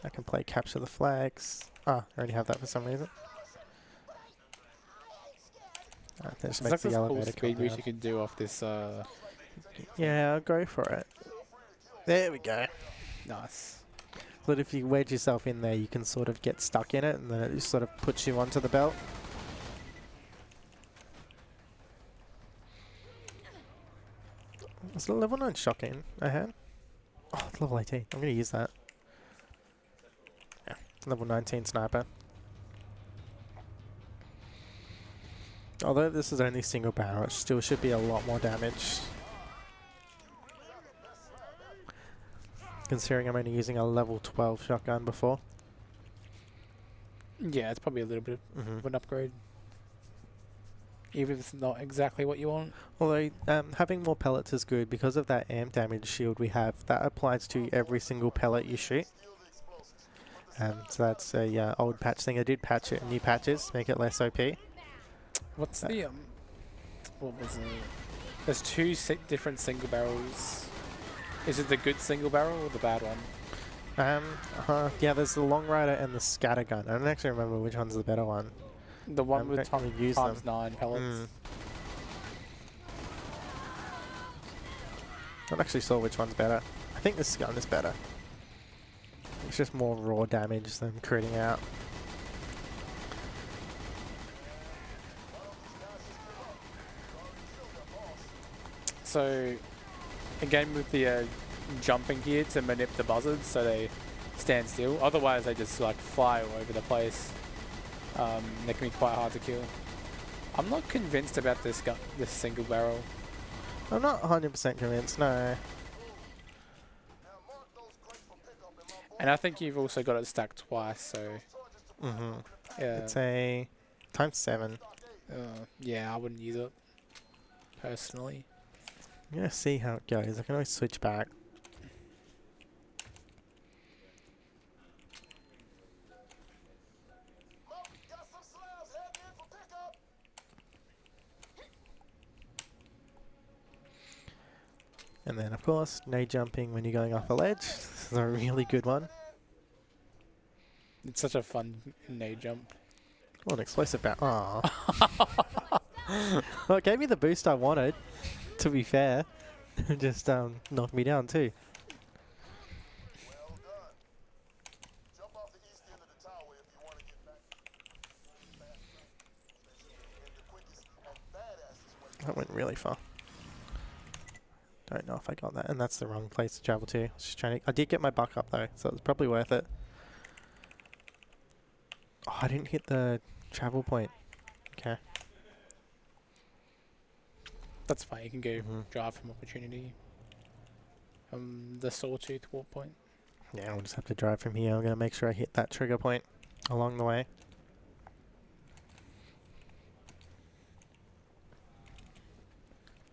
I can play capture the flags. Ah, I already have that for some reason. That just It's makes like the this cool elevator speed come boost down. you can do off this. Yeah, I'll go for it. There we go. Nice. But if you wedge yourself in there, you can sort of get stuck in it, and then it just sort of puts you onto the belt. Was the level 9 shotgun I had? Oh, it's level 18. I'm going to use that. Yeah, level 19 sniper. Although this is only single barrel, it still should be a lot more damage. Considering I'm only using a level 12 shotgun before. Yeah, it's probably a little bit of an upgrade. Even if it's not exactly what you want. Although having more pellets is good because of that amp damage shield we have. That applies to every single pellet you shoot. So that's a old patch thing. I did patch it in new patches, make it less OP. What's the what was it? There's two different single barrels. Is it the good single barrel or the bad one? Yeah, there's the long rider and the scatter gun. I don't actually remember which one's the better one. The one with don't really use them. ×9 pellets. Not actually sure which one's better. I think this gun is better. It's just more raw damage than critting out. So, again with the jumping here to manip the buzzards so they stand still. Otherwise they just like fly all over the place. They can be quite hard to kill. I'm not convinced about this gun, this single barrel. I'm not 100% convinced, no. And I think you've also got it stacked twice, so... Yeah. It's a ×7. Yeah, I wouldn't use it, personally. I'm going to see how it goes. I can always switch back. And then, of course, no jumping when you're going off a ledge. This is a really good one. It's such a fun nade jump. Oh, an explosive bat. Aww. Well, it gave me the boost I wanted, to be fair. Just knocked me down too. That went really far. Don't know if I got that, and that's the wrong place to travel to. Just trying to, I did get my buck up though, so it's probably worth it. Oh, I didn't hit the travel point. Okay. That's fine, you can go drive from opportunity. The Sawtooth warp point. Yeah, we'll just have to drive from here. I'm going to make sure I hit that trigger point along the way.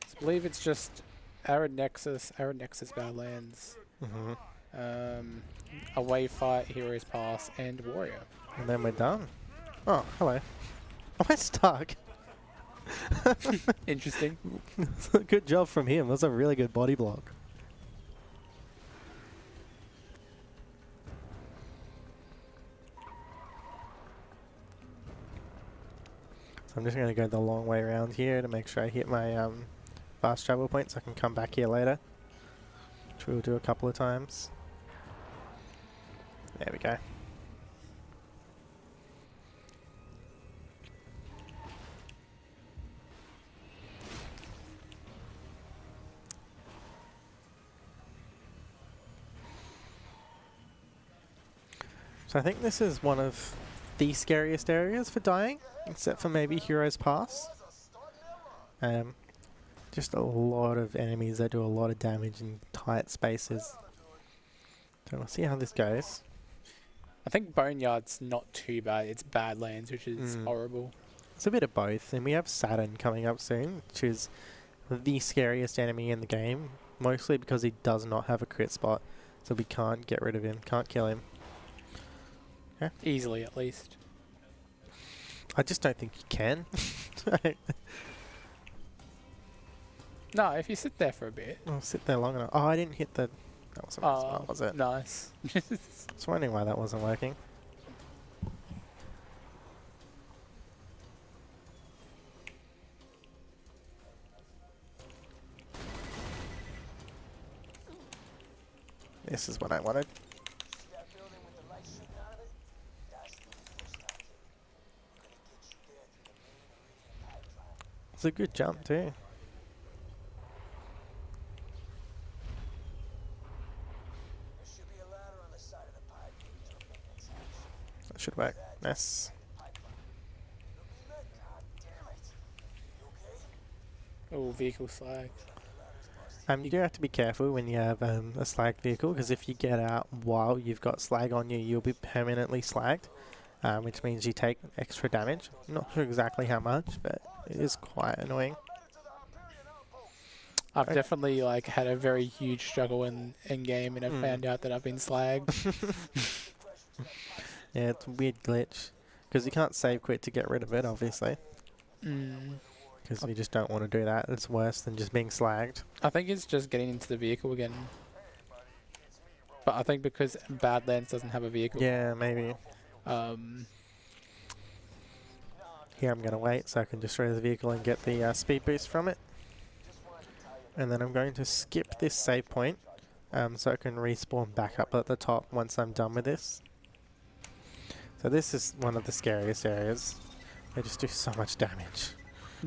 I believe it's just Arid Nexus Badlands, Away Fight, Heroes Pass, and Warrior. And then we're done. Oh, hello. Am I stuck? Interesting. Good job from him. That's a really good body block. So I'm just going to go the long way around here to make sure I hit my fast travel point so I can come back here later. Which we'll do a couple of times. There we go. So I think this is one of the scariest areas for dying, except for maybe Heroes Pass. Just a lot of enemies that do a lot of damage in tight spaces. So we'll see how this goes. I think Boneyard's not too bad. It's Badlands, which is horrible. It's a bit of both, and we have Saturn coming up soon, which is the scariest enemy in the game, mostly because he does not have a crit spot, so we can't get rid of him, can't kill him. Yeah. Easily, at least. I just don't think you can. No, if you sit there for a bit. I'll sit there long enough. Oh, I didn't hit the... That wasn't very smart, was it? Nice. I was wondering why that wasn't working. This is what I wanted. It's a good jump too. That should work. Nice. Oh, vehicle slag. You do have to be careful when you have a slag vehicle, because if you get out while you've got slag on you, you'll be permanently slagged, which means you take extra damage. I'm not sure exactly how much, but it is quite annoying. I've definitely like had a very huge struggle in game, and I've found out that I've been slagged. Yeah, it's a weird glitch, because you can't save quit to get rid of it, obviously. Because we just don't want to do that. It's worse than just being slagged. I think it's just getting into the vehicle again. But I think because Badlands doesn't have a vehicle. Yeah, maybe. Here I'm going to wait so I can destroy the vehicle and get the speed boost from it. And then I'm going to skip this save point so I can respawn back up at the top once I'm done with this. So this is one of the scariest areas. They just do so much damage.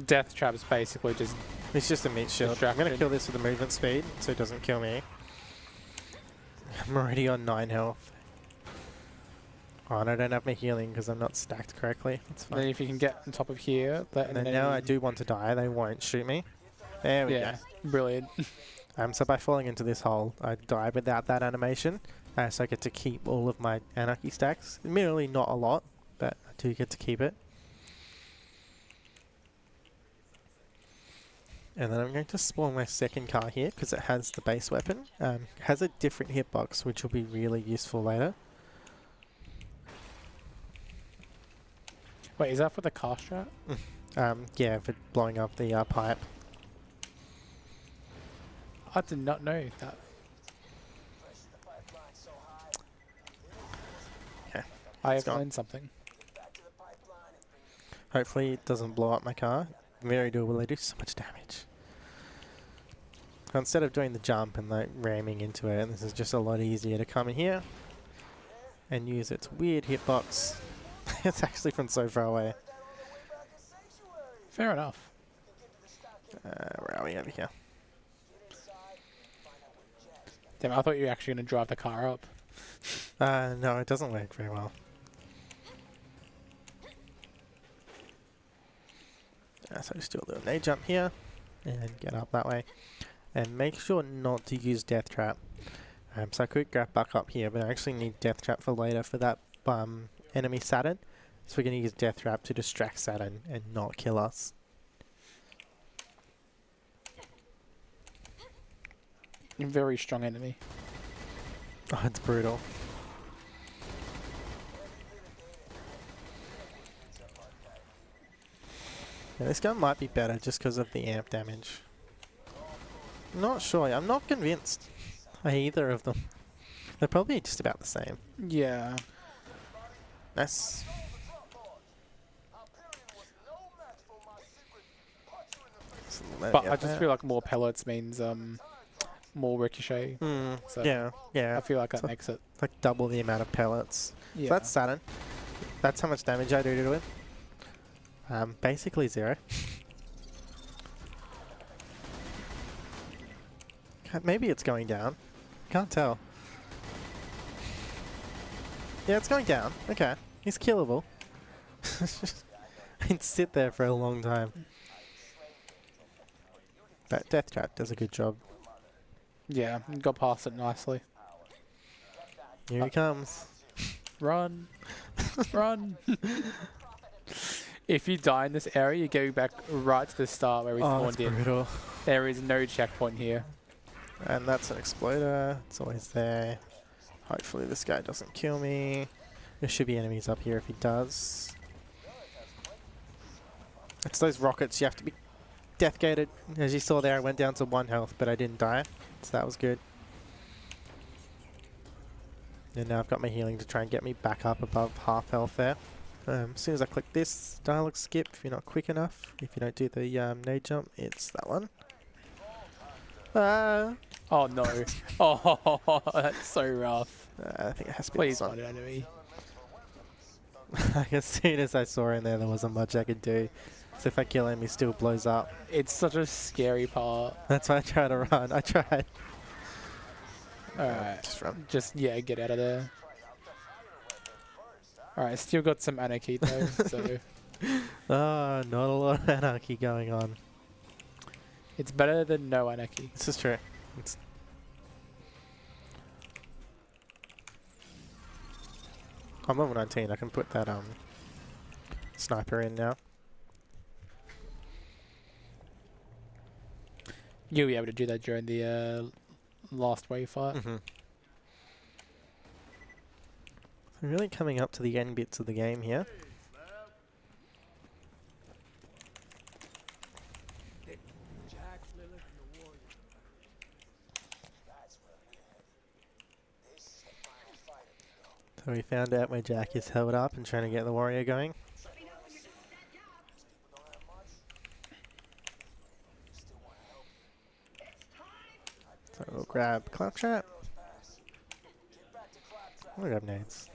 Death Trap's basically just... It's just a meat shield. I'm going to kill this with the movement speed so it doesn't kill me. I'm already on 9 health. Oh, and I don't have my healing because I'm not stacked correctly. That's fine. Then if you can get on top of here... And then now I do want to die. They won't shoot me. There we go. Brilliant. So by falling into this hole, I die without that animation. So I get to keep all of my anarchy stacks. Admittedly not a lot, but I do get to keep it. And then I'm going to spawn my second car here because it has the base weapon. It has a different hitbox, which will be really useful later. Wait, is that for the car strat? Yeah, for blowing up the pipe. I did not know that. Yeah, I have learned something. Hopefully it doesn't blow up my car. Very doable, they do so much damage. So instead of doing the jump and like ramming into it, this is just a lot easier to come in here and use its weird hitbox. It's actually from so far away. Fair enough. Where are we over here? Damn, I thought you were actually going to drive the car up. No, it doesn't work very well. So just do a little nade jump here and get up that way. And make sure not to use Death Trap. So I could grab back up here, but I actually need Death Trap for later for that enemy Saturn. So we're going to use Death Trap to distract Saturn and not kill us. Very strong enemy. Oh, it's brutal. Yeah, this gun might be better just because of the amp damage. Not sure. I'm not convinced by either of them. They're probably just about the same. Yeah. Nice. But I just feel like more pellets means more ricochet. So yeah. I feel like that makes it like double the amount of pellets. Yeah. So that's Saturn. That's how much damage I do to it. Basically 0. Maybe it's going down. Can't tell. Yeah, it's going down. Okay. He's killable. He'd sit there for a long time. But Death Trap does a good job. Yeah, got past it nicely. Here he comes. Run. Run. If you die in this area, you go back right to the start where we Oh, that's spawned in. brutal. There is no checkpoint here. And that's an exploder. It's always there. Hopefully this guy doesn't kill me. There should be enemies up here if he does. It's those rockets. You have to be death gated. As you saw there, I went down to 1 health, but I didn't die. So that was good. And now I've got my healing to try and get me back up above half health there. As soon as I click this dialogue skip, if you're not quick enough, if you don't do the nade jump, it's that one. Oh no. Oh, that's so rough. I think it has to be Please this one. find an enemy. As soon as I saw in there, there wasn't much I could do. So if I kill him, he still blows up. It's such a scary part. That's why I try to run. I tried. Alright. Just run. Just, yeah, get out of there. Alright, still got some anarchy though, so Oh, not a lot of anarchy going on. it's better than no anarchy. This is true. It's I'm level 19. I can put that sniper in now. You'll be able to do that during the last wave fight. We're really coming up to the end bits of the game here. So we found out where Jack is held up and trying to get the warrior going. So we'll grab Claptrap. We'll grab nades.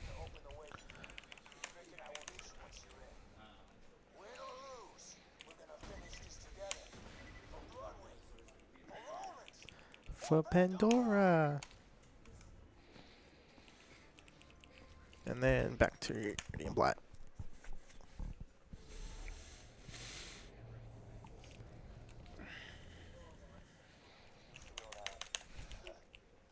For Pandora. And then back to Radiant Blight.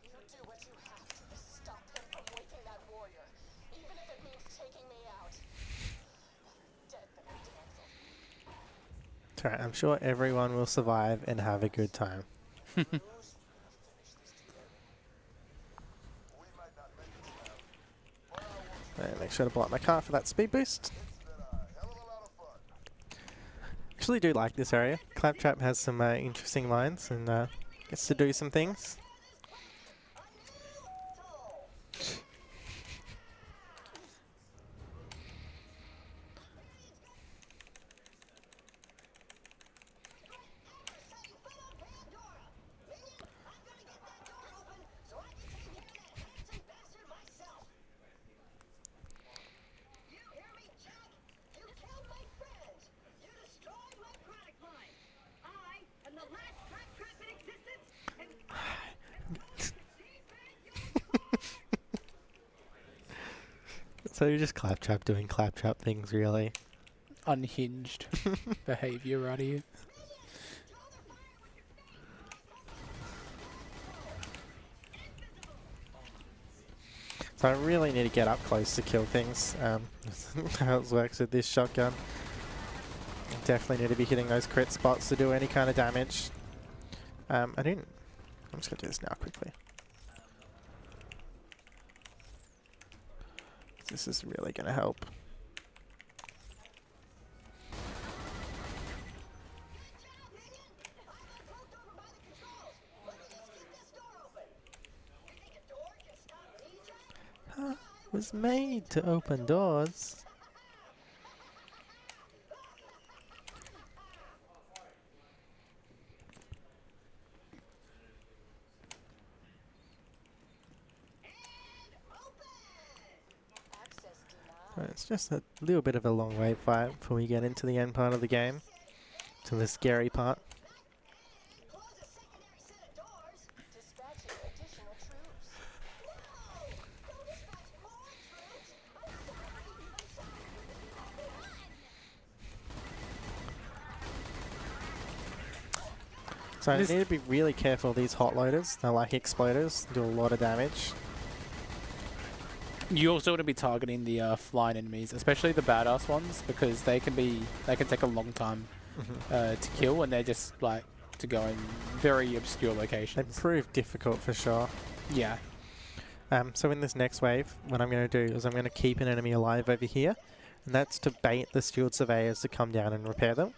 You do what you have to stop him from waking that warrior, even if it means taking me out. Dead than canceled. It's alright, I'm sure everyone will survive and have a good time. And make sure to blow up my car for that speed boost. Actually do like this area. Claptrap has some interesting lines and gets to do some things. So you're just Claptrap doing Claptrap things, really. Unhinged behavior right here. So I really need to get up close to kill things. How it works with this shotgun. Definitely need to be hitting those crit spots to do any kind of damage. I'm just going to do this now quickly. This is really going to help. Huh? It was made to open doors. It's just a little bit of a long wave fight before we get into the end part of the game, to the scary part. So you This- need to be really careful of these hot loaders. They're like exploders, do a lot of damage. You also want to be targeting the flying enemies, especially the badass ones, because they can take a long time to kill, and they're just like to go in very obscure They locations. prove difficult for sure. Yeah. So in this next wave, what I'm going to do is I'm going to keep an enemy alive over here, and that's to bait the skilled surveyors to come down and repair them.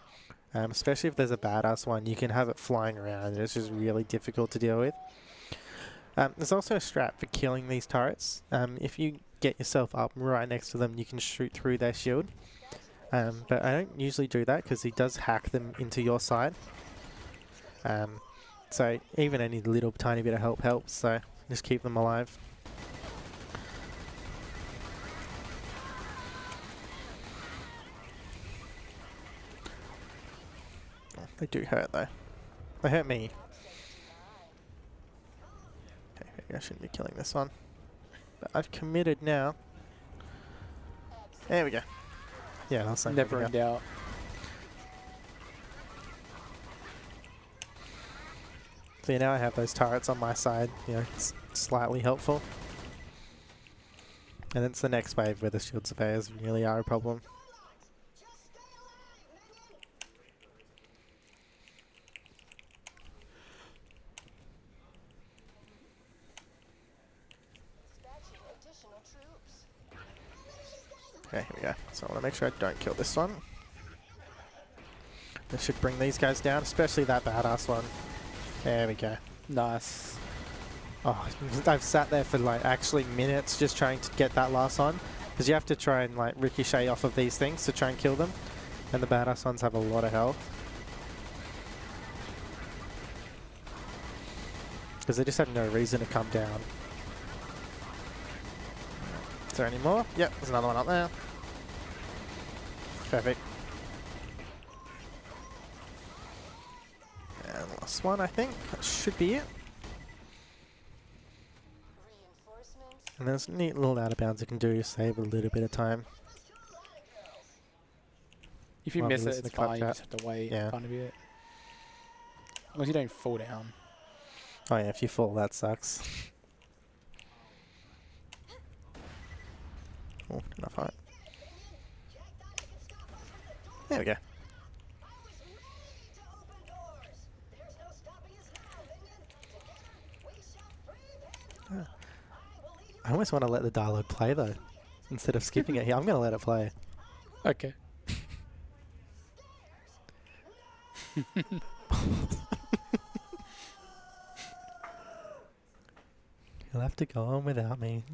Especially if there's a badass one, you can have it flying around, and it's just really difficult to deal with. There's also a strat for killing these turrets. If you get yourself up right next to them, you can shoot through their shield. But I don't usually do that because he does hack them into your side. So even any little tiny bit of help helps, so just keep them alive. They do hurt though. They hurt me. Okay, maybe I shouldn't be killing this one. But I've committed now. There we go. Yeah, that's like Never in doubt. So now I have those turrets on my side. You know, it's slightly helpful. And it's the next wave where the shield surveyors really are a problem. Okay, here we go. So I want to make sure I don't kill this one. This should bring these guys down, especially that badass one. There we go. Nice. Oh, I've sat there for like actually minutes just trying to get that last on. Because you have to try and like ricochet off of these things to try and kill them. And the badass ones have a lot of health. Because they just have no reason to come down. Is there any more? Yep, there's another one up there. Perfect. And last one, I think. That should be it. And there's a neat little out of bounds you can do to save a little bit of time. If you While we miss it, listen it's to clap fine. You chat. just have to wait Yeah. kind of bit. As long as you don't fall down. Oh yeah, if you fall, that sucks. Oh, enough height. There we go. Ah. I almost want to let the dialogue play though, instead of skipping it here. I'm going to let it play. Okay. You'll have to go on without me.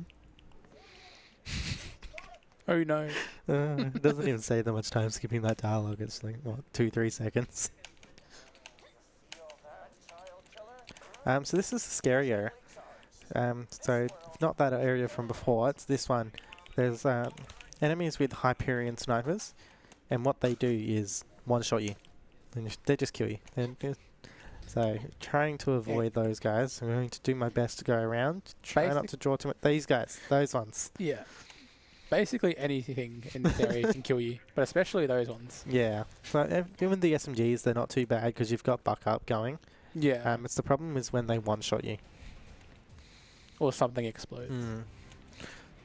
Oh no. It doesn't even save that much time skipping that dialogue. It's like, what, 2-3 seconds. So this is the scary area. So not that area from before, it's this one. There's enemies with Hyperion snipers, and what they do is one-shot you. They just kill you. So trying to avoid those guys. I'm going to do my best to go around. Try not to draw too much. These guys, those ones. Yeah. Basically anything in this area can kill you, but especially those ones. Yeah. So even the SMGs, they're not too bad because you've got buck up going. Yeah. It's the problem is when they one-shot you. Or something explodes.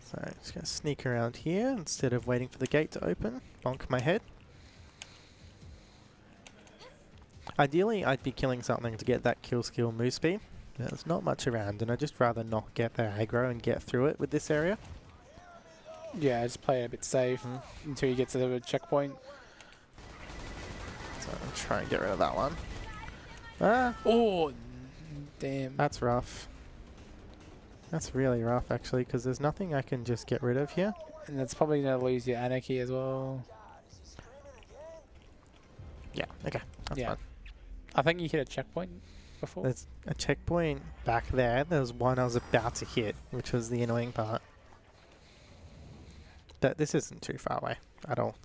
So I'm just going to sneak around here instead of waiting for the gate to open. Bonk my head. Ideally, I'd be killing something to get that kill skill move speed. There's not much around, and I'd just rather not get their aggro and get through it with this area. Yeah, just play it a bit safe until you get to the checkpoint. So I'll try and get rid of that one. Ah, Oh, damn. that's rough. That's really rough, actually, because there's nothing I can just get rid of here. And that's probably going to lose your anarchy as well. Yeah, okay. That's Yeah. fine. I think you hit a checkpoint before. There's a checkpoint back there. There was one I was about to hit, which was the annoying part. But this isn't too far away at all.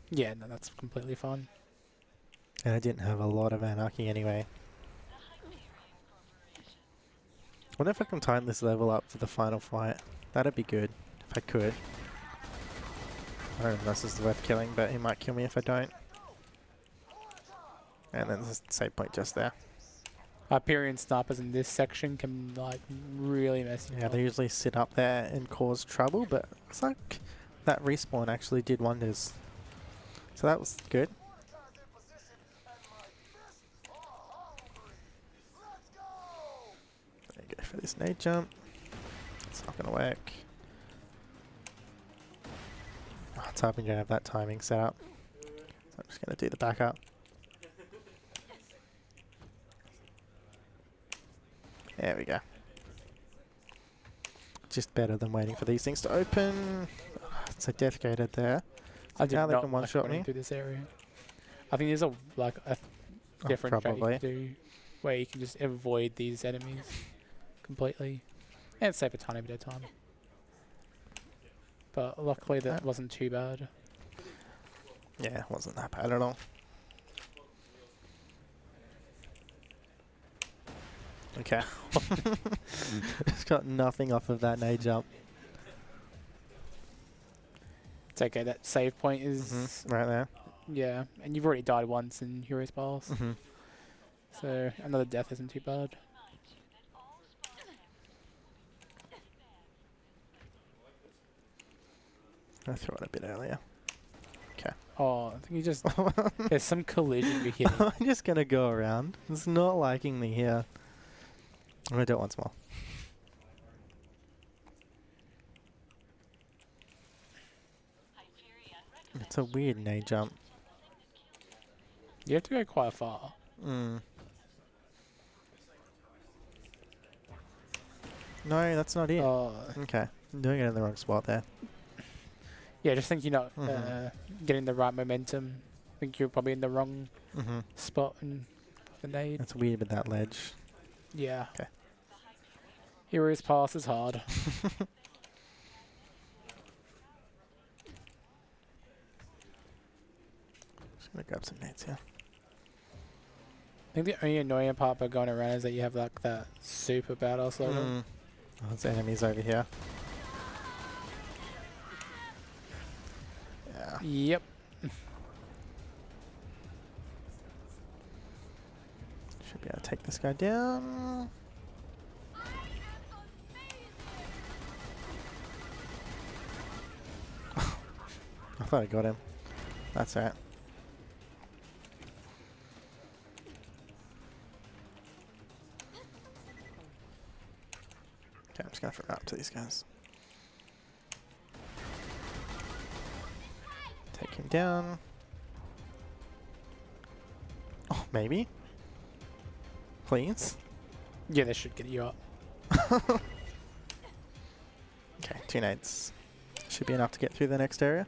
Yeah, no, that's completely fine. And I didn't have a lot of anarchy anyway. I wonder if I can time this level up for the final fight. That'd be good, if I could. I don't know if this is worth killing, but he might kill me if I don't. And then there's a save point just there. Hyperion snipers in this section can like really mess you Yeah, up. they usually sit up there and cause trouble, but it's like that respawn actually did wonders. So that was good. There you go for this nade jump. It's not going to work. Oh, it's hoping you don't have that timing set up. So I'm just going to do the backup. There we go. Just better than waiting for these things to open. It's a death gated there. I did now they not can like one-shot running me. through this area. I think there's a different strat you probably. can do where you can just avoid these enemies completely and save a tiny bit of time. But luckily that wasn't too bad. Yeah, it wasn't that bad at all. Okay. Just got nothing off of that nade jump. It's okay, that save point is Right there. yeah, and you've already died once in Heroes Pass. So another death isn't too bad. I threw it a bit earlier. Okay. Oh, I think you just there's some collision you're hitting. I'm just gonna go around. It's not liking me here. I'm gonna do it once more. It's a weird nade jump. You have to go quite far. No, that's not it. Oh, Okay. I'm doing it in the wrong spot there. yeah, just think you're not getting the right momentum. I think you're probably in the wrong spot and the nade. That's weird with that ledge. Yeah. Okay. Heroes Pass is hard. Just gonna grab some nades here. I think the only annoying part about going around is that you have like that super badass loadout. Oh, there's enemies over here. Yeah. Yep. Should be able to take this guy down. I thought I got him. That's right. Okay, I'm just gonna throw it up to these guys. Take him down. Oh, maybe? Please? Yeah, they should get you up. Okay, 2 nades. Should be enough to get through the next area.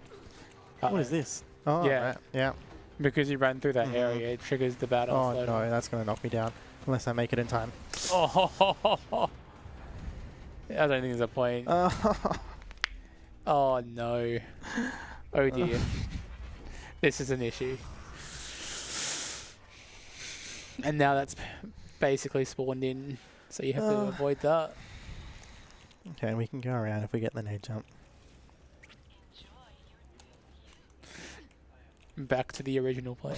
What is this? Oh, Yeah. right. Yeah. Because you ran through that area, it triggers the battle. Oh, no, that's going to knock me down. Unless I make it in time. Oh, I don't think there's a point. Oh no. Oh dear. This is an issue. And now that's basically spawned in, so you have to avoid that. Okay, we can go around if we get the nade jump. Back to the original plan.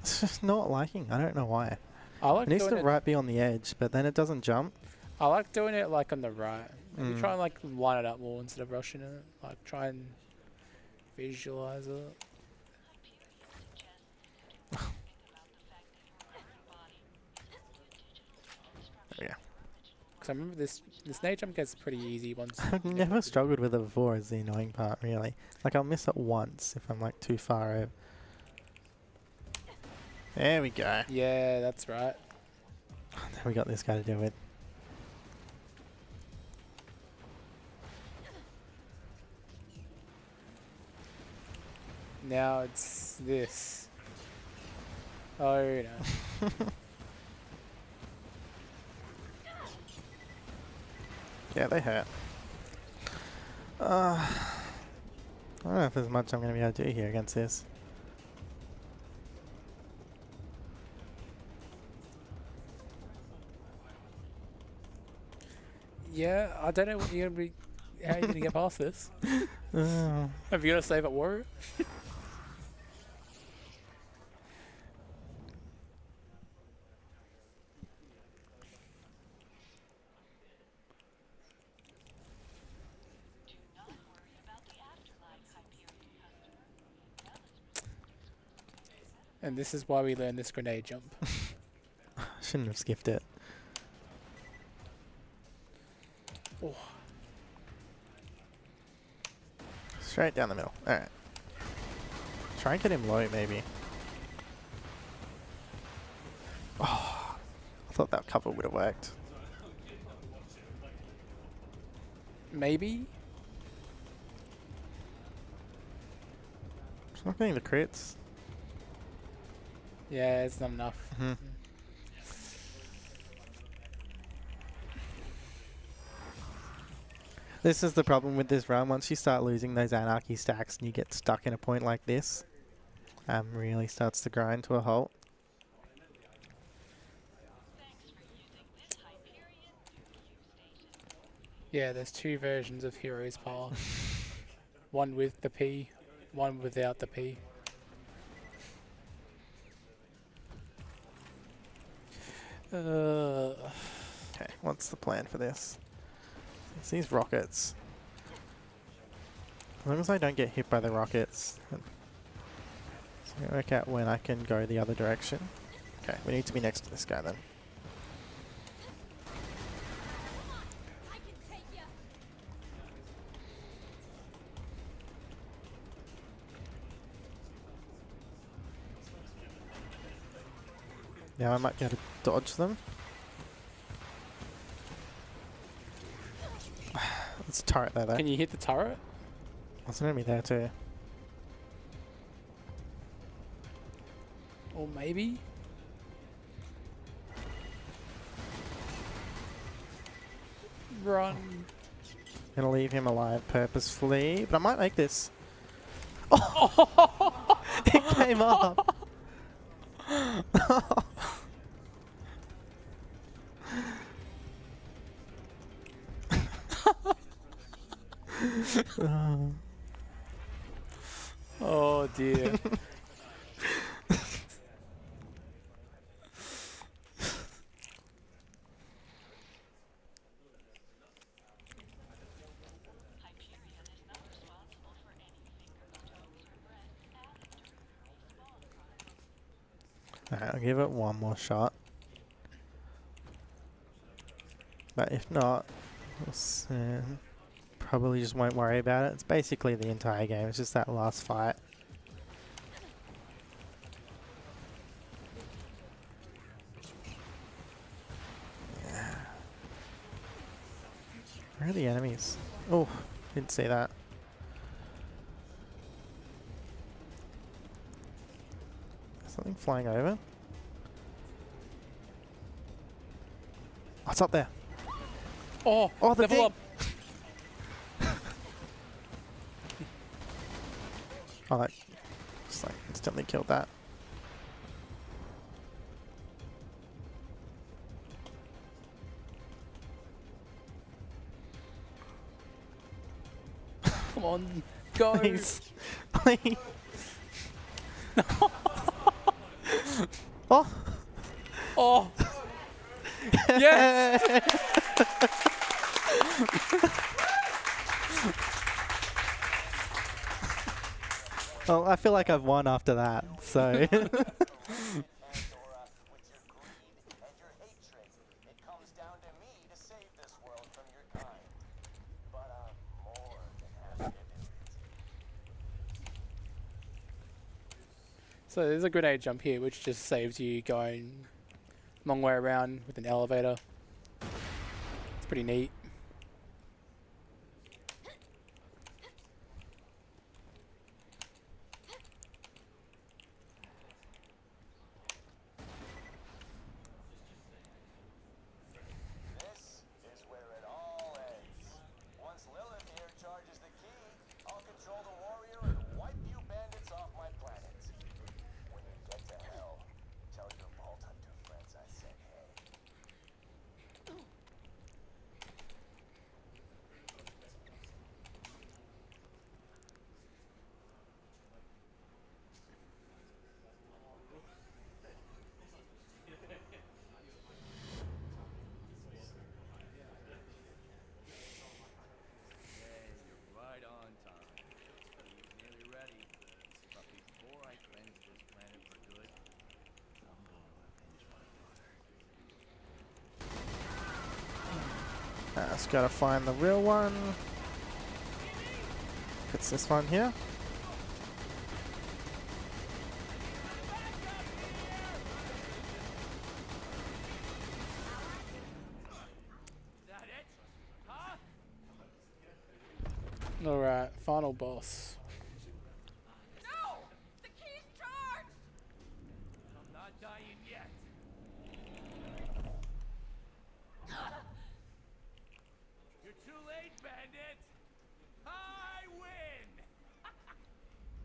It's just not liking. I don't know why. I like It needs to doing it. right be on the edge, but then it doesn't jump. I like doing it like on the right. Maybe try and like line it up more instead of rushing it. Like try and visualize it. There we go. Because I remember this nade jump gets pretty easy once. I've never struggled with it before is the annoying part, really. Like, I'll miss it once if I'm, like, too far over. There we go. Yeah, that's right. Now we got this guy to deal with. Now it's this. Oh no. Yeah, they hurt. I don't know if there's much I'm going to be able to do here against this. Yeah, I don't know what you're gonna be. How are you gonna get past this? Uh, Have you got to save at Warrior? And this is why we learned this grenade jump. Shouldn't have skipped it. Oh. Straight down the middle. Alright. Try and get him low, maybe. Oh, I thought that cover would have worked. Maybe? It's not getting the crits. Yeah, it's not enough. Mm-hmm. This is the problem with this run. Once you start losing those anarchy stacks and you get stuck in a point like this, really starts to grind to a halt. Yeah, there's two versions of Heroes Power. One with the P, one without the P. Okay, what's the plan for this? It's these rockets. As long as I don't get hit by the rockets, so I work out when I can go the other direction. Okay, we need to be next to this guy then. Now I might be able to dodge them. It's a turret there though. Can you hit the turret? There's an enemy there too. Or maybe? Run. Gonna leave him alive purposefully, but I might make this. Oh! It came up! Oh dear. Alright, I'll give it one more shot. But if not, probably just won't worry about it. It's basically the entire game. It's just that last fight. Yeah. Where are the enemies? Oh, didn't see that. Something flying over? What's up there? Oh, Oh, the level thing. up. Oh, that just like instantly killed that. Come on, go. Please. Please. Oh. Oh. Yes. Well, I feel like I've won after that, so. With your greed and your hatred, it comes down to me to save this world from your kind. But I'm more than happy to do it. So there's a grenade jump here, which just saves you going a long way around with an elevator. It's pretty neat. This is where it all ends. Once Lilith here charges the key, I'll control the warrior and wipe you bandits off my planet. When you get to hell, tell your Vault Hunter friends I said hey. Just gotta find the real one. It's this one here. Alright, final boss. No! The key's charged! I'm not dying yet. You're too late, bandit. I win.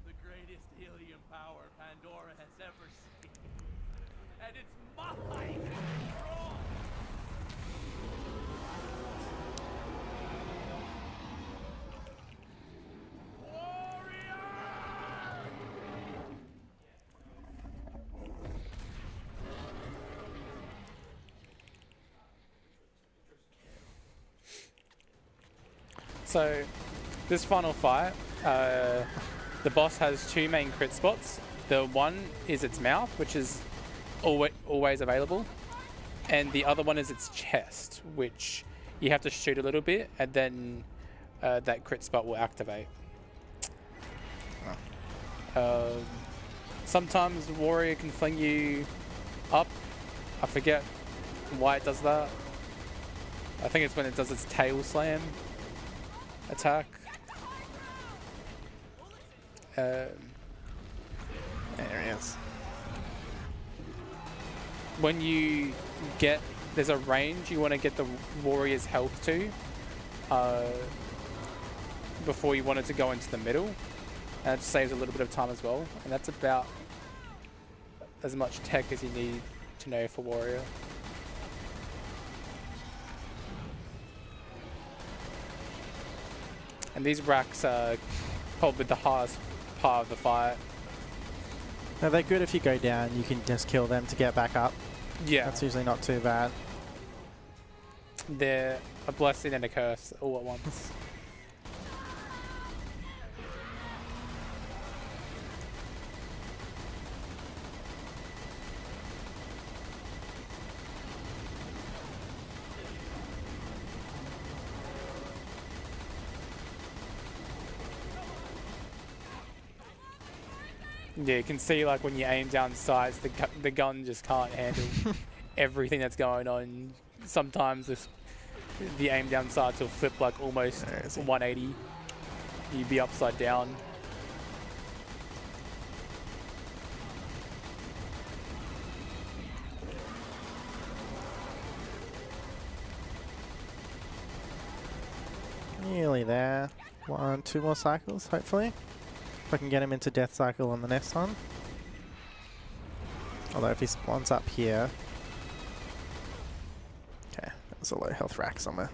The greatest helium power Pandora has ever seen. And it's mine. Control. So, this final fight, the boss has two main crit spots. The one is its mouth, which is always available, and the other one is its chest, which you have to shoot a little bit, and then that crit spot will activate. Sometimes the warrior can fling you up. I forget why it does that. I think it's when it does its tail slam attack. There he is. When you get, there's a range you want to get the warrior's health to before you want it to go into the middle, and it saves a little bit of time as well, and that's about as much tech as you need to know for warrior. And these racks are probably the hardest part of the fight. Now they're good if you go down, you can just kill them to get back up. Yeah, That's usually not too bad. they're a blessing and a curse all at once. Yeah, you can see like when you aim down sights, the gun just can't handle everything that's going on. Sometimes the aim down sights will flip like almost 180. You'd be upside down. Nearly there. 1, 2 more cycles, hopefully. If I can get him into death cycle on the next one. Although if he spawns up here... Okay, there's a low health rack somewhere.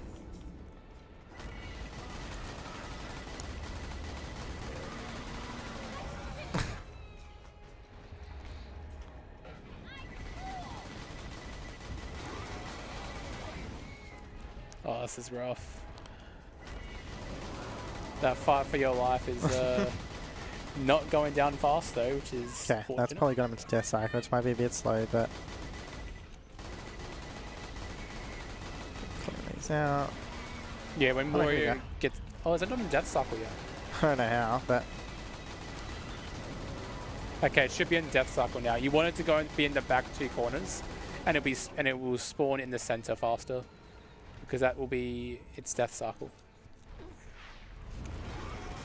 Oh, this is rough. That fight for your life is not going down fast though, which is Okay, that's probably got him into death cycle, which might be a bit slow, but... Clean these out. Yeah, when Oh, here we warrior go. gets... Oh, is it not in death cycle yet? I don't know how, but... Okay, it should be in death cycle now. You want it to go and be in the back two corners, and it will spawn in the center faster, because that will be its death cycle.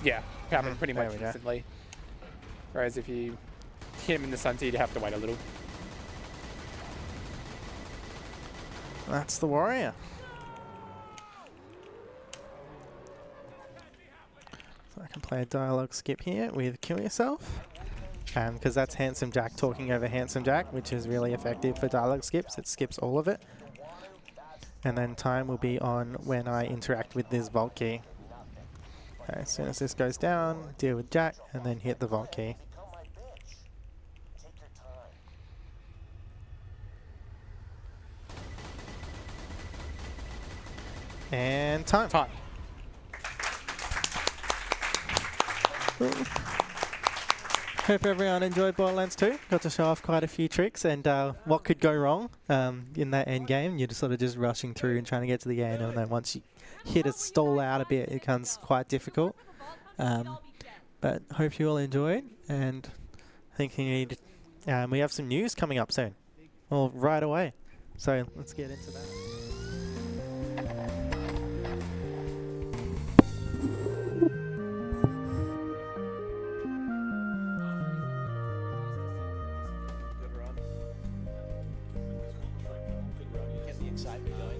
Yeah, happen pretty There much we go. instantly. Whereas if you hit him in the center, you'd have to wait a little. That's the warrior. So I can play a dialogue skip here with Kill Yourself. Because that's Handsome Jack talking over Handsome Jack, which is really effective for dialogue skips. It skips all of it. And then time will be on when I interact with this vault key. Okay, as soon as this goes down, deal with Jack, and then hit the vault key. And time. Time. Hope everyone enjoyed Borderlands 2. Got to show off quite a few tricks and what could go wrong in that end game. You're sort of just rushing through and trying to get to the end, and then once you hit a stall out a bit, it becomes quite difficult. But hope you all enjoyed, and I think we have some news coming up soon. Well, right away. So let's get into that. Get the excitement going.